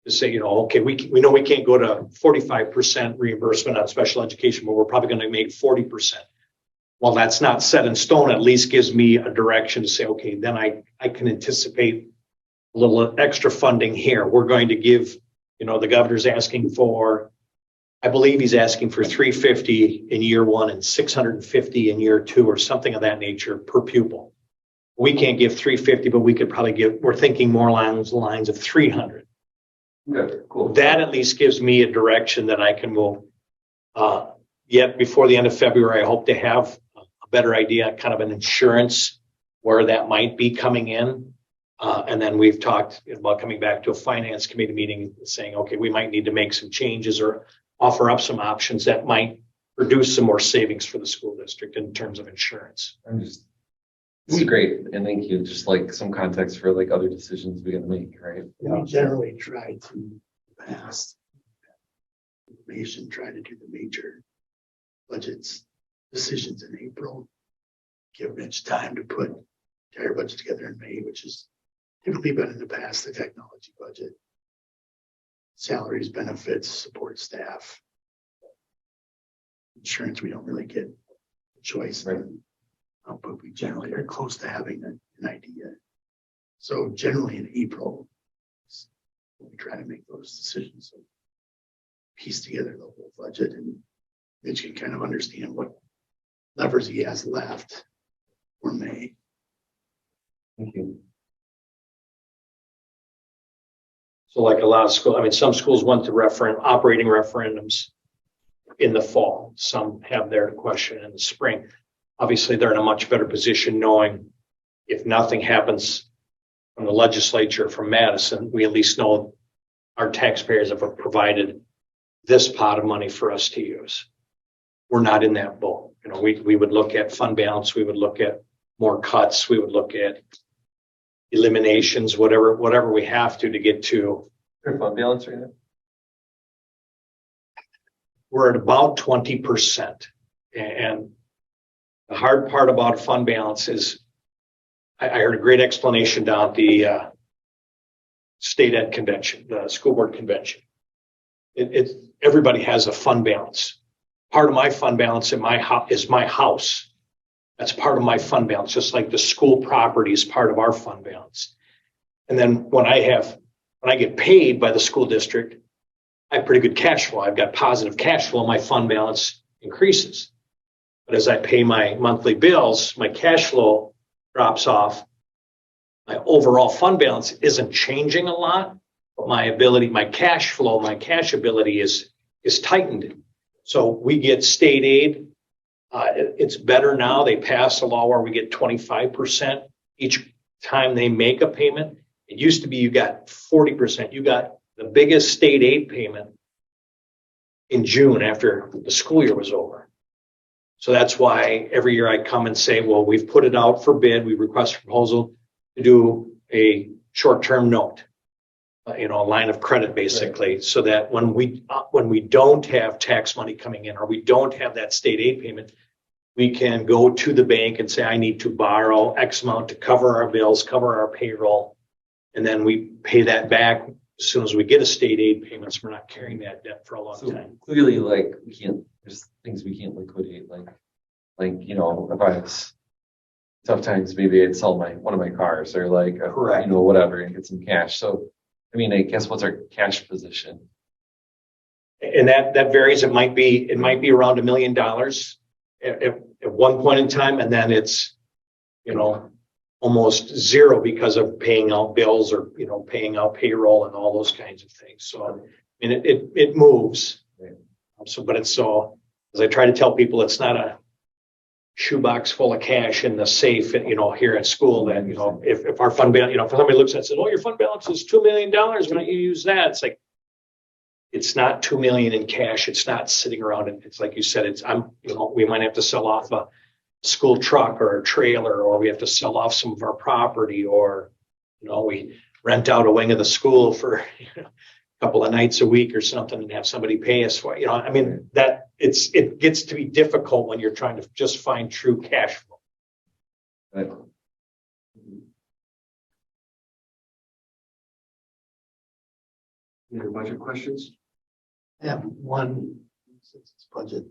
to say, okay, we know we can't go to 45% reimbursement on special education, but we're probably going to make 40%. Well, that's not set in stone. At least gives me a direction to say, okay, then I can anticipate a little extra funding here. We're going to give, the governor's asking for, I believe he's asking for $350 in year one and $650 in year two or something of that nature per pupil. We can't give $350, but we could probably we're thinking more along the lines of $300. Okay, cool. That at least gives me a direction that I can move. Yet before the end of February, I hope to have a better idea, kind of an insurance where that might be coming in. And then we've talked about coming back to a finance committee meeting saying, okay, we might need to make some changes or offer up some options that might produce some more savings for the school district in terms of insurance. This is great. And thank you. Just some context for other decisions we got to make, right? We generally try to pass information, try to do the major budgets decisions in April. Give Mitch time to put entire budget together in May, which is typically been in the past, the technology budget. Salaries, benefits, support staff. Insurance, we don't really get a choice. Right. But we generally are close to having an idea. So generally in April, we try to make those decisions. So piece together the whole budget and Mitch can kind of understand what levers he has left for May. Thank you. So like a lot of schools, I mean, some schools went to operating referendums in the fall. Some have their question in the spring. Obviously, they're in a much better position knowing if nothing happens from the legislature, from Madison, we at least know our taxpayers have provided this pot of money for us to use. We're not in that boat. You know, we would look at fund balance, we would look at more cuts, we would look at eliminations, whatever we have to get to. Your fund balance right now? We're at about 20%. And the hard part about fund balance is I heard a great explanation down at the state ed convention, the school board convention. Everybody has a fund balance. Part of my fund balance in is my house. That's part of my fund balance, just like the school property is part of our fund balance. And then when I get paid by the school district, I have pretty good cash flow. I've got positive cash flow. My fund balance increases. But as I pay my monthly bills, my cash flow drops off. My overall fund balance isn't changing a lot, but my cash flow, my cash ability is tightened. So we get state aid. It's better now. They passed a law where we get 25% each time they make a payment. It used to be you got 40%. You got the biggest state aid payment in June after the school year was over. So that's why every year I come and say, well, we've put it out for bid. We request a proposal to do a short-term note, a line of credit basically, right. So that when we don't have tax money coming in or we don't have that state aid payment, we can go to the bank and say, I need to borrow X amount to cover our bills, cover our payroll. And then we pay that back as soon as we get a state aid payments. We're not carrying that debt for a long time. Clearly, like there's things we can't liquidate, like if I was tough times, maybe I'd sell one of my cars or whatever and get some cash. So, I mean, I guess what's our cash position? And that varies. It might be around $1 million at one point in time, and then it's almost zero because of paying out bills or paying out payroll and all those kinds of things. So I mean, it moves. Right. But it's so, as I try to tell people, it's not a shoebox full of cash in the safe, here at school that, if our fund balance, if somebody looks at it and says, oh, your fund balance is $2 million, why don't you use that? It's like, it's not $2 million in cash. It's not sitting around. And it's like you said, we might have to sell off a school truck or a trailer, or we have to sell off some of our property, or, we rent out a wing of the school for a couple of nights a week or something and have somebody pay us for it. I mean, it gets to be difficult when you're trying to just find true cash flow. Right. Any other budget questions? I have one, since it's budget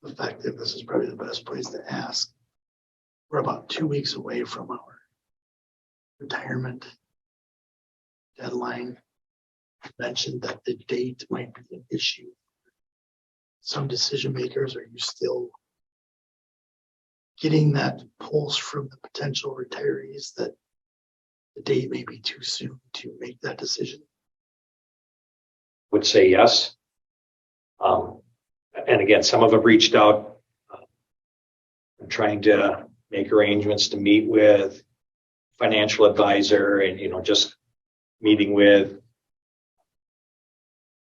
effective, this is probably the best place to ask. We're about 2 weeks away from our retirement deadline. You mentioned that the date might be an issue. Some decision makers, are you still getting that pulse from the potential retirees that the date may be too soon to make that decision? Would say yes. And again, some of them reached out. I'm trying to make arrangements to meet with financial advisor and, just meeting with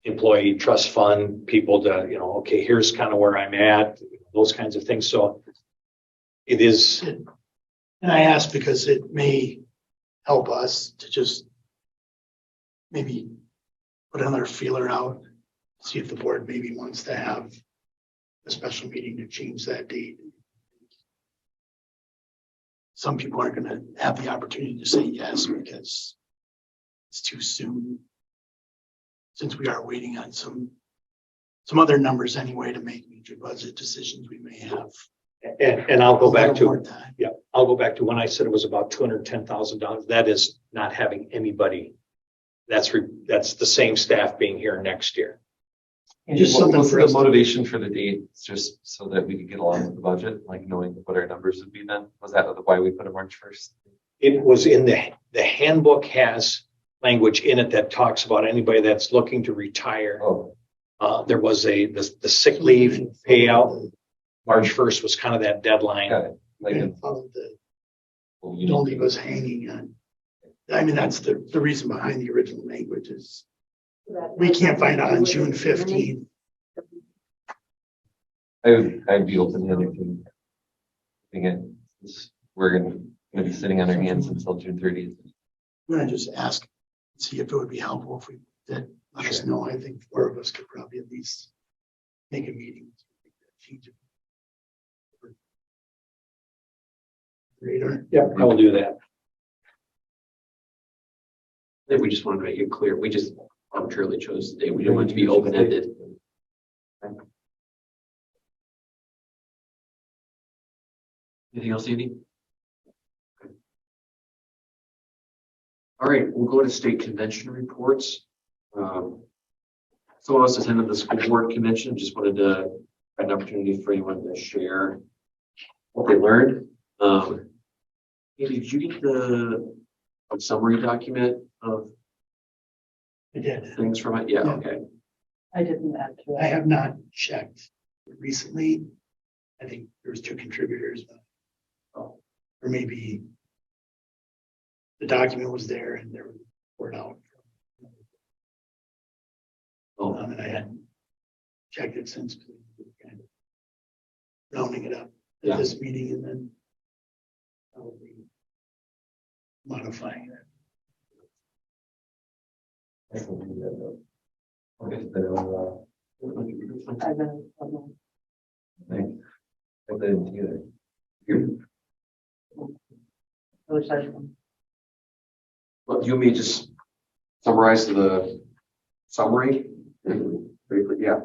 employee trust fund people to, okay, here's kind of where I'm at, those kinds of things. So it is. And I ask because it may help us to just maybe put another feeler out, see if the board maybe wants to have a special meeting to change that date. Some people aren't going to have the opportunity to say yes because it's too soon, since we are waiting on some other numbers anyway to make major budget decisions we may have. And I'll go back to, I'll go back to when I said it was about $210,000. That is not having anybody. That's the same staff being here next year. Just something What's for the us to- motivation for the date? It's just so that we could get along with the budget, like knowing what our numbers would be then? Was that why we put a March 1st? It was in the handbook has language in it that talks about anybody that's looking to retire. Oh, There was the sick leave payout. March 1st was kind of that deadline. got it. Like, And follow the, well, you don't need leave to- us hanging on. I mean, that's the reason behind the original language is we can't find out on June 15th. I'd be open to anything. Again, we're gonna be sitting on our hands until June 30th. I'm gonna just ask, see if it would be helpful if we did. Let us know. I think 4 of us could probably at least make a meeting. Change it. Radar. Yep, I will do that. I think we just wanted to make it clear. We just arbitrarily chose the date. We didn't want it to be open-ended. Anything else, Andy? Okay. All right, we'll go to state convention reports. Some of us attended the school board convention. Just wanted to have an opportunity for anyone to share what they learned. Andy, did you get the summary document of I did. things from it? Yeah, Yeah. okay. I didn't add to I it. have not checked recently. I think there was 2 contributors. Or maybe the document was there and there was word out. And I hadn't checked it since kind of rounding it up at this meeting and then probably modifying it. I can do that though. Okay, so, I've been, thanks. I didn't either. really excited. Well, do you want me to just summarize the summary? Briefly, yeah.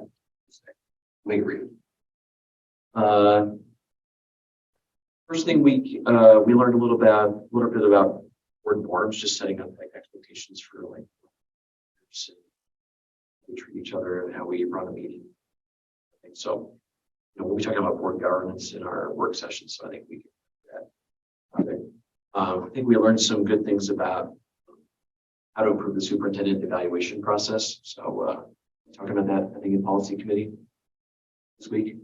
Let me agree. First thing we learned a little bit about board norms, just setting up like expectations for like we treat each other and how we run a meeting. I think so. You know, we'll be talking about board governance in our work sessions, so I think we can do that. Okay. I think we learned some good things about how to improve the superintendent evaluation process. So talking about that, I think in policy committee this week.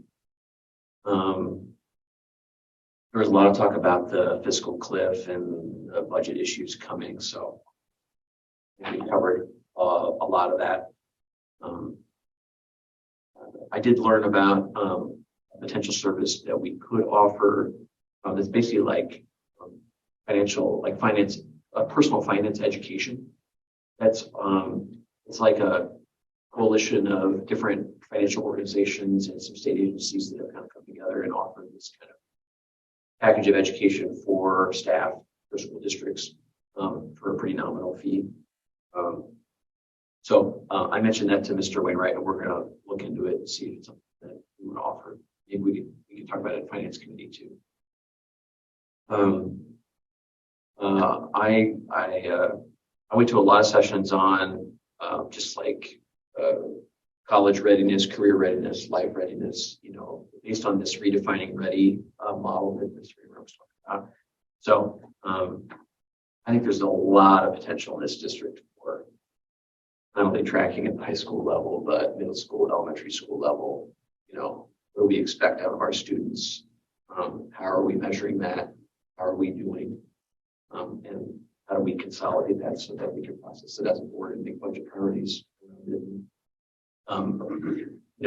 There was a lot of talk about the fiscal cliff and the budget issues coming. So we covered a lot of that. I did learn about a potential service that we could offer. It's basically like finance, personal finance education. That's it's like a coalition of different financial organizations and some state agencies that have kind of come together and offer this kind of package of education for staff, for school districts, for a pretty nominal fee. So I mentioned that to Mr. Wainwright, and we're going to look into it and see if it's something that we want to offer. Maybe we can talk about it in finance committee too. I went to a lot of sessions on just like college readiness, career readiness, life readiness, you know, based on this redefining ready model that Mr. Wainwright was talking about. So I think there's a lot of potential in this district for not only tracking at the high school level, but middle school, elementary school level. You know, what do we expect out of our students? How are we measuring that? How are we doing? And how do we consolidate that so that we can process it as a board and make budget priorities? You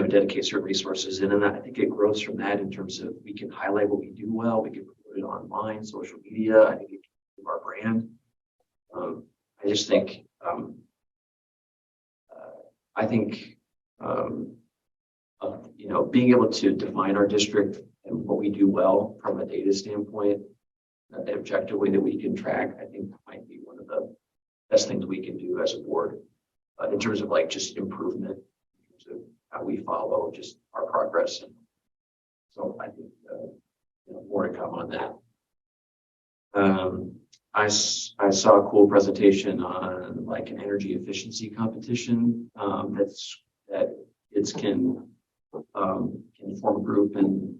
know, dedicate certain resources in, and I think it grows from that in terms of we can highlight what we do well, we can put it online, social media. I think it can improve our brand. I just think you know, being able to define our district and what we do well from a data standpoint, the objective way that we can track, I think might be one of the best things we can do as a board in terms of like just improvement, in terms of how we follow just our progress. And so I think you know, more to come on that. I saw a cool presentation on like an energy efficiency competition that kids can form a group and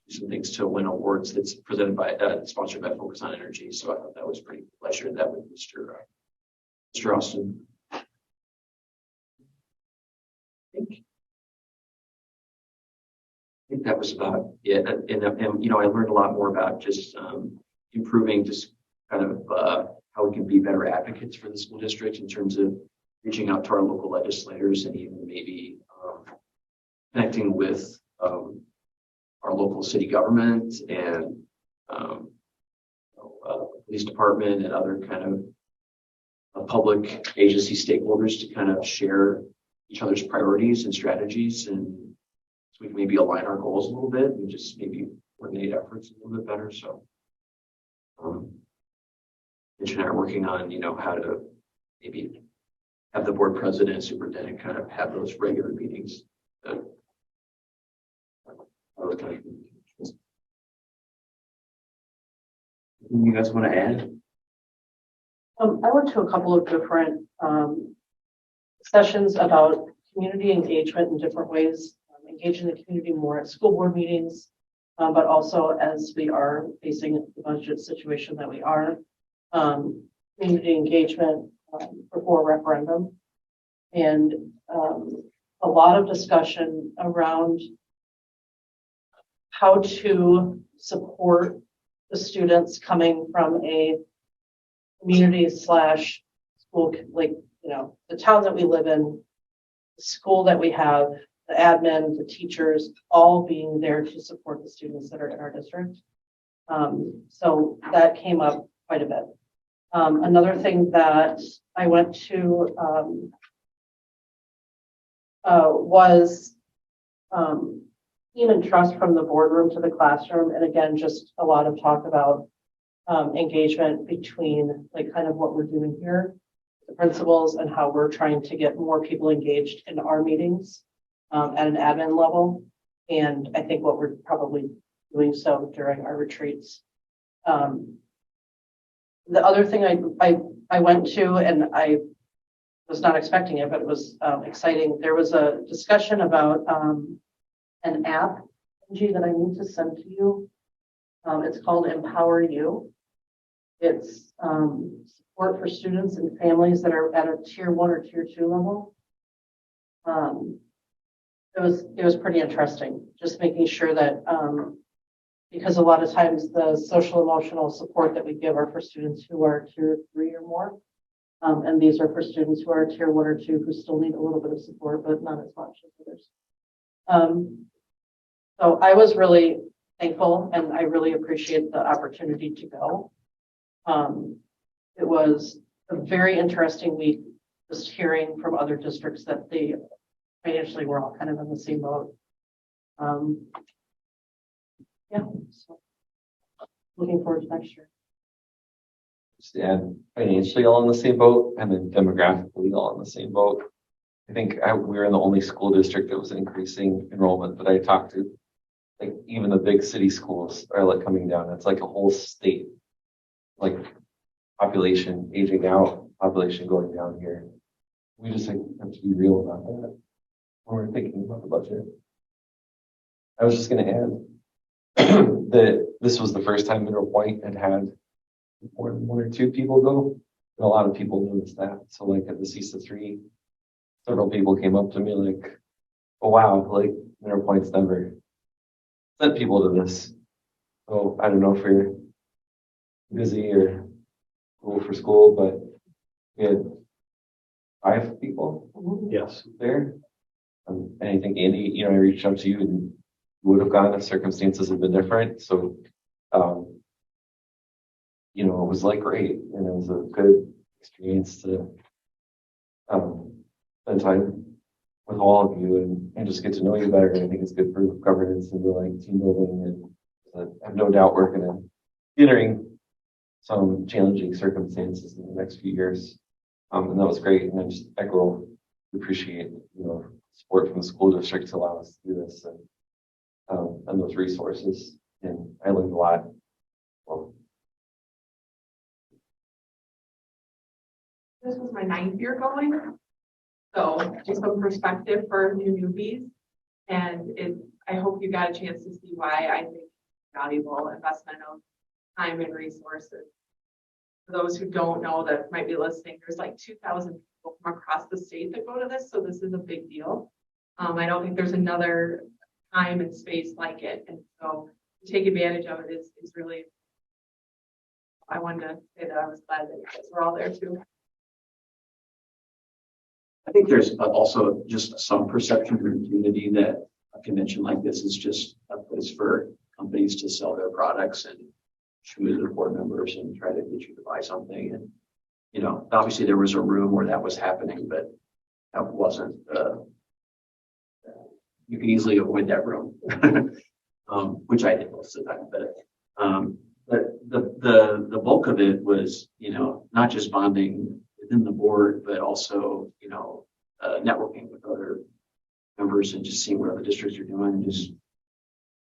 do some things to win awards. That's presented by, sponsored by Focus on Energy. So I thought that was pretty cool. I shared that with Mr. Austin. I think that was about it. And, you know, I learned a lot more about just improving just kind of how we can be better advocates for the school district in terms of reaching out to our local legislators and even maybe connecting with our local city government and police department and other kind of public agency stakeholders to kind of share each other's priorities and strategies, and so we can maybe align our goals a little bit and just maybe coordinate efforts a little bit better. So Mitch and I are working on, you know, how to maybe have the board president and superintendent kind of have those regular meetings. You guys want to add? I went to a couple of different sessions about community engagement in different ways, engaging the community more at school board meetings, but also as we are facing the budget situation that we are, community engagement before referendum, and a lot of discussion around how to support the students coming from a community slash school, like, you know, the town that we live in, the school that we have, the admin, the teachers, all being there to support the students that are in our district. So that came up quite a bit. Another thing that I went to was team and trust from the boardroom to the classroom. And again, just a lot of talk about engagement between like kind of what we're doing here, the principals, and how we're trying to get more people engaged in our meetings at an admin level. And I think what we're probably doing so during our retreats. The other thing I went to, and I was not expecting it, but it was exciting. There was a discussion about an app, Angie, that I need to send to you. It's called Empower You. It's support for students and families that are at a tier 1 or tier 2 level. It was pretty interesting, just making sure that because a lot of times the social emotional support that we give are for students who are tier 3 or more. And these are for students who are tier 1 or 2 who still need a little bit of support, but not as much as others. So I was really thankful, and I really appreciate the opportunity to go. It was a very interesting week, just hearing from other districts that they financially were all kind of in the same boat. Yeah, so looking forward to next year. Just to add, financially all in the same boat, and then demographically all in the same boat. I think we were in the only school district that was increasing enrollment that I talked to. Like even the big city schools are like coming down. It's like a whole state, like population aging out, population going down here. We just have to be real about that when we're thinking about the budget. I was just going to add that this was the first time Mineral Point had more than 1 or 2 people go. And a lot of people noticed that. So like at the CISA 3, several people came up to me like, oh wow, like Mineral Point's never sent people to this. So I don't know if you're busy or school for school, but we had 5 people. Yes. There. And I think Andy, you know, I reached out to you and you would have gone if circumstances had been different. So, you know, it was like great, and it was a good experience to spend time with all of you and just get to know you better. And I think it's good for governance and like team building. And I have no doubt we're going to be entering some challenging circumstances in the next few years. And that was great. And I just appreciate, you know, support from the school district to allow us to do this and those resources. And I learned a lot. Well, This was my 9th year going. So just some perspective for new newbies. And I hope you got a chance to see why I think it's valuable investment of time and resources. For those who don't know that might be listening, there's like 2,000 people from across the state that go to this. So this is a big deal. I don't think there's another time and space like it. And so to take advantage of it is really, I wanted to say that I was glad that you guys were all there too. I think there's also just some perception in the community that a convention like this is just a place for companies to sell their products and schmooze their board members and try to get you to buy something. And, you know, obviously there was a room where that was happening, but that wasn't, you can easily avoid that room, which I did most of the time. But the bulk of it was, you know, not just bonding within the board, but also, you know, networking with other members and just seeing what other districts are doing. And just,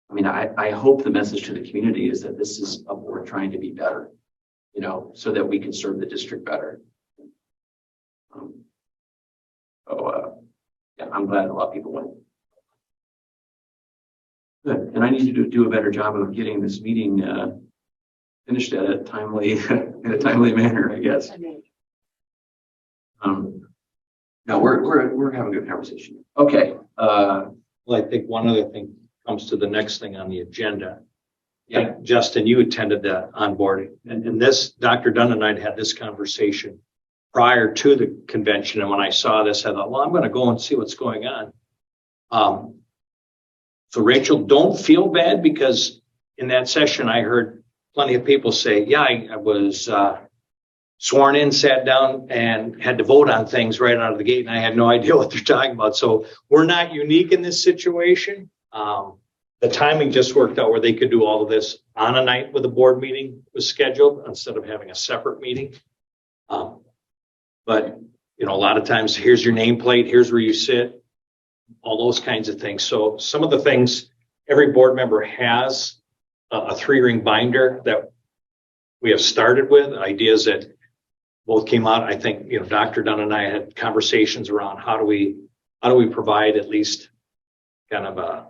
I mean, I hope the message to the community is that this is a board trying to be better, you know, so that we can serve the district better. Yeah, I'm glad a lot of people went. Good. And I need to do a better job of getting this meeting finished at a timely, in a timely manner, I guess. No, we're having a good conversation. Okay. Well, I think one other thing comes to the next thing on the agenda. Yeah. Justin, you attended that onboarding, and this, Dr. Dunn and I had this conversation prior to the convention. And when I saw this, I thought, well, I'm going to go and see what's going on. So Rachel, don't feel bad, because in that session, I heard plenty of people say, yeah, I was sworn in, sat down, and had to vote on things right out of the gate, and I had no idea what they're talking about. So we're not unique in this situation. The timing just worked out where they could do all of this on a night with a board meeting was scheduled instead of having a separate meeting. But, you know, a lot of times, here's your nameplate, here's where you sit, all those kinds of things. So some of the things, every board member has a 3-ring binder that we have started with, ideas that both came out. I think, you know, Dr. Dunn and I had conversations around how do we provide at least kind of a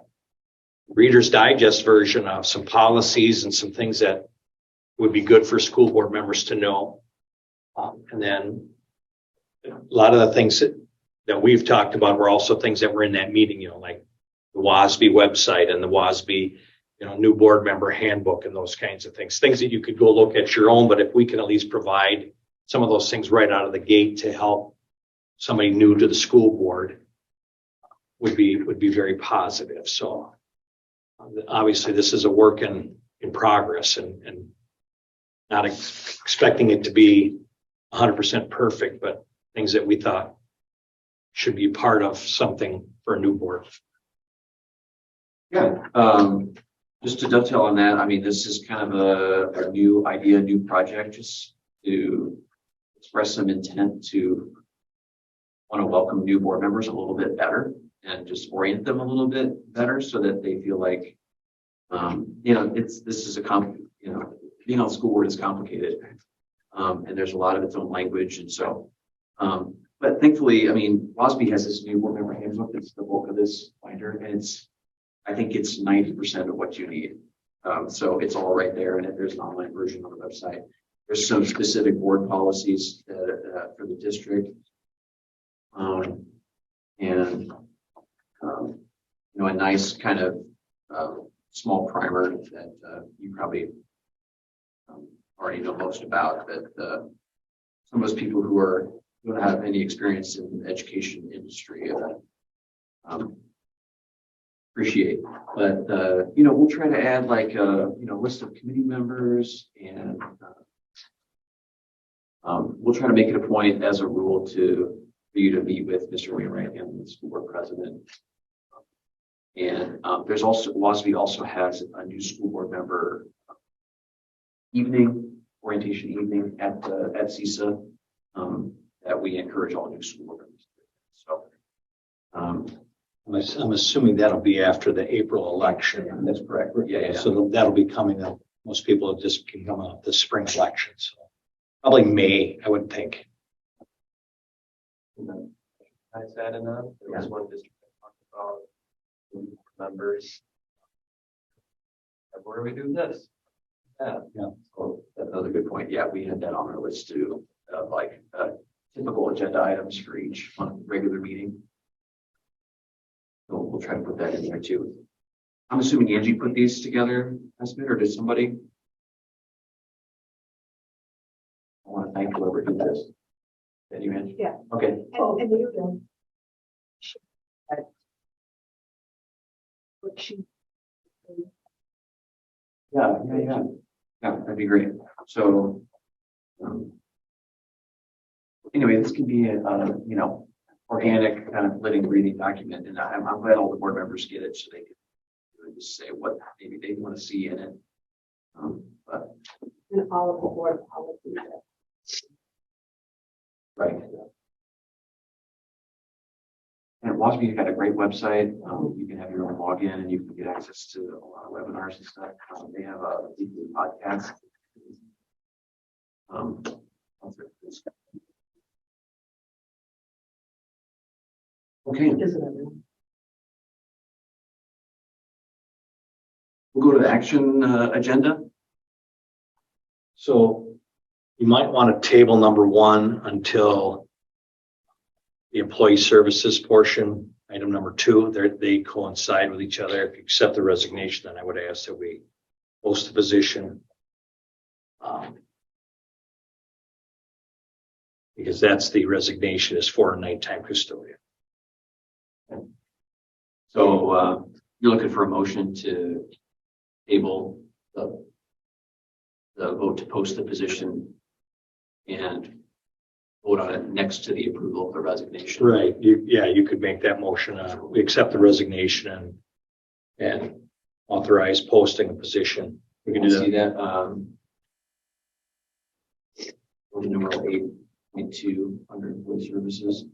Reader's Digest version of some policies and some things that would be good for school board members to know. And then a lot of the things that we've talked about were also things that were in that meeting, you know, like the WASB website and the WASB, you know, new board member handbook and those kinds of things that you could go look at your own. But if we can at least provide some of those things right out of the gate to help somebody new to the school board, would be very positive. So obviously this is a work in progress, and not expecting it to be 100% perfect, but things that we thought should be part of something for a new board. Yeah. Just to dovetail on that, I mean, this is kind of a new idea, new project, just to express some intent to want to welcome new board members a little bit better and just orient them a little bit better so that they feel like, you know, being on the school board is complicated. And there's a lot of its own language. And so, but thankfully, I mean, WASB has this new board member handbook. It's the bulk of this binder, and I think it's 90% of what you need. So it's all right there, and there's an online version on the website. There's some specific board policies for the district. You know, a nice kind of small primer that you probably already know most about, that some of those people who don't have any experience in the education industry appreciate. But you know, we'll try to add like a list of committee members, and we'll try to make it a point as a rule for you to meet with Mr. Wainwright and the school board president. And there's also, WASB also has a new school board member orientation evening at CISA that we encourage all new school board members to do. So I'm assuming that'll be after the April election. That's correct. Yeah. So that'll be coming up. Most people have just can come up the spring election. So probably May, I would think. I sat in on. There was one district that talked about members. Where do we do this? Yeah. Yeah, so that's another good point. Yeah, we had that on our list too, like typical agenda items for each regular meeting. So we'll try to put that in there too. I'm assuming Angie put these together, Esmond, or did somebody? I want to thank whoever did this. Did you, Angie? Yeah. Okay. And you know. What she. Yeah, yeah. Yeah, that'd be great. So, anyway, this can be a, you know, organic kind of living, breathing document, and I'm glad all the board members get it, so they can just say what maybe they want to see in it. But And all of the board policies. right. And Wasby's got a great website. You can have your own login and you can get access to a lot of webinars and stuff. They have a weekly podcast. Okay. We'll go to the action agenda. So you might want to table number 1 until the employee services portion, item number 2, they coincide with each other. If you accept the resignation, then I would ask that we post the position. Because that's the resignation is for a nighttime custodian. So you're looking for a motion to table the vote to post the position and vote on it next to the approval of the resignation. Right. You could make that motion. We accept the resignation and authorize posting a position. We can do that. See that. Number 8.2 under employee services.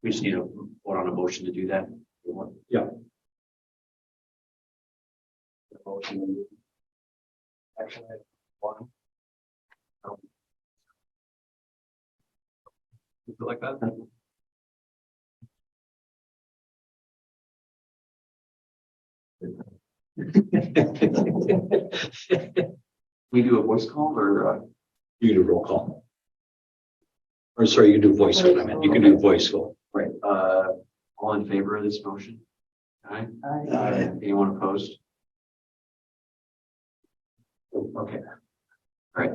We just need to vote on a motion to do that. Yeah. Motion. Action item 1. You feel like that? We do a voice call or you can do roll call. Or sorry, you can do voice vote. I mean, you can do voice vote. right? All in favor of this motion? Aye. Aye. Anyone opposed? Okay. All right.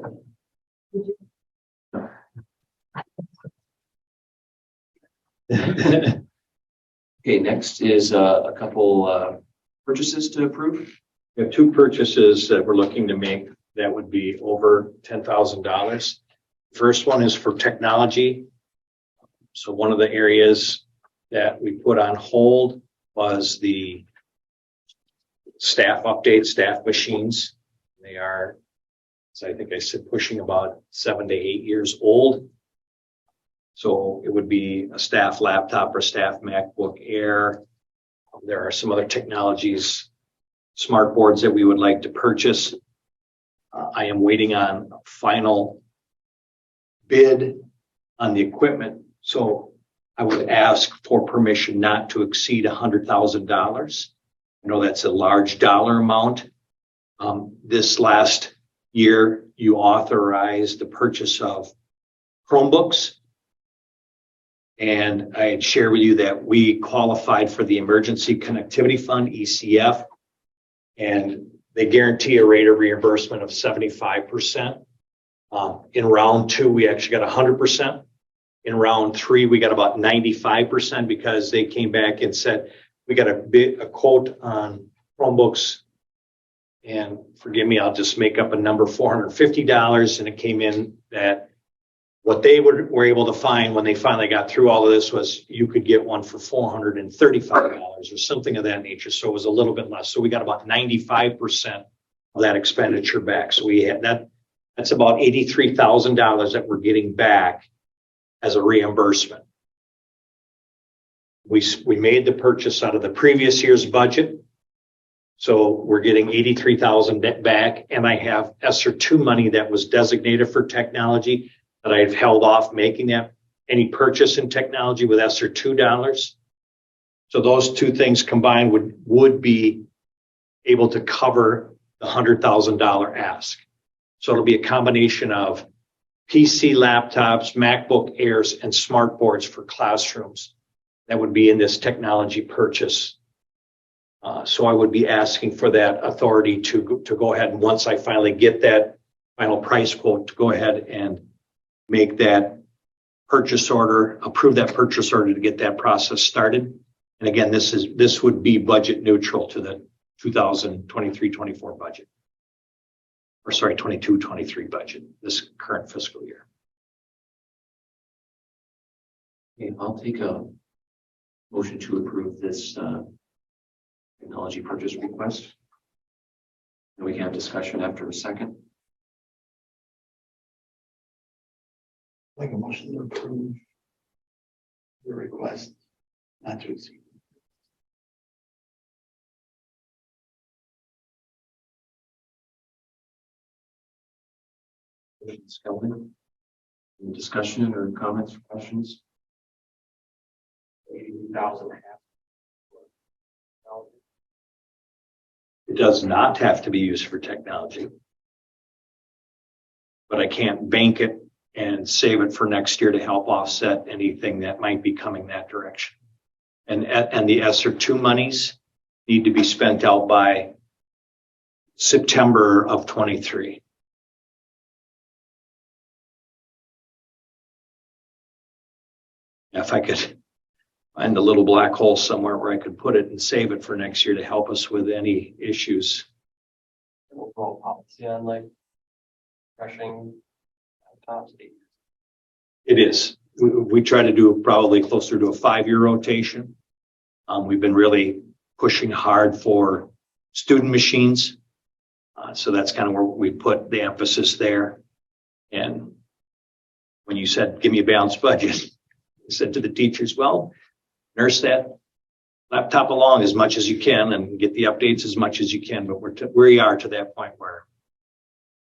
Okay, next is a couple purchases to approve. We have 2 purchases that we're looking to make that would be over $10,000. First one is for technology. So one of the areas that we put on hold was the staff update, staff machines. They are, as I think I said, pushing about 7 to 8 years old. So it would be a staff laptop or staff MacBook Air. There are some other technologies, smart boards that we would like to purchase. I am waiting on a final bid on the equipment. So I would ask for permission not to exceed $100,000. I know that's a large dollar amount. This last year, you authorized the purchase of Chromebooks. And I had shared with you that we qualified for the Emergency Connectivity Fund, ECF, and they guarantee a rate of reimbursement of 75%. In round 2, we actually got 100%. In round 3, we got about 95% because they came back and said, we got a quote on Chromebooks, and forgive me, I'll just make up a number, $450, and it came in that what they were able to find when they finally got through all of this was you could get one for $435 or something of that nature. So it was a little bit less. So we got about 95% of that expenditure back. So we had that's about $83,000 that we're getting back as a reimbursement. We made the purchase out of the previous year's budget. So we're getting $83,000 back, and I have ESSER 2 money that was designated for technology that I've held off making that any purchase in technology with ESSER $2. So those two things combined would be able to cover the $100,000 ask. So it'll be a combination of PC laptops, MacBook Airs, and smart boards for classrooms that would be in this technology purchase. So I would be asking for that authority to go ahead, and once I finally get that final price quote, to go ahead and make that purchase order, approve that purchase order to get that process started. And again, this would be budget neutral to the 2023-24 budget. Or sorry, 22-23 budget, this current fiscal year. Okay, I'll take a motion to approve this technology purchase request. And we can have discussion after a second. Like a motion to approve the request not to exceed. Skelton, any discussion or comments or questions? 80,000. It does not have to be used for technology, but I can't bank it and save it for next year to help offset anything that might be coming that direction. And the ESSER II monies need to be spent out by September of 23. If I could find a little black hole somewhere where I could put it and save it for next year to help us with any issues. Overall policy on like refreshing laptops. It is. We try to do probably closer to a 5-year rotation. We've been really pushing hard for student machines. So that's kind of where we put the emphasis there. And when you said, give me a balanced budget, I said to the teachers, well, nurse that laptop along as much as you can and get the updates as much as you can. But we are to that point where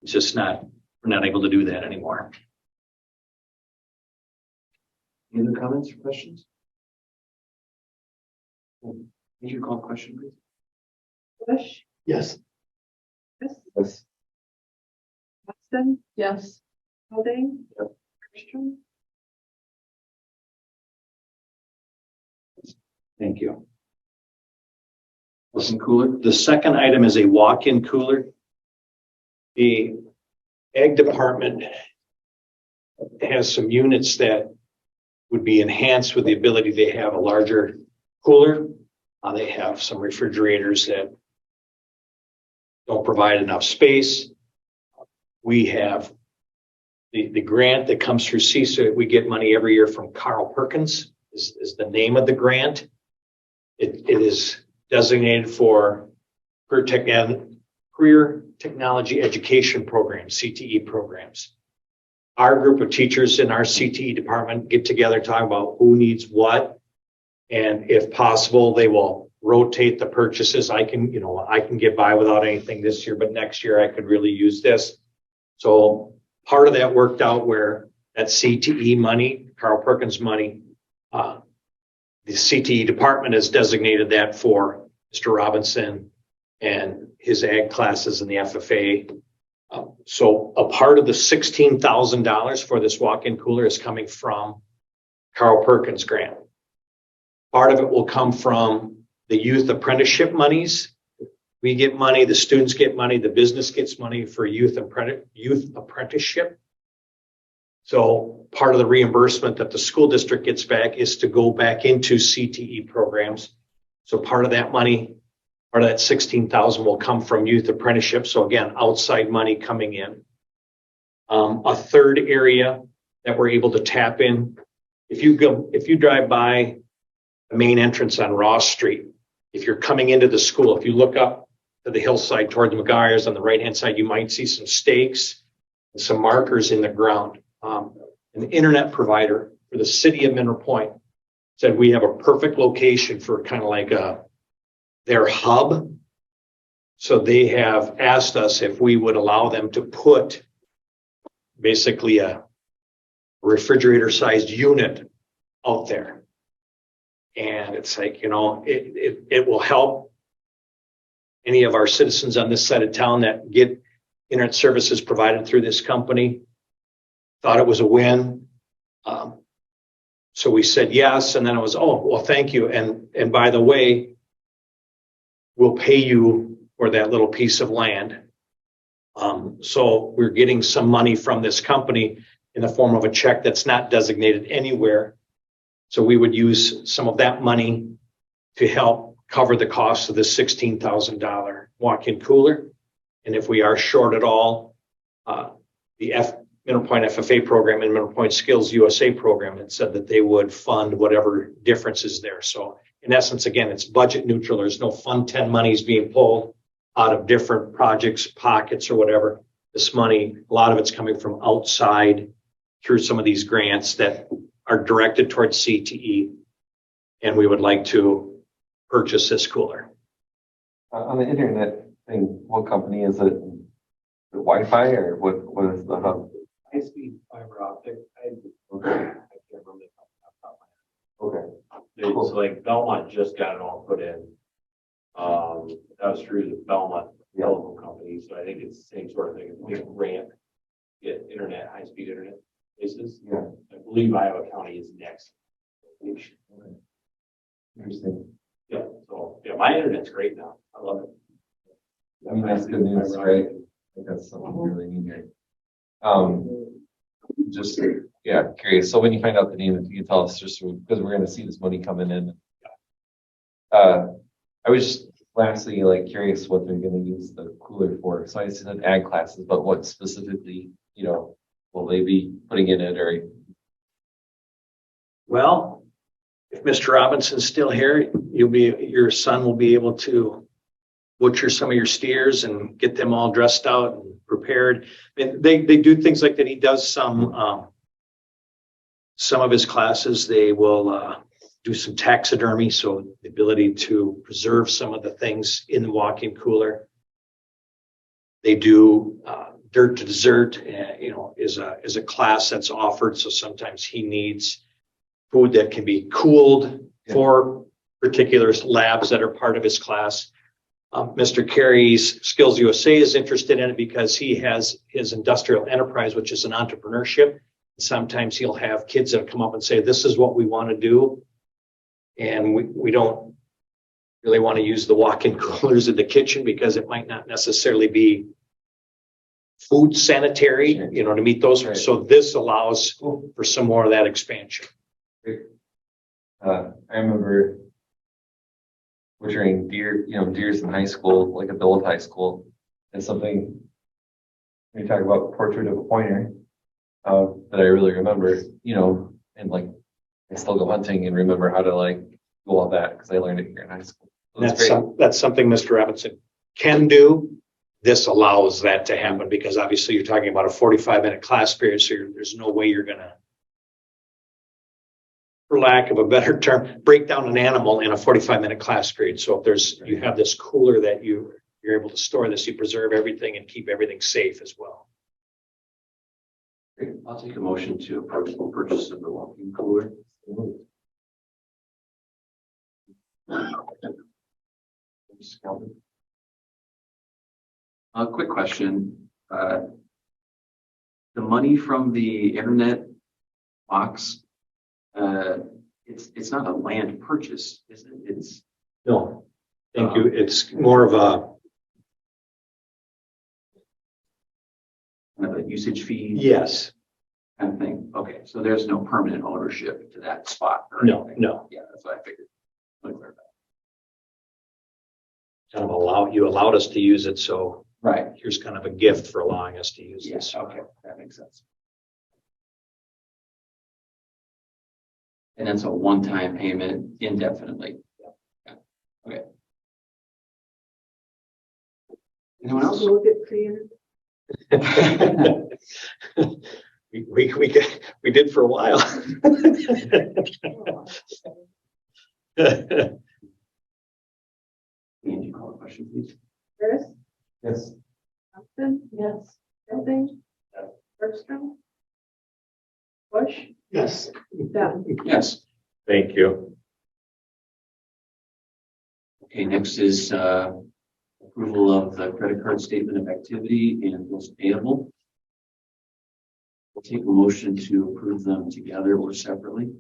it's just we're not able to do that anymore. Any other comments or questions? Would you call a question, please? Bush, Yes. Yes. Hudson, Yes. Holding. Yep. Armstrong. Thank you. Listen, cooler. The second item is a walk-in cooler. The ag department has some units that would be enhanced with the ability to have a larger cooler. They have some refrigerators that don't provide enough space. We have the grant that comes through CISA. We get money every year from Carl Perkins is the name of the grant. It is designated for career technology education programs, CTE programs. Our group of teachers in our CTE department get together, talk about who needs what. And if possible, they will rotate the purchases. I can get by without anything this year, but next year I could really use this. So part of that worked out where that CTE money, Carl Perkins money, the CTE department has designated that for Mr. Robinson and his ag classes in the FFA. So a part of the $16,000 for this walk-in cooler is coming from Carl Perkins grant. Part of it will come from the youth apprenticeship monies. We get money, the students get money, the business gets money for youth apprenticeship. So part of the reimbursement that the school district gets back is to go back into CTE programs. So part of that money, part of that $16,000 will come from youth apprenticeship. So again, outside money coming in. A third area that we're able to tap in, if you drive by the main entrance on Ross Street, if you're coming into the school, if you look up to the hillside toward the McGuire's on the right-hand side, you might see some stakes and some markers in the ground. An internet provider for the city of Mineral Point said we have a perfect location for kind of like their hub. So they have asked us if we would allow them to put basically a refrigerator sized unit out there. And it's like, it will help any of our citizens on this side of town that get internet services provided through this company. Thought it was a win. So we said yes, and then it was, oh, well, thank you. And by the way, we'll pay you for that little piece of land. So we're getting some money from this company in the form of a check that's not designated anywhere. So we would use some of that money to help cover the cost of the $16,000 walk-in cooler. And if we are short at all, the Mineral Point FFA program and Mineral Point Skills USA program had said that they would fund whatever difference is there. So in essence, again, it's budget neutral. There's no Fund 10 monies being pulled out of different projects, pockets, or whatever. This money, a lot of it's coming from outside through some of these grants that are directed towards CTE. And we would like to purchase this cooler. On the internet thing, what company is it? The Wi-Fi or what is the hub? High-speed fiber optic. I can't remember. Okay. It's like Belmont just got it all put in. That was through the Belmont telephone company, so I think it's the same sort of thing. It's a big grant, get internet, high-speed internet places. Yeah. I believe Iowa County is next. Interesting. Yeah, so, yeah, my internet's great now. I love it. I mean, that's good news, right? I think that's something we really need here. Just, yeah, curious. So when you find out the name, if you can tell us, just because we're going to see this money coming in. I was just lastly, like, curious what they're going to use the cooler for. So I said ag classes, but what specifically, will they be putting in it or? Well, if Mr. Robinson's still here, your son will be able to butcher some of your steers and get them all dressed out and prepared. I mean, they do things like that. He does some of his classes. They will do some taxidermy, so the ability to preserve some of the things in the walk-in cooler. They do dirt to dessert, is a class that's offered. So sometimes he needs food that can be cooled for particular labs that are part of his class. Mr. Carey's Skills USA is interested in it because he has his industrial enterprise, which is an entrepreneurship. Sometimes he'll have kids that come up and say, this is what we want to do. And we don't really want to use the walk-in coolers in the kitchen because it might not necessarily be food sanitary, to meet those. Right. So this allows for some more of that expansion. I remember butchering deers in high school, like at the old high school, and something when you talk about Portrait of a Pointer, that I really remember, and like I still go hunting and remember how to like do all that because I learned it here in high school. So that's something Mr. Robinson can do. This allows that to happen because obviously you're talking about a 45-minute class period, so there's no way you're gonna, for lack of a better term, break down an animal in a 45-minute class period. So if you have this cooler that you're able to store this, you preserve everything and keep everything safe as well. Great. I'll take a motion to approve the purchase of the walk-in cooler. Quick question. The money from the internet box, it's not a land purchase, is it? It's no. Thank you. It's more of a kind of a usage fee. yes. Kind of thing. Okay, so there's no permanent ownership to that spot. Or No, anything. no. Yeah, that's what I figured. Kind of you allowed us to use it, so Right. here's kind of a gift for allowing us to use this. Okay, that makes sense. And that's a one-time payment indefinitely. Yeah. Okay. Anyone else? We'll get free We did for a while. Andy, you call a question, please. Harris, yes. Thompson, Yes. Building, Bergstrom, Bush? Yes. Dunn. Yes. Thank you. Okay, next is approval of the credit card statement of activity and bills payable. We'll take a motion to approve them together or separately.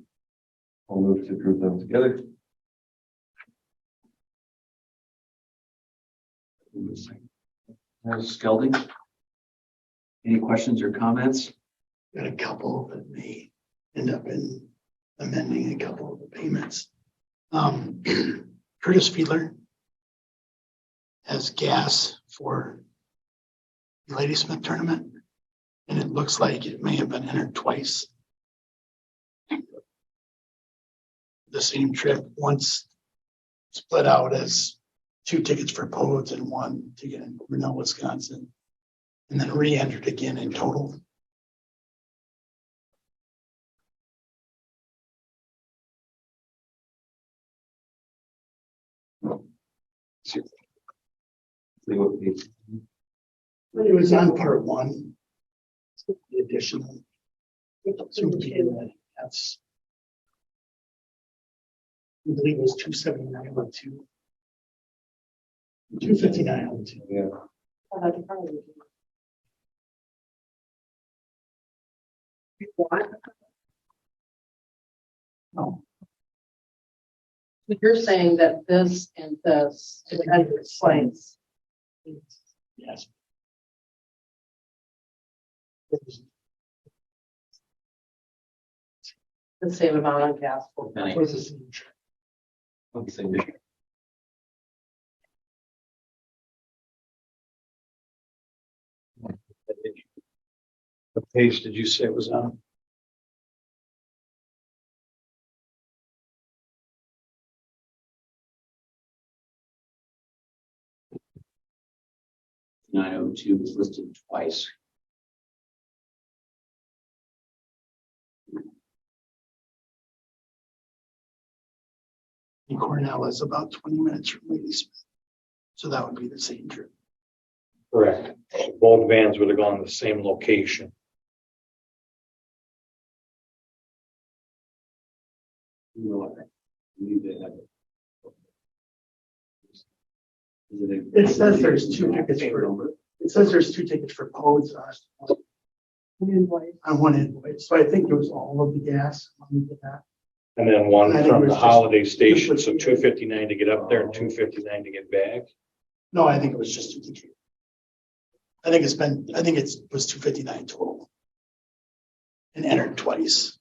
I'll move to approve them together. Skelding. Any questions or comments? Got a couple that may end up in amending a couple of the payments. Curtis Fiedler has gas for the Ladysmith tournament, and it looks like it may have been entered twice. The same trip, once split out as 2 tickets for Podes and 1 ticket in Grinnell, Wisconsin, and then re-entered again in total. See what page. But it was on part 1. The additional. So that's. I believe it was 279.02. 259.02. Yeah. What? Oh, So you're saying that this and this is entered twice. yes. The same amount on gas. It was the same trip. What page did you say it was on? $902 is listed twice. And Cornell is about 20 minutes from Ladysmith. So that would be the same trip. Correct. Both vans would have gone to the same location. You know what? We need to have it. It says there's 2 tickets for, it says there's 2 tickets for Podes on one invoice. So I think it was all of the gas on that. And then one I think it from was the just holiday station, so $259 to get up there and $259 to get back. No, I think it was just 2 tickets. I think it was 259 total. And entered twice.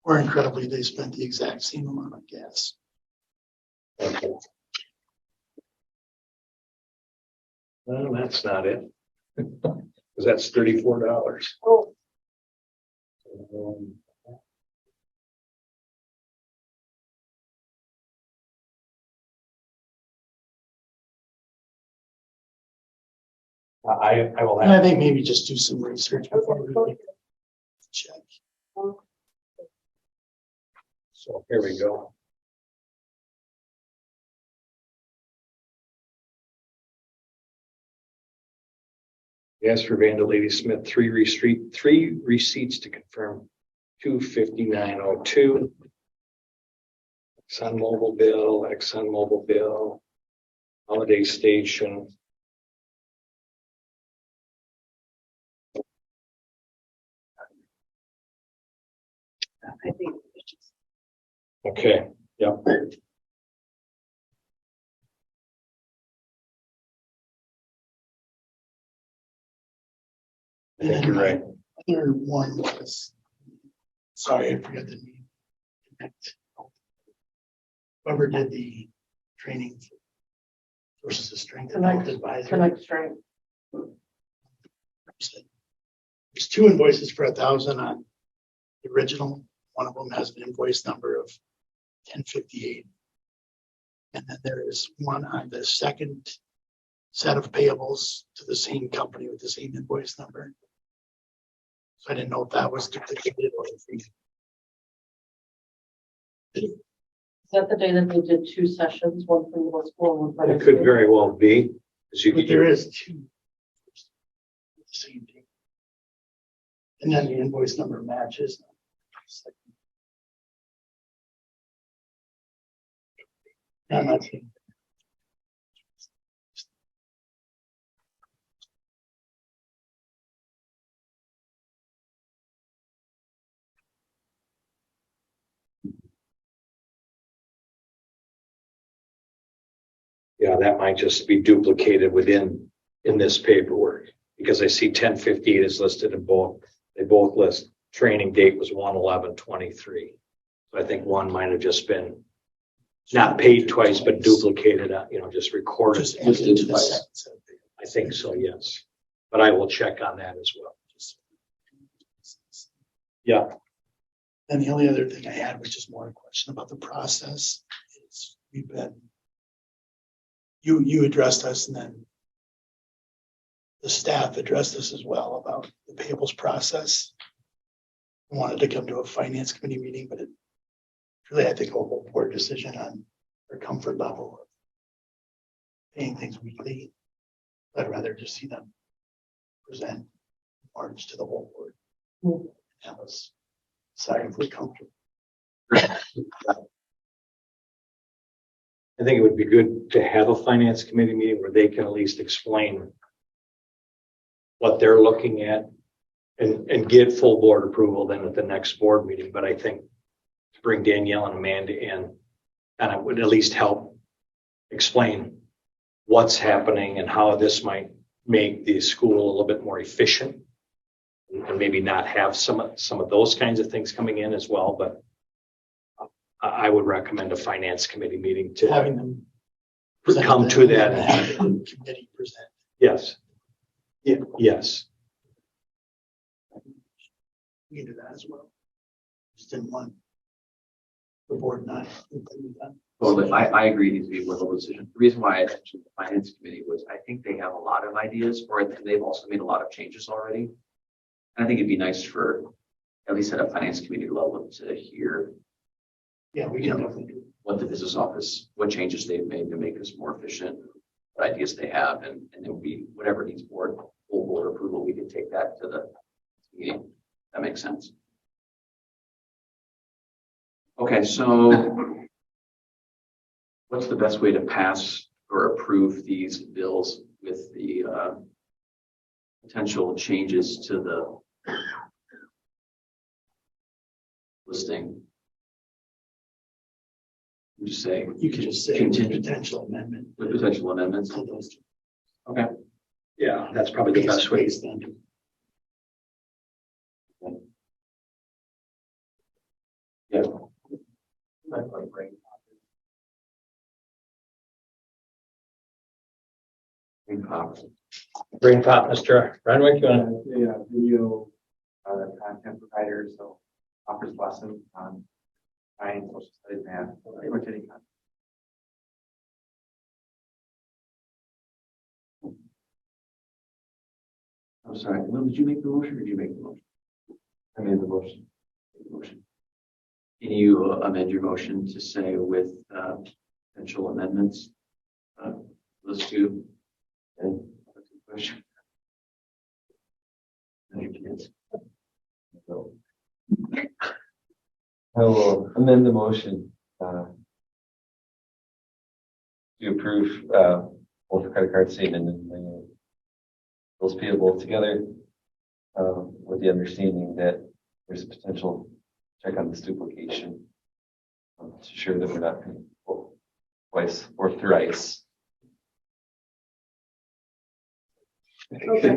Or incredibly, they spent the exact same amount of gas. Okay. Well, that's not it. Because that's $34. Oh, I will And I have, think maybe just do some research before we check. so here we go. Yes, for Vanda Lady Smith, three receipts to confirm 259.02. ExxonMobil bill, Holiday Station. I think it's just Okay, yep. I think you're right. Other one was, sorry, I forgot the name. Whoever did the training versus the strength and health advisor. Connect strength. There's 2 invoices for 1,000 on the original. One of them has an invoice number of 1058. And then there is one on the second set of payables to the same company with the same invoice number. So I didn't know if that was duplicated or if Is that the day that they did 2 sessions, one for middle school and one for high It could school? very well be. 'Cause you but there is 2. And then the invoice number matches. I'm not seeing. Yeah, that might just be duplicated in this paperwork, because I see 1058 is listed in both. They both list training date was 1/11/23. So I think one might have just been not paid twice, but duplicated, just recorded. Just added into the sentence. I think so, yes. But I will check on that as well. Yeah. And the only other thing I had, which is more a question about the process, is we've been. You addressed us, and then the staff addressed us as well about the payables process. I wanted to come to a finance committee meeting, but it really, I think, a whole board decision on their comfort level of paying things weekly. I'd rather just see them present March to the whole board. And have us decide if we're comfortable. I think it would be good to have a finance committee meeting where they can at least explain what they're looking at and get full board approval then at the next board meeting. But I think to bring Danielle and Amanda in, and it would at least help explain what's happening and how this might make the school a little bit more efficient, and maybe not have some of those kinds of things coming in as well. But I would recommend a finance committee meeting to Having them come to that. and have the committee present. Yes. Yeah, yes. We can do that as well. Just didn't want the board not include that. Well, I agree, it needs to be a board decision. The reason why I mentioned the finance committee was I think they have a lot of ideas, or they've also made a lot of changes already. And I think it'd be nice for, at least at a finance committee level, to hear, Yeah, we can definitely do. what the business office, what changes they've made to make us more efficient, what ideas they have, and then whatever needs full board approval, we can take that to the meeting. That makes sense. Okay, so what's the best way to pass or approve these bills with the potential changes to the listing? You say You could just say contingent potential amendment. with potential amendments. To those two. Okay. Yeah, that's probably the best way. Based on- Yeah. Green pop. Brain pop, Mr. Renwick, you want to? Yeah, video, content provider, so offers lessons on science, social studies, math, pretty much any kind. I'm sorry, Will, did you make the motion or did you make the motion? I made the motion. Motion. Can you amend your motion to say with potential amendments? Those two. And that's the question. No, you can't. So, I will amend the motion to approve both the credit card statement and the bills payable together with the understanding that there's a potential check on this duplication to ensure that we're not going to twice or thrice. Okay.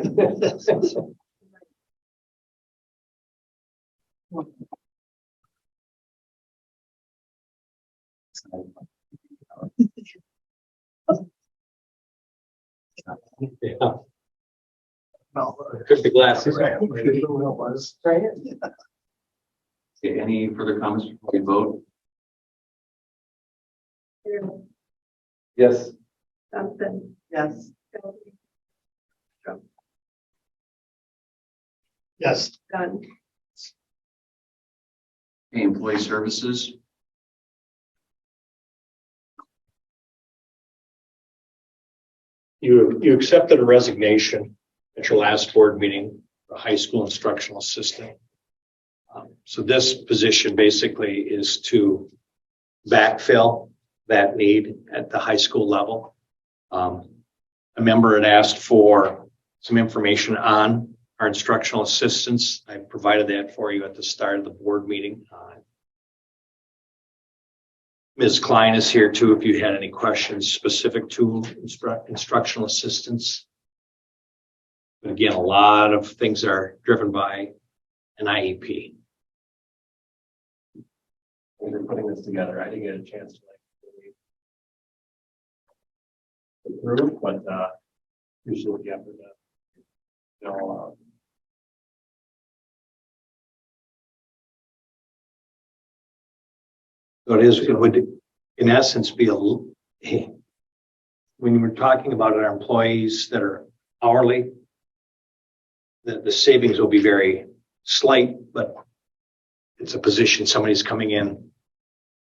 Yeah, No. took the glasses. Right. okay, any further comments before we vote? Yes. Johnson, Yes. Shelby, Yes. Dunn, Okay, employee services. You accepted a resignation at your last board meeting a high school instructional assistant. So this position basically is to backfill that need at the high school level. A member had asked for some information on our instructional assistants. I provided that for you at the start of the board meeting. Ms. Klein is here too, if you had any questions specific to instructional assistants. But again, a lot of things are driven by an IEP. When you're putting this together, I didn't get a chance to like really approve, but appreciate the effort. You know, So it would, in essence, be when we're talking about our employees that are hourly, the savings will be very slight, but it's a position, somebody's coming in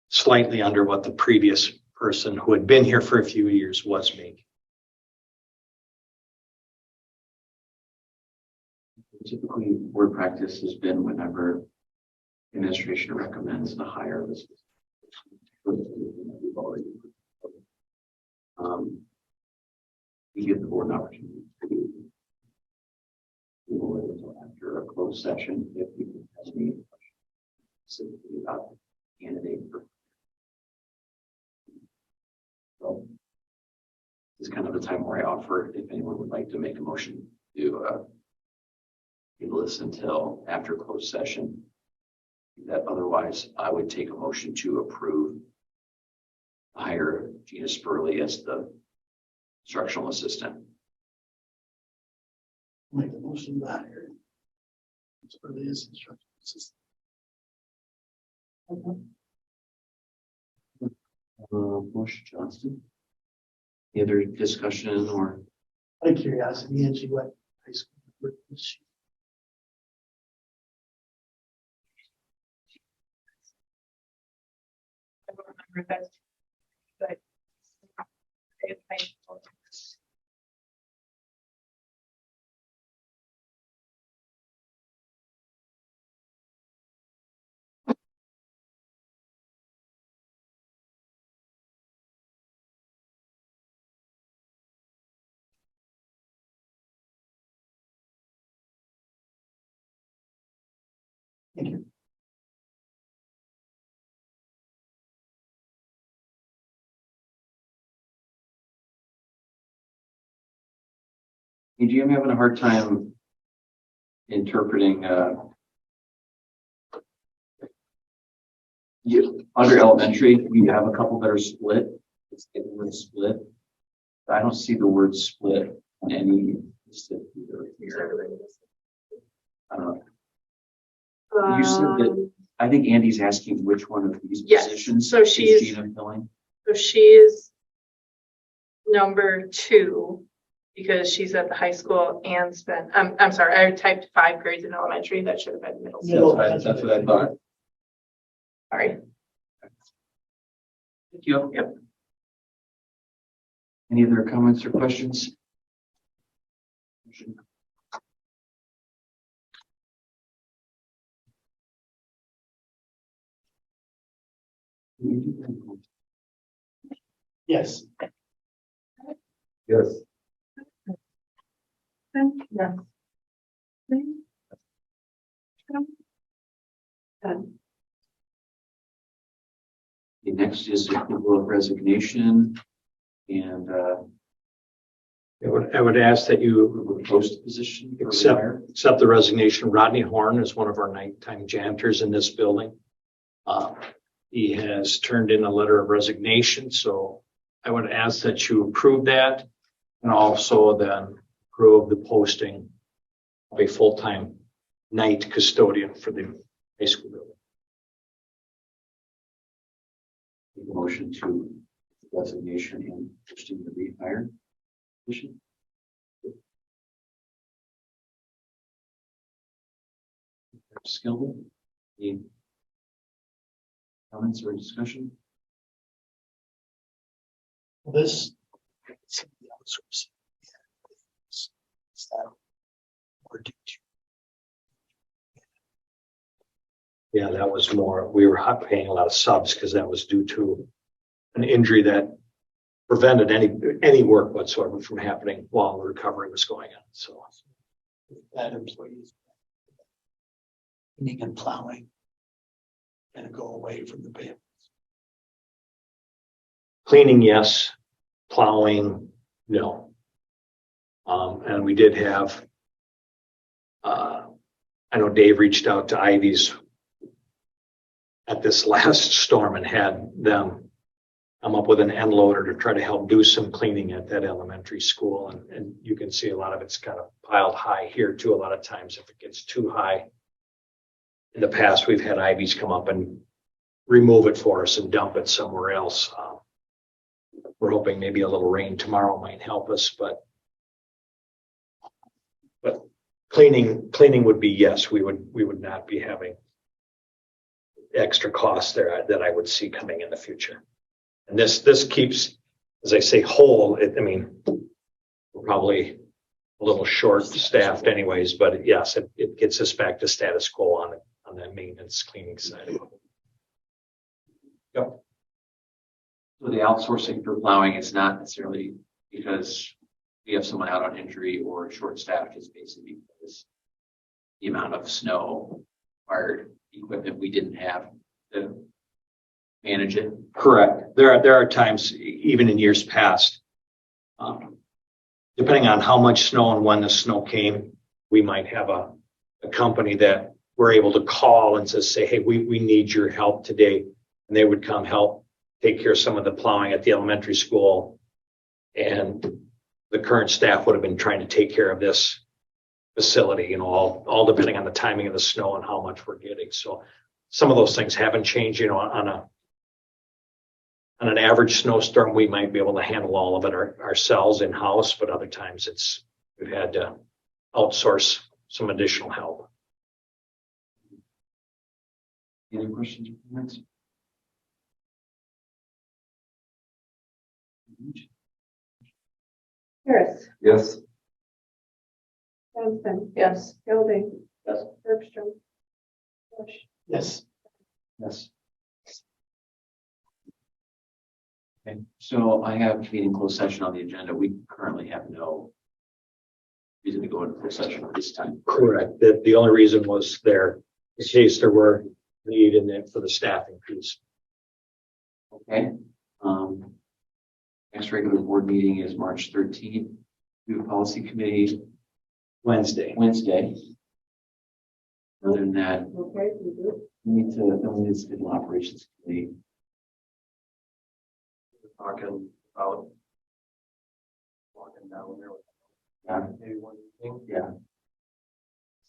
slightly under what the previous person who had been here for a few years was making. Typically, board practice has been whenever administration recommends the hire this. We give the board an opportunity to wait until after a closed session if people have any questions specifically about the candidate. So this is kind of the time where I offer if anyone would like to make a motion to table this until after closed session. That otherwise, I would take a motion to approve hire Gina Spurley as the instructional assistant. Make the motion to hire. It's for the instructional assistant. Bush Johnston. Any other discussion or? Out of curiosity, Angie, what high school was she? I don't remember that. But it's painful. Thank you. AG, I'm having a hard time interpreting, under elementary, you have a couple that are split. It's the word split. I don't see the word split in any. I don't know. You said that, I think Andy's asking which one of these Yes, positions. so is she's- Gina filling? So she is number 2 because she's at the high school and spent, I'm sorry, I typed 5 grades in elementary. That should have been middle school. That's what I thought. Sorry. Thank you. Yep. Any other comments or questions? Yes. Yes. Yes. The next is approval of resignation and I would ask that you post position. for accept hire. the resignation. Rodney Horn is one of our nighttime janitors in this building. He has turned in a letter of resignation, so I would ask that you approve that and also then approve the posting of a full-time night custodian for the high school building. Make a motion to resignation and posting the rehire position. Skilled. Any comments or discussion? This. It's the outsourcing. It's that we're due to Yeah, that was more, we were paying a lot of subs because that was due to an injury that prevented any work whatsoever from happening while the recovery was going on. So That employees. Cleaning and plowing. Gonna go away from the pay. cleaning, yes. Plowing, no. And we did have, I know Dave reached out to Ivy's at this last storm and had them come up with an end loader to try to help do some cleaning at that elementary school. And you can see a lot of it's kind of piled high here too. A lot of times if it gets too high, in the past, we've had Ivy's come up and remove it for us and dump it somewhere else. We're hoping maybe a little rain tomorrow might help us, but cleaning would be, yes, we would not be having extra costs there that I would see coming in the future. And this keeps, as I say, whole. I mean, we're probably a little short staffed anyways, but yes, it gets us back to status quo on the maintenance cleaning side of it. Yep. So the outsourcing for plowing is not necessarily because we have someone out on injury or short staffed, it's basically because the amount of snow required equipment we didn't have to manage it. Correct. There are times, even in years past, depending on how much snow and when the snow came, we might have a company that we're able to call and just say, hey, we need your help today. And they would come help take care of some of the plowing at the elementary school. And the current staff would have been trying to take care of this facility, you know, all depending on the timing of the snow and how much we're getting. So some of those things haven't changed, you know, on an average snowstorm, we might be able to handle all of it ourselves in-house, but other times we've had to outsource some additional help. Any other questions or comments? Harris, Yes. Johnson, Yes. Gilding. Yes. Bergstrom. Bush. Yes. Yes. Okay, so I have meeting closed session on the agenda. We currently have no reason to go into closed session at this time. Correct. The only reason was in case there were need in it for the staffing piece. Okay. Next regular board meeting is March 13th. We have a policy committee Wednesday. Other than that, Okay, we do. we need to schedule operations committee. Talking about walking down there with Yeah. maybe one evening, Yeah.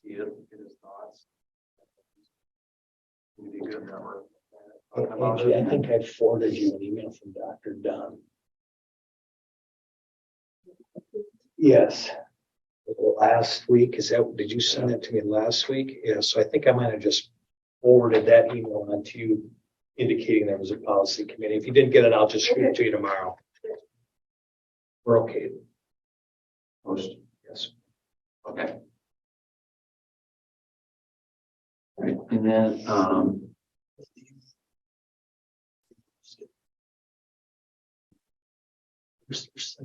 see it, get his thoughts. Maybe a good number. Angie, I think I forwarded you an email from Dr. Dunn. Yes. Last week, did you send it to me last week? Yeah, so I think I might have just forwarded that email on to you indicating there was a policy committee. If you didn't get it, I'll just shoot it to you tomorrow. We're okay. Post. Yes. Okay. All right, and then, Yes.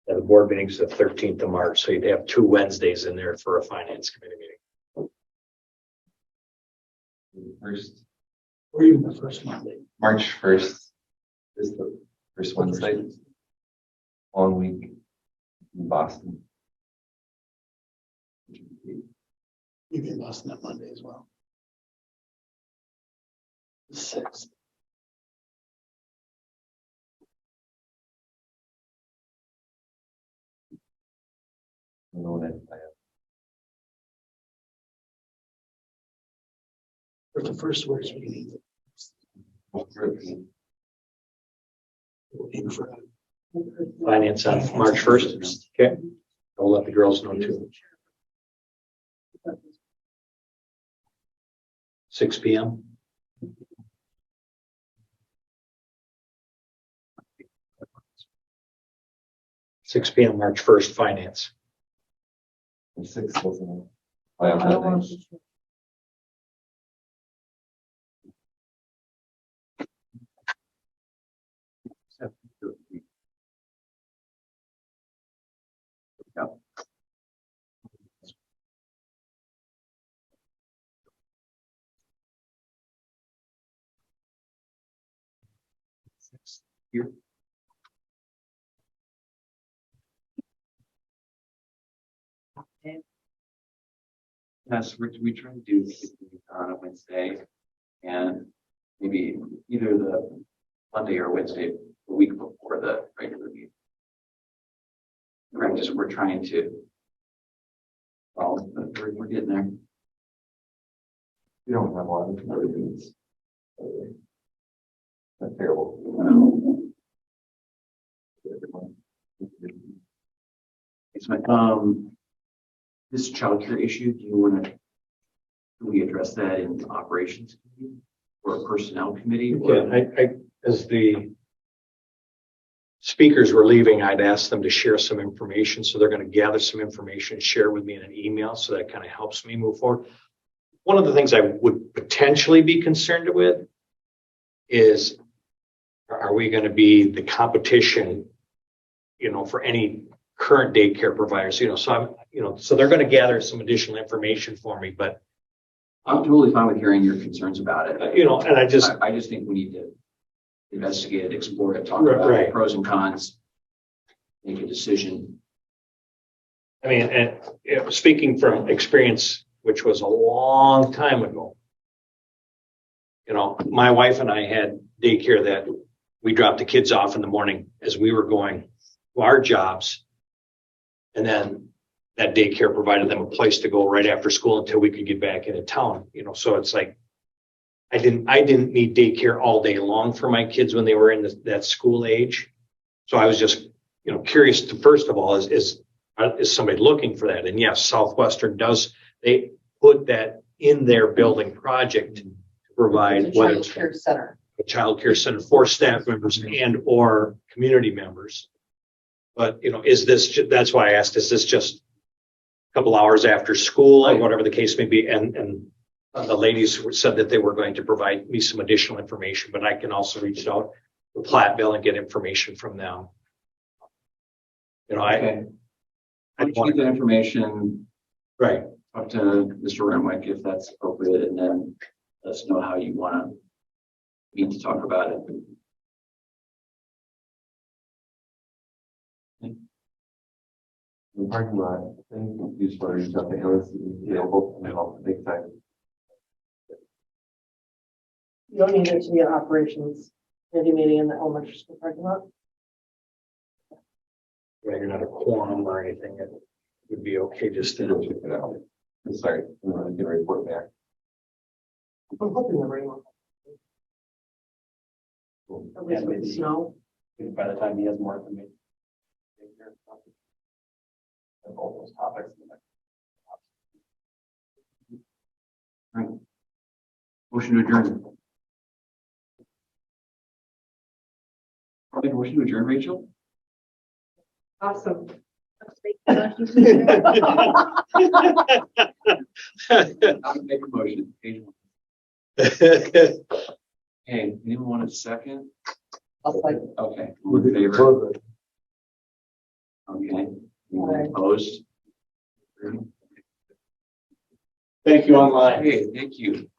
The board meeting's the 13th of March, so you'd have 2 Wednesdays in there for a finance committee meeting. First, Or even the first Monday. March 1st is the first Wednesday. Long week in Boston. Maybe in Boston that Monday as well. The 6th. I don't know what I have. Or the first words we can either. Aim for Finance on March 1st. Okay. I'll let the girls know too. 6 p.m. 6 p.m. March 1st, finance. The 6th wasn't. I don't want to. Here. Yes, we try to do it on a Wednesday and maybe either the Monday or Wednesday, the week before the regular meeting. Practice, we're trying to, well, we're getting there. We don't have a lot of other things. That's terrible. It's my, this childcare issue, do you want to, do we address that in the operations committee or a personnel committee? Yeah, as the speakers were leaving, I'd asked them to share some information. So they're going to gather some information and share with me in an email. So that kind of helps me move forward. One of the things I would potentially be concerned with is, are we going to be the competition, for any current daycare providers, so they're going to gather some additional information for me, but I'm totally fine with hearing your concerns about it. and I just think we need to investigate it, explore it, talk about Right. the pros and cons, make a decision. I mean, and speaking from experience, which was a long time ago, my wife and I had daycare that we dropped the kids off in the morning as we were going to our jobs. And then that daycare provided them a place to go right after school until we could get back into town, so it's like, I didn't need daycare all day long for my kids when they were in that school age. So I was just, curious to, first of all, is somebody looking for that? And yes, Southwestern they put that in their building project to provide whether it's Care center. a child care center for staff members and or community members. But, that's why I asked, is this just a couple hours after school or whatever the case may be? And the ladies said that they were going to provide me some additional information, but I can also reach out to Platteville and get information from them. Okay. I get the information. Right. Talk to Mr. Renwick if that's appropriate, and then let us know how you want to meet to talk about it. The parking lot, I think you just want to reach out to Alice, hope to help big time. You don't need it to be an operations committee meeting in the elementary school parking lot. Right, you're not a quorum or anything. It would be okay just to Check it out. I'm sorry, I'm going to get a report back. I'm hoping the rain will. At least with the snow. By the time he has more information. All those topics. Right. Motion to adjourn. Probably motion to adjourn, Rachel. Awesome. I'll make a motion. Hey, anyone want a second? I'll like, Okay, all in favor? Okay, anyone opposed? Thank you online. Hey, thank you.